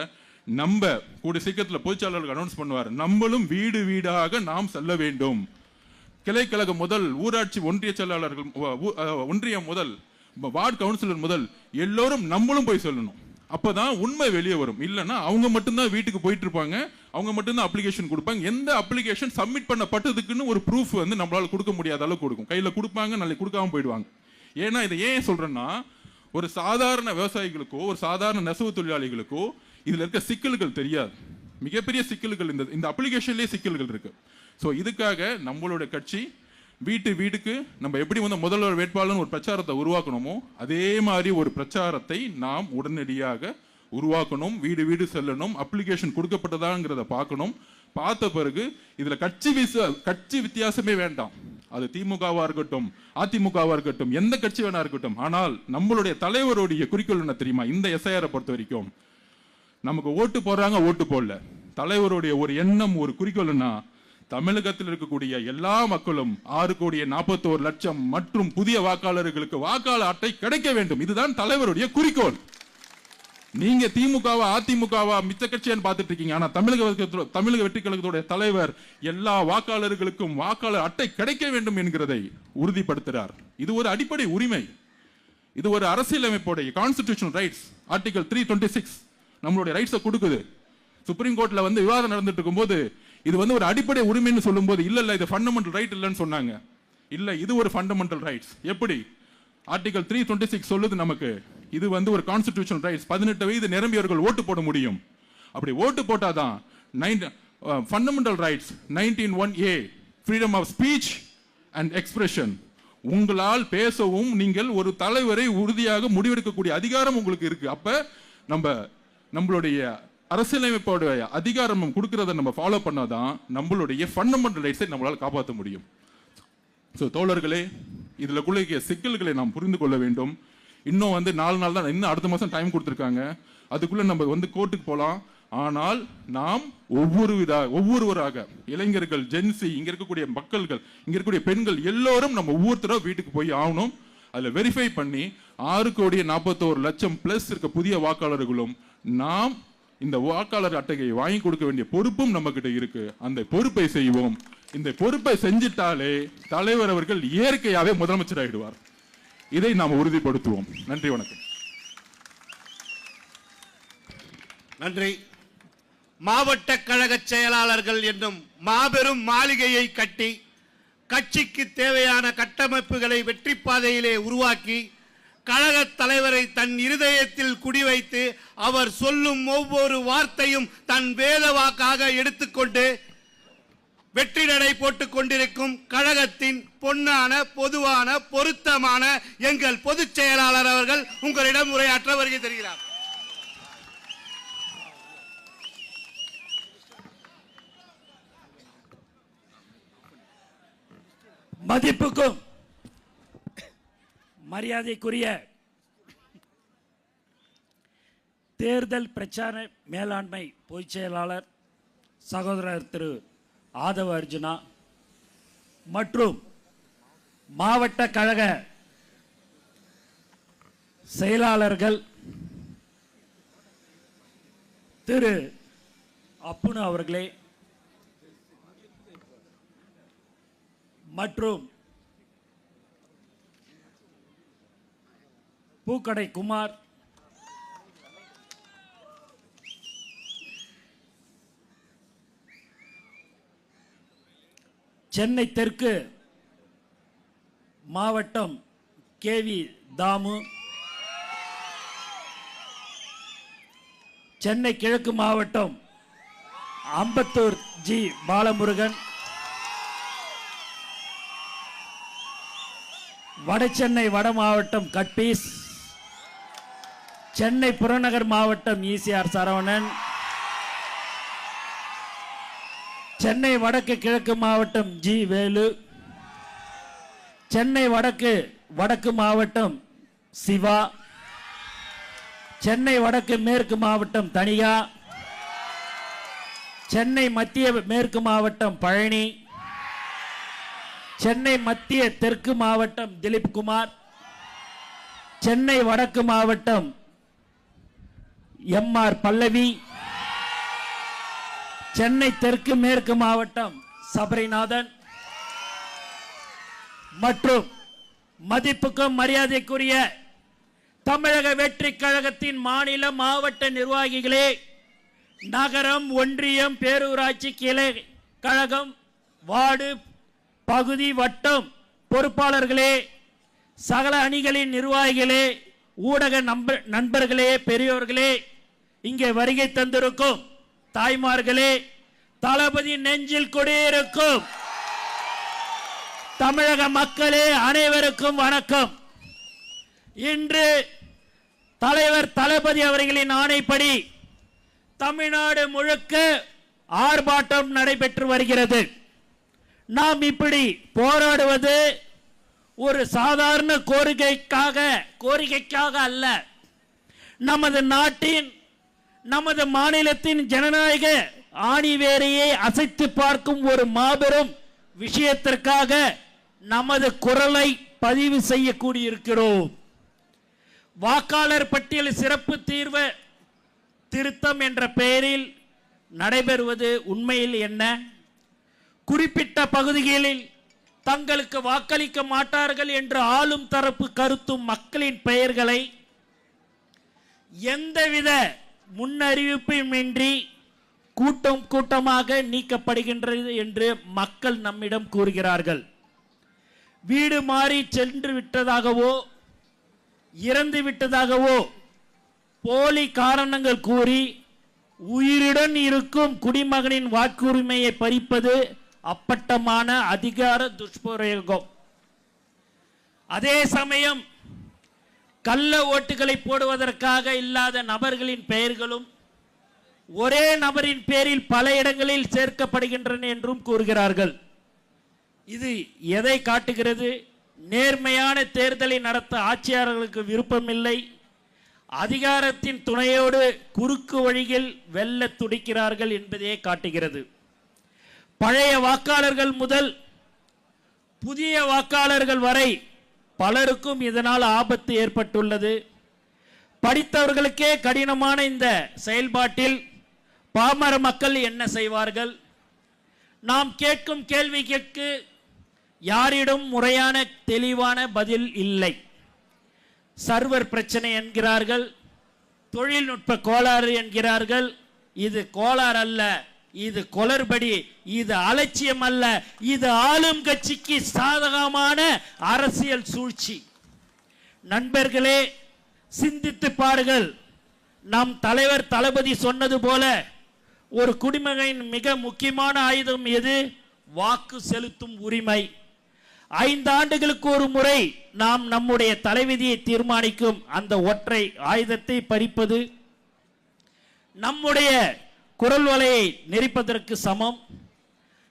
நம்ம கூடிய சீக்கிரத்தில் பொதுச்சாளர்கள் அனௌன்ஸ் பண்ணுவார், நம்மளும் வீடு வீடாக நாம் செல்ல வேண்டும். கிளைக்கழகம் முதல் ஊராட்சி ஒன்றிய செயலாளர்கள், ஒன்றியம் முதல் வார்டு கவுன்சிலர் முதல் எல்லோரும் நம்மளும் போய் சொல்லணும். அப்பதான் உண்மை வெளியே வரும். இல்லைன்னா அவங்க மட்டும்தான் வீட்டுக்கு போயிட்டு இருப்பாங்க, அவங்க மட்டும்தான் அப்ளிகேஷன் கொடுப்பாங்க. எந்த அப்ளிகேஷன் சப்மிட் பண்ணப்பட்டதுக்குன்னு ஒரு ப்ரூஃப் வந்து நம்மளால கொடுக்க முடியாத அளவுக்கு கொடுக்கும். கையில் கொடுப்பாங்க, நாளைக்கு கொடுக்காம போயிடுவாங்க. ஏன்னா இதை ஏன் சொல்றேன்னா, ஒரு சாதாரண விவசாயிகளுக்கோ ஒரு சாதாரண நெசவு தொழிலாளிகளுக்கோ இதுல இருக்க சிக்கல்கள் தெரியாது. மிகப்பெரிய சிக்கல்கள் இந்த அப்ளிகேஷன்லேயே சிக்கல்கள் இருக்கு. ஸோ இதுக்காக நம்மளோட கட்சி வீட்டு வீட்டுக்கு நம்ம எப்படி வந்து முதல்வர் வேட்பாளர் ஒரு பிரச்சாரத்தை உருவாக்கணுமோ அதே மாதிரி ஒரு பிரச்சாரத்தை நாம் உடனடியாக உருவாக்கணும். வீடு வீடு செல்லணும், அப்ளிகேஷன் கொடுக்கப்பட்டதாங்கிறத பார்க்கணும். பார்த்த பிறகு இதுல கட்சி வித்தியாசமே வேண்டாம். அது திமுகவா இருக்கட்டும், அதிமுகவா இருக்கட்டும், எந்த கட்சி வேணா இருக்கட்டும். ஆனால் நம்மளுடைய தலைவருடைய குறிக்கோள் என்ன தெரியுமா? இந்த எஸ்ஐஆரை பொறுத்த வரைக்கும் நமக்கு ஓட்டு போடுறாங்க, ஓட்டு போடல, தலைவருடைய ஒரு எண்ணம், ஒரு குறிக்கோள்னா தமிழகத்தில் இருக்கக்கூடிய எல்லா மக்களும் 6,41,00,000 மற்றும் புதிய வாக்காளர்களுக்கு வாக்காளர் அட்டை கிடைக்க வேண்டும். இதுதான் தலைவருடைய குறிக்கோள். நீங்க திமுகவா அதிமுகவா மிச்ச கட்சியான்னு பார்த்துட்டு இருக்கீங்க. ஆனா தமிழக வெற்றி கழகத்துடைய தலைவர் எல்லா வாக்காளர்களுக்கும் வாக்காளர் அட்டை கிடைக்க வேண்டும் என்கிறதை உறுதிப்படுத்துகிறார். இது ஒரு அடிப்படை உரிமை. இது ஒரு அரசியலமைப்புடைய கான்ஸ்டிடியூஷனல் ரைட்ஸ். ஆர்டிகல் 326 நம்மளுடைய ரைட்ஸை கொடுக்குது. சுப்ரீம் கோர்ட்ல வந்து விவாதம் நடந்துட்டு இருக்கும்போது இது வந்து ஒரு அடிப்படை உரிமைன்னு சொல்லும்போது இல்ல இது ஃபண்டமெண்டல் ரைட் இல்லைன்னு சொன்னாங்க. இல்ல, இது ஒரு ஃபண்டமெண்டல் ரைட்ஸ். எப்படி? ஆர்டிகல் 326 சொல்லுது நமக்கு இது வந்து ஒரு கான்ஸ்டிடியூஷனல் ரைட்ஸ். 18 வயது நிரம்பியவர்கள் ஓட்டு போட முடியும். அப்படி ஓட்டு போட்டாதான் fundamental rights 19(1)(a freedom of speech and expression. உங்களால் பேசவும் நீங்கள் ஒரு தலைவரை உறுதியாக முடிவெடுக்கக்கூடிய அதிகாரம் உங்களுக்கு இருக்கு. அப்ப நம்மளுடைய அரசியலமைப்போட அதிகாரம் கொடுக்கறத நம்ம ஃபாலோ பண்ணாதான் நம்மளுடைய ஃபண்டமெண்டல் ரைட்ஸை நம்மளால காப்பாற்ற முடியும். ஸோ தோழர்களே, இதுல குள்ள சிக்கல்களை நாம் புரிந்து கொள்ள வேண்டும். இன்னும் வந்து 4 நாள் தான், இன்னும் அடுத்த மாதம் டைம் கொடுத்துருக்காங்க. அதுக்குள்ள நம்ம வந்து கோர்ட்டுக்கு போகலாம். ஆனால் நாம் ஒவ்வொருவராக இளைஞர்கள், ஜென்சி, இங்க இருக்கக்கூடிய மக்கள்கள், இங்க இருக்கக்கூடிய பெண்கள் எல்லோரும் நம்ம ஒவ்வொருத்தரும் வீட்டுக்கு போய் ஆகணும். அதில் வெரிஃபை பண்ணி 6,41,00,000 பிளஸ் இருக்க புதிய வாக்காளர்களும் நாம் இந்த வாக்காளர் அட்டையை வாங்கி கொடுக்க வேண்டிய பொறுப்பும் நம்ம கிட்ட இருக்கு. அந்த பொறுப்பை செய்வோம். இந்த பொறுப்பை செஞ்சிட்டாலே தலைவர் அவர்கள் இயற்கையாவே முதலமைச்சர் ஆகிடுவார். இதை நாம் உறுதிப்படுத்துவோம். நன்றி, வணக்கம்.
நன்றி. மாவட்ட கழக செயலாளர்கள் என்னும் மாபெரும் மாளிகையை கட்டி கட்சிக்கு தேவையான கட்டமைப்புகளை வெற்றி பாதையிலே உருவாக்கி கழக தலைவரை தன் இருதயத்தில் குடிவைத்து அவர் சொல்லும் ஒவ்வொரு வார்த்தையும் தன் வேத வாக்காக எடுத்துக்கொண்டு வெற்றி நடை போட்டுக் கொண்டிருக்கும் கழகத்தின் பொன்னான, பொதுவான, பொருத்தமான எங்கள் பொதுச் செயலாளர் அவர்கள் உங்களிடம் உரையாற்ற வருகை தருகிறார்.
மதிப்புக்கும் மரியாதைக்குரிய தேர்தல் பிரச்சார மேலாண்மை பொதுச் செயலாளர் சகோதரர் திரு ஆதவ அர்ஜுனா மற்றும் மாவட்ட கழக செயலாளர்கள் திரு அப்புனு அவர்களே மற்றும் பூக்கடை குமார், சென்னை தெற்கு மாவட்டம் கேவி தாமு, சென்னை கிழக்கு மாவட்டம் அம்பத்தூர் ஜி பாலமுருகன், வடசென்னை வட மாவட்டம் கட்பீஸ், சென்னை புறநகர் மாவட்டம் ஈசிஆர் சரவணன், சென்னை வடக்கு கிழக்கு மாவட்டம் ஜி வேலு, சென்னை வடக்கு மாவட்டம் சிவா, சென்னை வடக்கு மேற்கு மாவட்டம் தனிகா, சென்னை மத்திய மேற்கு மாவட்டம் பழனி, சென்னை மத்திய தெற்கு மாவட்டம் திலீப் குமார், சென்னை வடக்கு மாவட்டம் எம்.ஆர். பல்லவி, சென்னை தெற்கு மேற்கு மாவட்டம் சபரிநாதன் மற்றும் மதிப்புக்கும் மரியாதைக்குரிய தமிழக வெற்றி கழகத்தின் மாநில மாவட்ட நிர்வாகிகளே, நகரம், ஒன்றியம், பேரூராட்சி, கிளை கழகம், வார்டு, பகுதி, வட்டம் பொறுப்பாளர்களே, சகல அணிகளின் நிர்வாகிகளே, ஊடக நண்பர்களே, பெரியோர்களே, இங்கே வருகை தந்திருக்கும் தாய்மார்களே, தளபதி நெஞ்சில் குடியிருக்கும் தமிழக மக்களே, அனைவருக்கும் வணக்கம். இன்று தலைவர் தளபதி அவர்களின் ஆணைப்படி தமிழ்நாடு முழுக்க ஆர்ப்பாட்டம் நடைபெற்று வருகிறது. நாம் இப்படி போராடுவது ஒரு சாதாரண கோரிக்கைக்காக அல்ல. நமது நாட்டின், நமது மாநிலத்தின் ஜனநாயக ஆணிவேரையை அசைத்து பார்க்கும் ஒரு மாபெரும் விஷயத்திற்காக நமது குரலை பதிவு செய்ய கூடியிருக்கிறோம். வாக்காளர் பட்டியல் சிறப்பு தீர்வு திருத்தம் என்ற பெயரில் நடைபெறுவது உண்மையில் என்ன? குறிப்பிட்ட பகுதிகளில் தங்களுக்கு வாக்களிக்க மாட்டார்கள் என்று ஆளும் தரப்பு கருத்தும் மக்களின் பெயர்களை எந்தவித முன்னறிவிப்புமின்றி கூட்டம் கூட்டமாக நீக்கப்படுகின்றது என்று மக்கள் நம்மிடம் கூறுகிறார்கள். வீடு மாறி சென்று விட்டதாகவோ இறந்து விட்டதாகவோ போலி காரணங்கள் கூறி உயிருடன் இருக்கும் குடிமகனின் வாக்குரிமையை பறிப்பது அப்பட்டமான அதிகார துஷ்பிரயோகம். அதே சமயம் கள்ள ஓட்டுகளை போடுவதற்காக இல்லாத நபர்களின் பெயர்களும் ஒரே நபரின் பேரில் பல இடங்களில் சேர்க்கப்படுகின்றன என்றும் கூறுகிறார்கள். இது எதை காட்டுகிறது? நேர்மையான தேர்தலை நடத்த ஆட்சியாளர்களுக்கு விருப்பமில்லை, அதிகாரத்தின் துணையோடு குறுக்கு வழியில் வெல்ல துடிக்கிறார்கள் என்பதையே காட்டுகிறது. பழைய வாக்காளர்கள் முதல் புதிய வாக்காளர்கள் வரை பலருக்கும் இதனால் ஆபத்து ஏற்பட்டுள்ளது. படித்தவர்களுக்கே கடினமான இந்த செயல்பாட்டில் பாமர மக்கள் என்ன செய்வார்கள்? நாம் கேட்கும் கேள்விக்கு யாரிடம் முறையான தெளிவான பதில் இல்லை. சர்வர் பிரச்சனை என்கிறார்கள், தொழில்நுட்ப கோளாறு என்கிறார்கள். இது கோளாறு அல்ல, இது குளறுபடி, இது அலட்சியம் அல்ல, இது ஆளும் கட்சிக்கு சாதகமான அரசியல் சூழ்ச்சி. நண்பர்களே, சிந்தித்து பாருங்கள். நம் தலைவர் தளபதி சொன்னது போல ஒரு குடிமகனின் மிக முக்கியமான ஆயுதம் எது? வாக்கு செலுத்தும் உரிமை. 5 ஆண்டுகளுக்கு ஒரு முறை நாம் நம்முடைய தலைவிதியை தீர்மானிக்கும் அந்த ஒற்றை ஆயுதத்தை பறிப்பது நம்முடைய குரல் வலையை நெரிப்பதற்கு சமம்.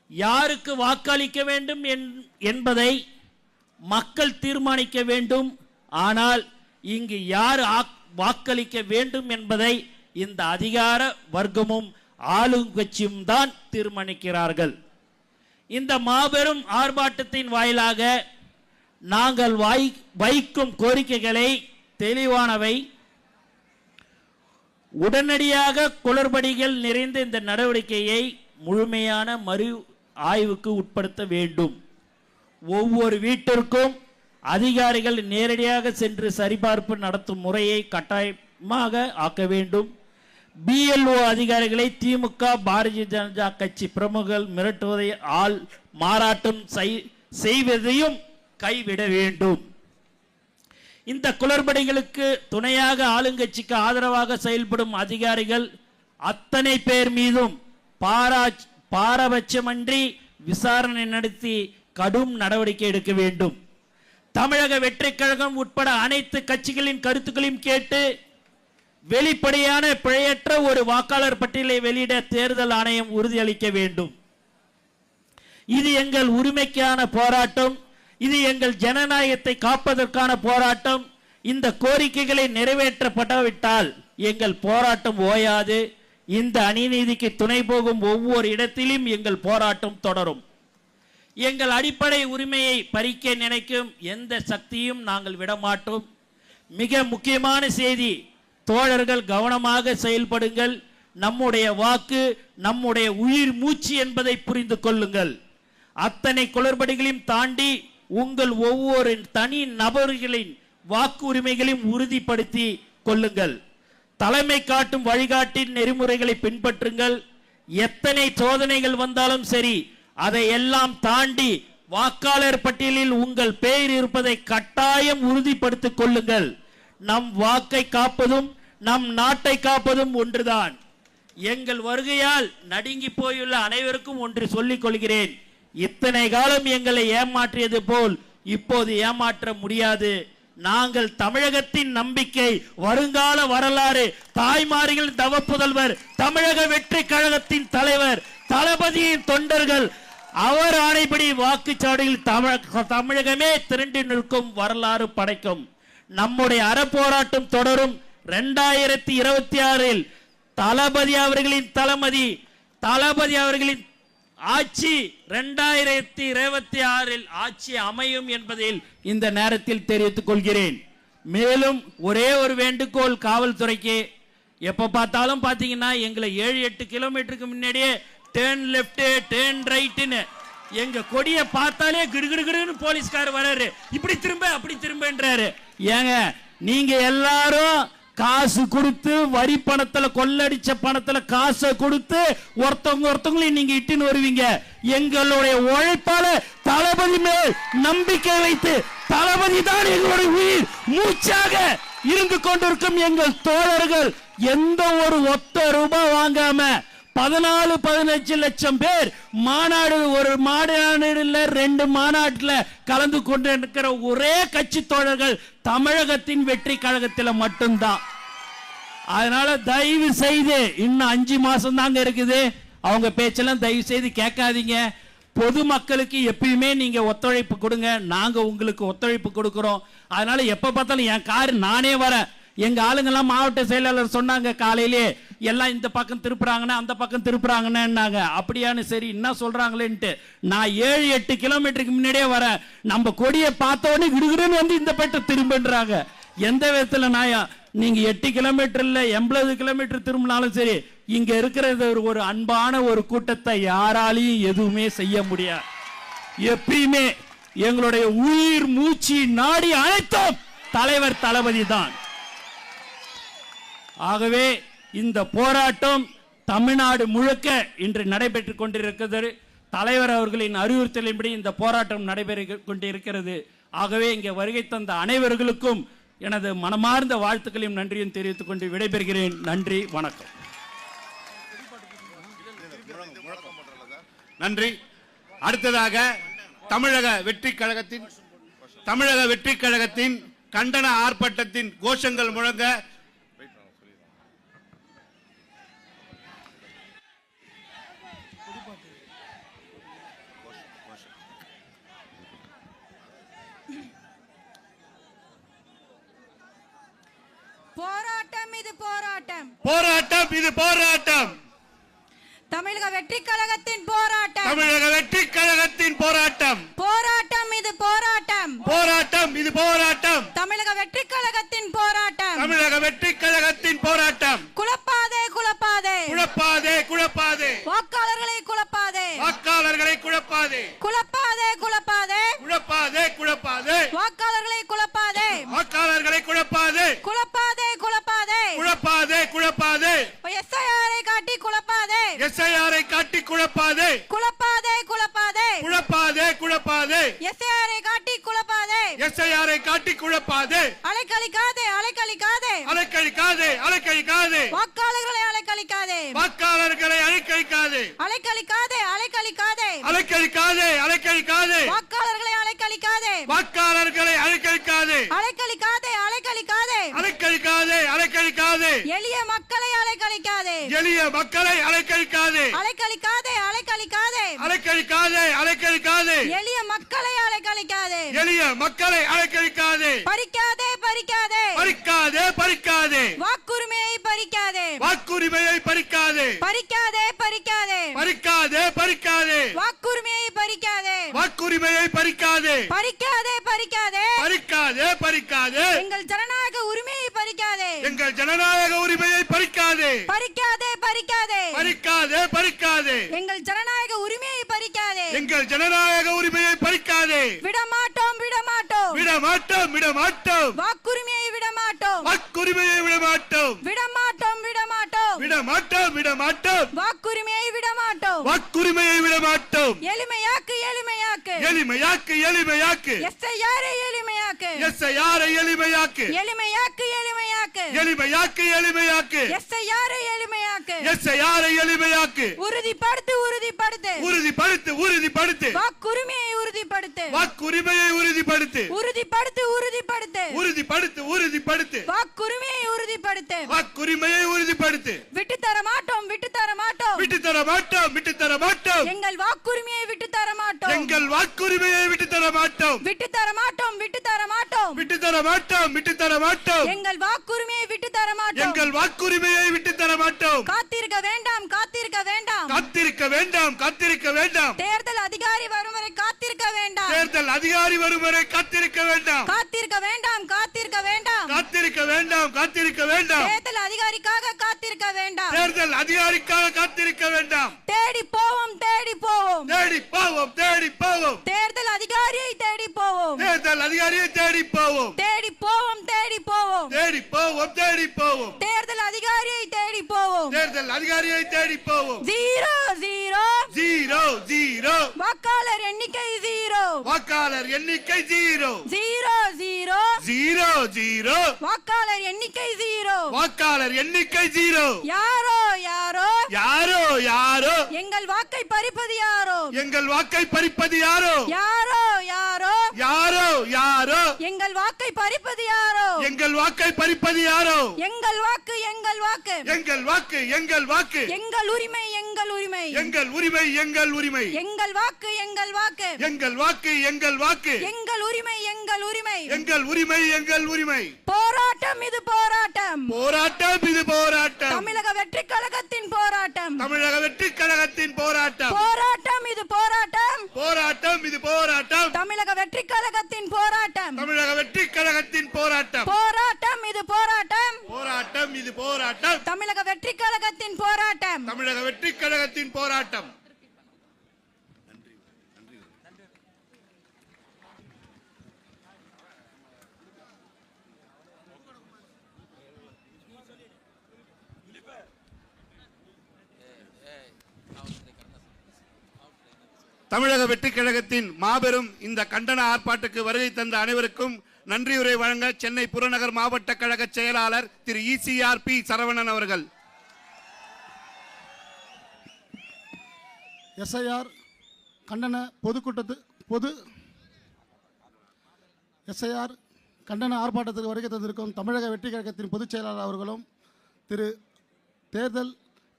யாருக்கு வாக்களிக்க வேண்டும் என்பதை மக்கள் தீர்மானிக்க வேண்டும். ஆனால் இங்கு யார் வாக்களிக்க வேண்டும் என்பதை இந்த அதிகார வர்க்கமும் ஆளுங்கட்சியும் தான் தீர்மானிக்கிறார்கள். இந்த மாபெரும் ஆர்ப்பாட்டத்தின் வாயிலாக நாங்கள் வைக்கும் கோரிக்கைகளை தெளிவானவை. உடனடியாக குளறுபடிகள் நிறைந்த இந்த நடவடிக்கையை முழுமையான மறு ஆய்வுக்கு உட்படுத்த வேண்டும். ஒவ்வொரு வீட்டிற்கும் அதிகாரிகள் நேரடியாக சென்று சரிபார்ப்பு நடத்தும் முறையை கட்டாயமாக ஆக்க வேண்டும். BLO அதிகாரிகளை திமுக, பாரதிய ஜனதா கட்சி பிரமுகர்கள் மிரட்டுவதை மாறாட்டம் செய்வதையும் கைவிட வேண்டும். இந்த குளறுபடிகளுக்கு துணையாக ஆளுங்கட்சிக்கு ஆதரவாக செயல்படும் அதிகாரிகள் அத்தனை பேர் மீதும் பாரபட்சமின்றி விசாரணை நடத்தி கடும் நடவடிக்கை எடுக்க வேண்டும். தமிழக வெற்றி கழகம் உட்பட அனைத்து கட்சிகளின் கருத்துக்களையும் கேட்டு வெளிப்படையான பிழையற்ற ஒரு வாக்காளர் பட்டியலை வெளியிட தேர்தல் ஆணையம் உறுதியளிக்க வேண்டும். இது எங்கள் உரிமைக்கான போராட்டம், இது எங்கள் ஜனநாயகத்தை காப்பதற்கான போராட்டம். இந்த கோரிக்கைகளை நிறைவேற்றப்படாவிட்டால் எங்கள் போராட்டம் ஓயாது. இந்த அநீதிக்கு துணை போகும் ஒவ்வொரு இடத்திலும் எங்கள் போராட்டம் தொடரும். எங்கள் அடிப்படை உரிமையை பறிக்க நினைக்கும் எந்த சக்தியும் நாங்கள் விடமாட்டோம். மிக முக்கியமான செய்தி, தோழர்கள் கவனமாக செயல்படுங்கள். நம்முடைய வாக்கு நம்முடைய உயிர் மூச்சு என்பதை புரிந்து கொள்ளுங்கள். அத்தனை குளறுபடிகளையும் தாண்டி உங்கள் ஒவ்வொரு தனி நபர்களின் வாக்கு உரிமைகளையும் உறுதிப்படுத்தி கொள்ளுங்கள். தலைமை காட்டும் வழிகாட்டின் நெறிமுறைகளை பின்பற்றுங்கள். எத்தனை சோதனைகள் வந்தாலும் சரி, அதை எல்லாம் தாண்டி வாக்காளர் பட்டியலில் உங்கள் பெயர் இருப்பதை கட்டாயம் உறுதிப்படுத்திக் கொள்ளுங்கள். நம் வாக்கை காப்பதும் நம் நாட்டை காப்பதும் ஒன்றுதான். எங்கள் வருகையால் நடுங்கி போயுள்ள அனைவருக்கும் ஒன்று சொல்லிக் கொள்கிறேன். இத்தனை காலம் எங்களை ஏமாற்றியது போல் இப்போது ஏமாற்ற முடியாது. நாங்கள் தமிழகத்தின் நம்பிக்கை, வருங்கால வரலாறு, தாய்மார்கள் தவப்புதல்வர், தமிழக வெற்றி கழகத்தின் தலைவர், தளபதியின் தொண்டர்கள், அவர் ஆணைப்படி வாக்குச்சாவடியில் தமிழகமே திரண்டு நிற்கும், வரலாறு படைக்கும். நம்முடைய அறப்போராட்டம் தொடரும். 2026 தளபதி அவர்களின் ஆட்சி 2026 ஆட்சி அமையும் என்பதில் இந்த நேரத்தில் தெரிவித்துக் கொள்கிறேன். மேலும் ஒரே ஒரு வேண்டுகோள் காவல்துறைக்கு, எப்ப பார்த்தாலும் பாத்தீங்கன்னா எங்களை 7-8 கிலோமீட்டருக்கு முன்னாடியே டேர்ன் லெஃப்ட் டேர்ன் ரைட்னு எங்க கொடியை பார்த்தாலே கிடுகிடுன்னு போலீஸ்கார் வராரு, இப்படி திரும்ப அப்படி திரும்பன்றாரு. ஏங்க நீங்க எல்லாரும் காசு கொடுத்து வரி பணத்துல கொள்ளடிச்ச பணத்துல காசை கொடுத்து ஒருத்தவங்களையும் நீங்க இட்டுன்னு வருவீங்க. எங்களுடைய உழைப்பால தளபதி மேல் நம்பிக்கை வைத்து, தளபதி தான் எங்களுடைய உயிர் மூச்சாக இருந்து கொண்டிருக்கும் எங்கள் தோழர்கள் எந்த ஒரு ஒத்த ரூபாய் வாங்காம 14-15 லட்சம் பேர் மாநாடு, ஒரு மாநாடுல 2 மாநாட்டுல கலந்து கொண்டு இருக்கிற ஒரே கட்சி தோழர்கள் தமிழகத்தின் வெற்றி கழகத்தில் மட்டும்தான். அதனால தயவு செய்து இன்னும் 5 மாசம் தாங்க இருக்குது, அவங்க பேச்செல்லாம் தயவு செய்து கேட்காதீங்க. பொதுமக்களுக்கு எப்பயுமே நீங்க ஒத்துழைப்பு கொடுங்க, நாங்க உங்களுக்கு ஒத்துழைப்பு கொடுக்கிறோம். அதனால எப்ப பார்த்தாலும் என் கார் நானே வரேன். எங்க ஆளுங்கெல்லாம் மாவட்ட செயலாளர் சொன்னாங்க காலையிலே, எல்லாம் இந்த பக்கம் திருப்புறாங்கன்னா அந்த பக்கம் திருப்புறாங்கன்னாங்க. அப்படியானு சரி என்ன சொல்றாங்களேன்ட்டு நான் 7-8 கிலோமீட்டருக்கு முன்னாடியே வரேன். நம்ம கொடியை பார்த்த உடனே விடுகிறேன்னு வந்து இந்த பேட்டை திரும்பன்றாங்க. எந்த விதத்துல நாயா? நீங்க 8 கிலோமீட்டர்ல 80 கிலோமீட்டர் திரும்பினாலும் சரி, இங்க இருக்கிறது ஒரு அன்பான ஒரு கூட்டத்தை யாராலையும் எதுவுமே செய்ய முடியாது. எப்பயுமே எங்களுடைய உயிர் மூச்சு நாடி அனைத்தும் தலைவர் தளபதி தான். ஆகவே இந்த போராட்டம் தமிழ்நாடு முழுக்க இன்று நடைபெற்றுக் கொண்டிருக்கிறது. தலைவர் அவர்களின் அறிவுறுத்தலின்படி இந்த போராட்டம் நடைபெற்றுக் கொண்டிருக்கிறது. ஆகவே இங்கே வருகை தந்த அனைவர்களுக்கும் எனது மனமார்ந்த வாழ்த்துக்களையும் நன்றியும் தெரிவித்துக் கொண்டு விடைபெறுகிறேன். நன்றி, வணக்கம்.
நன்றி. அடுத்ததாக தமிழக வெற்றி கழகத்தின் கண்டன ஆர்ப்பாட்டத்தின் கோஷங்கள் முழங்க
போராட்டம் இது போராட்டம்,
போராட்டம் இது போராட்டம்,
தமிழக வெற்றி கழகத்தின் போராட்டம்,
தமிழக வெற்றி கழகத்தின் போராட்டம்,
போராட்டம் இது போராட்டம்,
போராட்டம் இது போராட்டம்,
தமிழக வெற்றி கழகத்தின் போராட்டம்,
தமிழக வெற்றி கழகத்தின் போராட்டம்.
குழப்பாதே குழப்பாதே
குழப்பாதே குழப்பாதே,
வாக்காளர்களை குழப்பாதே,
வாக்காளர்களை குழப்பாதே,
குழப்பாதே குழப்பாதே,
குழப்பாதே குழப்பாதே,
வாக்காளர்களை குழப்பாதே,
வாக்காளர்களை குழப்பாதே,
குழப்பாதே குழப்பாதே,
குழப்பாதே குழப்பாதே,
எஸ்ஐஆரை காட்டி குழப்பாதே,
எஸ்ஐஆரை காட்டி குழப்பாதே,
குழப்பாதே குழப்பாதே,
குழப்பாதே குழப்பாதே,
எஸ்ஐஆரை காட்டி குழப்பாதே,
எஸ்ஐஆரை காட்டி குழப்பாதே,
அலைக்கழிக்காதே அலைக்கழிக்காதே,
அலைக்கழிக்காதே அலைக்கழிக்காதே,
வாக்காளர்களை அலைக்கழிக்காதே,
வாக்காளர்களை அலைக்கழிக்காதே,
அலைக்கழிக்காதே அலைக்கழிக்காதே,
அலைக்கழிக்காதே அலைக்கழிக்காதே,
வாக்காளர்களை அலைக்கழிக்காதே,
வாக்காளர்களை அலைக்கழிக்காதே,
அலைக்கழிக்காதே அலைக்கழிக்காதே,
அலைக்கழிக்காதே அலைக்கழிக்காதே,
எளிய மக்களை அலைக்கழிக்காதே,
எளிய மக்களை அலைக்கழிக்காதே,
அலைக்கழிக்காதே அலைக்கழிக்காதே,
அலைக்கழிக்காதே அலைக்கழிக்காதே,
எளிய மக்களை அலைக்கழிக்காதே,
எளிய மக்களை அலைக்கழிக்காதே,
பறிக்காதே பறிக்காதே,
பறிக்காதே பறிக்காதே,
வாக்குரிமையை பறிக்காதே,
வாக்குரிமையை பறிக்காதே,
பறிக்காதே பறிக்காதே,
பறிக்காதே பறிக்காதே,
வாக்குரிமையை பறிக்காதே,
வாக்குரிமையை பறிக்காதே,
பறிக்காதே பறிக்காதே,
பறிக்காதே பறிக்காதே,
எங்கள் ஜனநாயக உரிமையை பறிக்காதே,
எங்கள் ஜனநாயக உரிமையை பறிக்காதே,
பறிக்காதே பறிக்காதே,
பறிக்காதே பறிக்காதே,
எங்கள் ஜனநாயக உரிமையை பறிக்காதே,
எங்கள் ஜனநாயக உரிமையை பறிக்காதே,
விடமாட்டோம் விடமாட்டோம்,
விடமாட்டோம் விடமாட்டோம் விடமாட்டோம்
வாக்குரிமையை விடமாட்டோம்
வாக்குரிமையை விடமாட்டோம்
விடமாட்டோம் விடமாட்டோம்
விடமாட்டோம் விடமாட்டோம்
வாக்குரிமையை விடமாட்டோம்
வாக்குரிமையை விடமாட்டோம்
எளிமையாக்கு எளிமையாக்கு
எளிமையாக்கு எளிமையாக்கு
எஸ்ஐஆரை எளிமையாக்கு
எஸ்ஐஆரை எளிமையாக்கு
எளிமையாக்கு எளிமையாக்கு
எளிமையாக்கு எளிமையாக்கு
எஸ்ஐஆரை எளிமையாக்கு
எஸ்ஐஆரை எளிமையாக்கு
உறுதிப்படுத்து உறுதிப்படுத்து
உறுதிப்படுத்து உறுதிப்படுத்து
வாக்குரிமையை உறுதிப்படுத்து
வாக்குரிமையை உறுதிப்படுத்து
உறுதிப்படுத்து உறுதிப்படுத்து
உறுதிப்படுத்து உறுதிப்படுத்து
வாக்குரிமையை உறுதிப்படுத்து
வாக்குரிமையை உறுதிப்படுத்து
விட்டு தர மாட்டோம் விட்டு தர மாட்டோம்
விட்டு தர மாட்டோம் விட்டு தர மாட்டோம்
எங்கள் வாக்குரிமையை விட்டு தர மாட்டோம்
எங்கள் வாக்குரிமையை விட்டு தர மாட்டோம்
விட்டு தர மாட்டோம் விட்டு தர மாட்டோம்
விட்டு தர மாட்டோம் விட்டு தர மாட்டோம்
எங்கள் வாக்குரிமையை விட்டு தர மாட்டோம்
எங்கள் வாக்குரிமையை விட்டு தர மாட்டோம்
காத்திருக்க வேண்டாம் காத்திருக்க வேண்டாம்
காத்திருக்க வேண்டாம் காத்திருக்க வேண்டாம்
தேர்தல் அதிகாரி வரும் வரை காத்திருக்க வேண்டாம்
தேர்தல் அதிகாரி வரும் வரை காத்திருக்க வேண்டாம்
காத்திருக்க வேண்டாம் காத்திருக்க வேண்டாம்
காத்திருக்க வேண்டாம் காத்திருக்க வேண்டாம்
தேர்தல் அதிகாரிக்காக காத்திருக்க வேண்டாம்
தேர்தல் அதிகாரிக்காக காத்திருக்க வேண்டாம்
தேடி போவோம் தேடி போவோம்
தேடி போவோம் தேடி போவோம்
தேர்தல் அதிகாரியை தேடி போவோம்
தேர்தல் அதிகாரியை தேடி போவோம்
தேடி போவோம் தேடி போவோம்
தேடி போவோம் தேடி போவோம்
தேர்தல் அதிகாரியை தேடி போவோம்
தேர்தல் அதிகாரியை தேடி போவோம்
ஜீரோ ஜீரோ
ஜீரோ ஜீரோ
வாக்காளர் எண்ணிக்கை ஜீரோ
வாக்காளர் எண்ணிக்கை zero
zero zero
zero zero
வாக்காளர் எண்ணிக்கை ஜீரோ
வாக்காளர் எண்ணிக்கை ஜீரோ
யாரோ யாரோ
யாரோ யாரோ
எங்கள் வாக்கை பறிப்பது யாரோ
எங்கள் வாக்கை பறிப்பது யாரோ
யாரோ யாரோ
யாரோ யாரோ
எங்கள் வாக்கை பறிப்பது யாரோ
எங்கள் வாக்கை பறிப்பது யாரோ
எங்கள் வாக்கு எங்கள் வாக்கு
எங்கள் வாக்கு எங்கள் வாக்கு
எங்கள் உரிமை எங்கள் உரிமை
எங்கள் உரிமை எங்கள் உரிமை
எங்கள் வாக்கு எங்கள் வாக்கு
எங்கள் வாக்கு எங்கள் வாக்கு
எங்கள் உரிமை எங்கள் உரிமை
எங்கள் உரிமை எங்கள் உரிமை
போராட்டம் இது போராட்டம்
போராட்டம் இது போராட்டம்
தமிழக வெற்றி கழகத்தின் போராட்டம்
தமிழக வெற்றி கழகத்தின் போராட்டம்
போராட்டம் இது போராட்டம்
போராட்டம் இது போராட்டம்
தமிழக வெற்றி கழகத்தின் போராட்டம்
தமிழக வெற்றி கழகத்தின் போராட்டம்
போராட்டம் இது போராட்டம்
போராட்டம் இது போராட்டம்
தமிழக வெற்றி கழகத்தின் போராட்டம்
தமிழக வெற்றி கழகத்தின் போராட்டம். தமிழக வெற்றி கழகத்தின் மாபெரும் இந்த கண்டன ஆர்ப்பாட்டத்துக்கு வருகை தந்த அனைவருக்கும் நன்றியுரை வழங்க சென்னை புறநகர் மாவட்ட கழக செயலாளர் திரு ECR P சரவணன் அவர்கள்.
SIR கண்டன SIR கண்டன ஆர்ப்பாட்டத்திற்கு வருகை தந்திருக்கும் தமிழக வெற்றி கழகத்தின் பொதுச் செயலாளர் அவர்களும் திரு தேர்தல்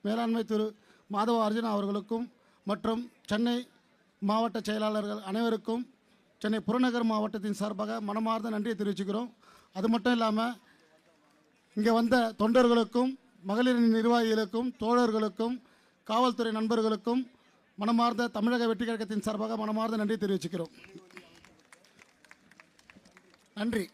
மேலாண்மை திரு மாதவ அர்ஜுனா அவர்களுக்கும் மற்றும் சென்னை மாவட்ட செயலாளர்கள் அனைவருக்கும் சென்னை புறநகர் மாவட்டத்தின் சார்பாக மனமார்ந்த நன்றியை தெரிவிச்சுக்கிறோம். அது மட்டும் இல்லாமல் இங்கே வந்த தொண்டர்களுக்கும் மகளிர் நிர்வாகிகளுக்கும் தோழர்களுக்கும் காவல்துறை நண்பர்களுக்கும் மனமார்ந்த தமிழக வெற்றி கழகத்தின் சார்பாக மனமார்ந்த நன்றியை தெரிவிச்சுக்கிறோம். நன்றி.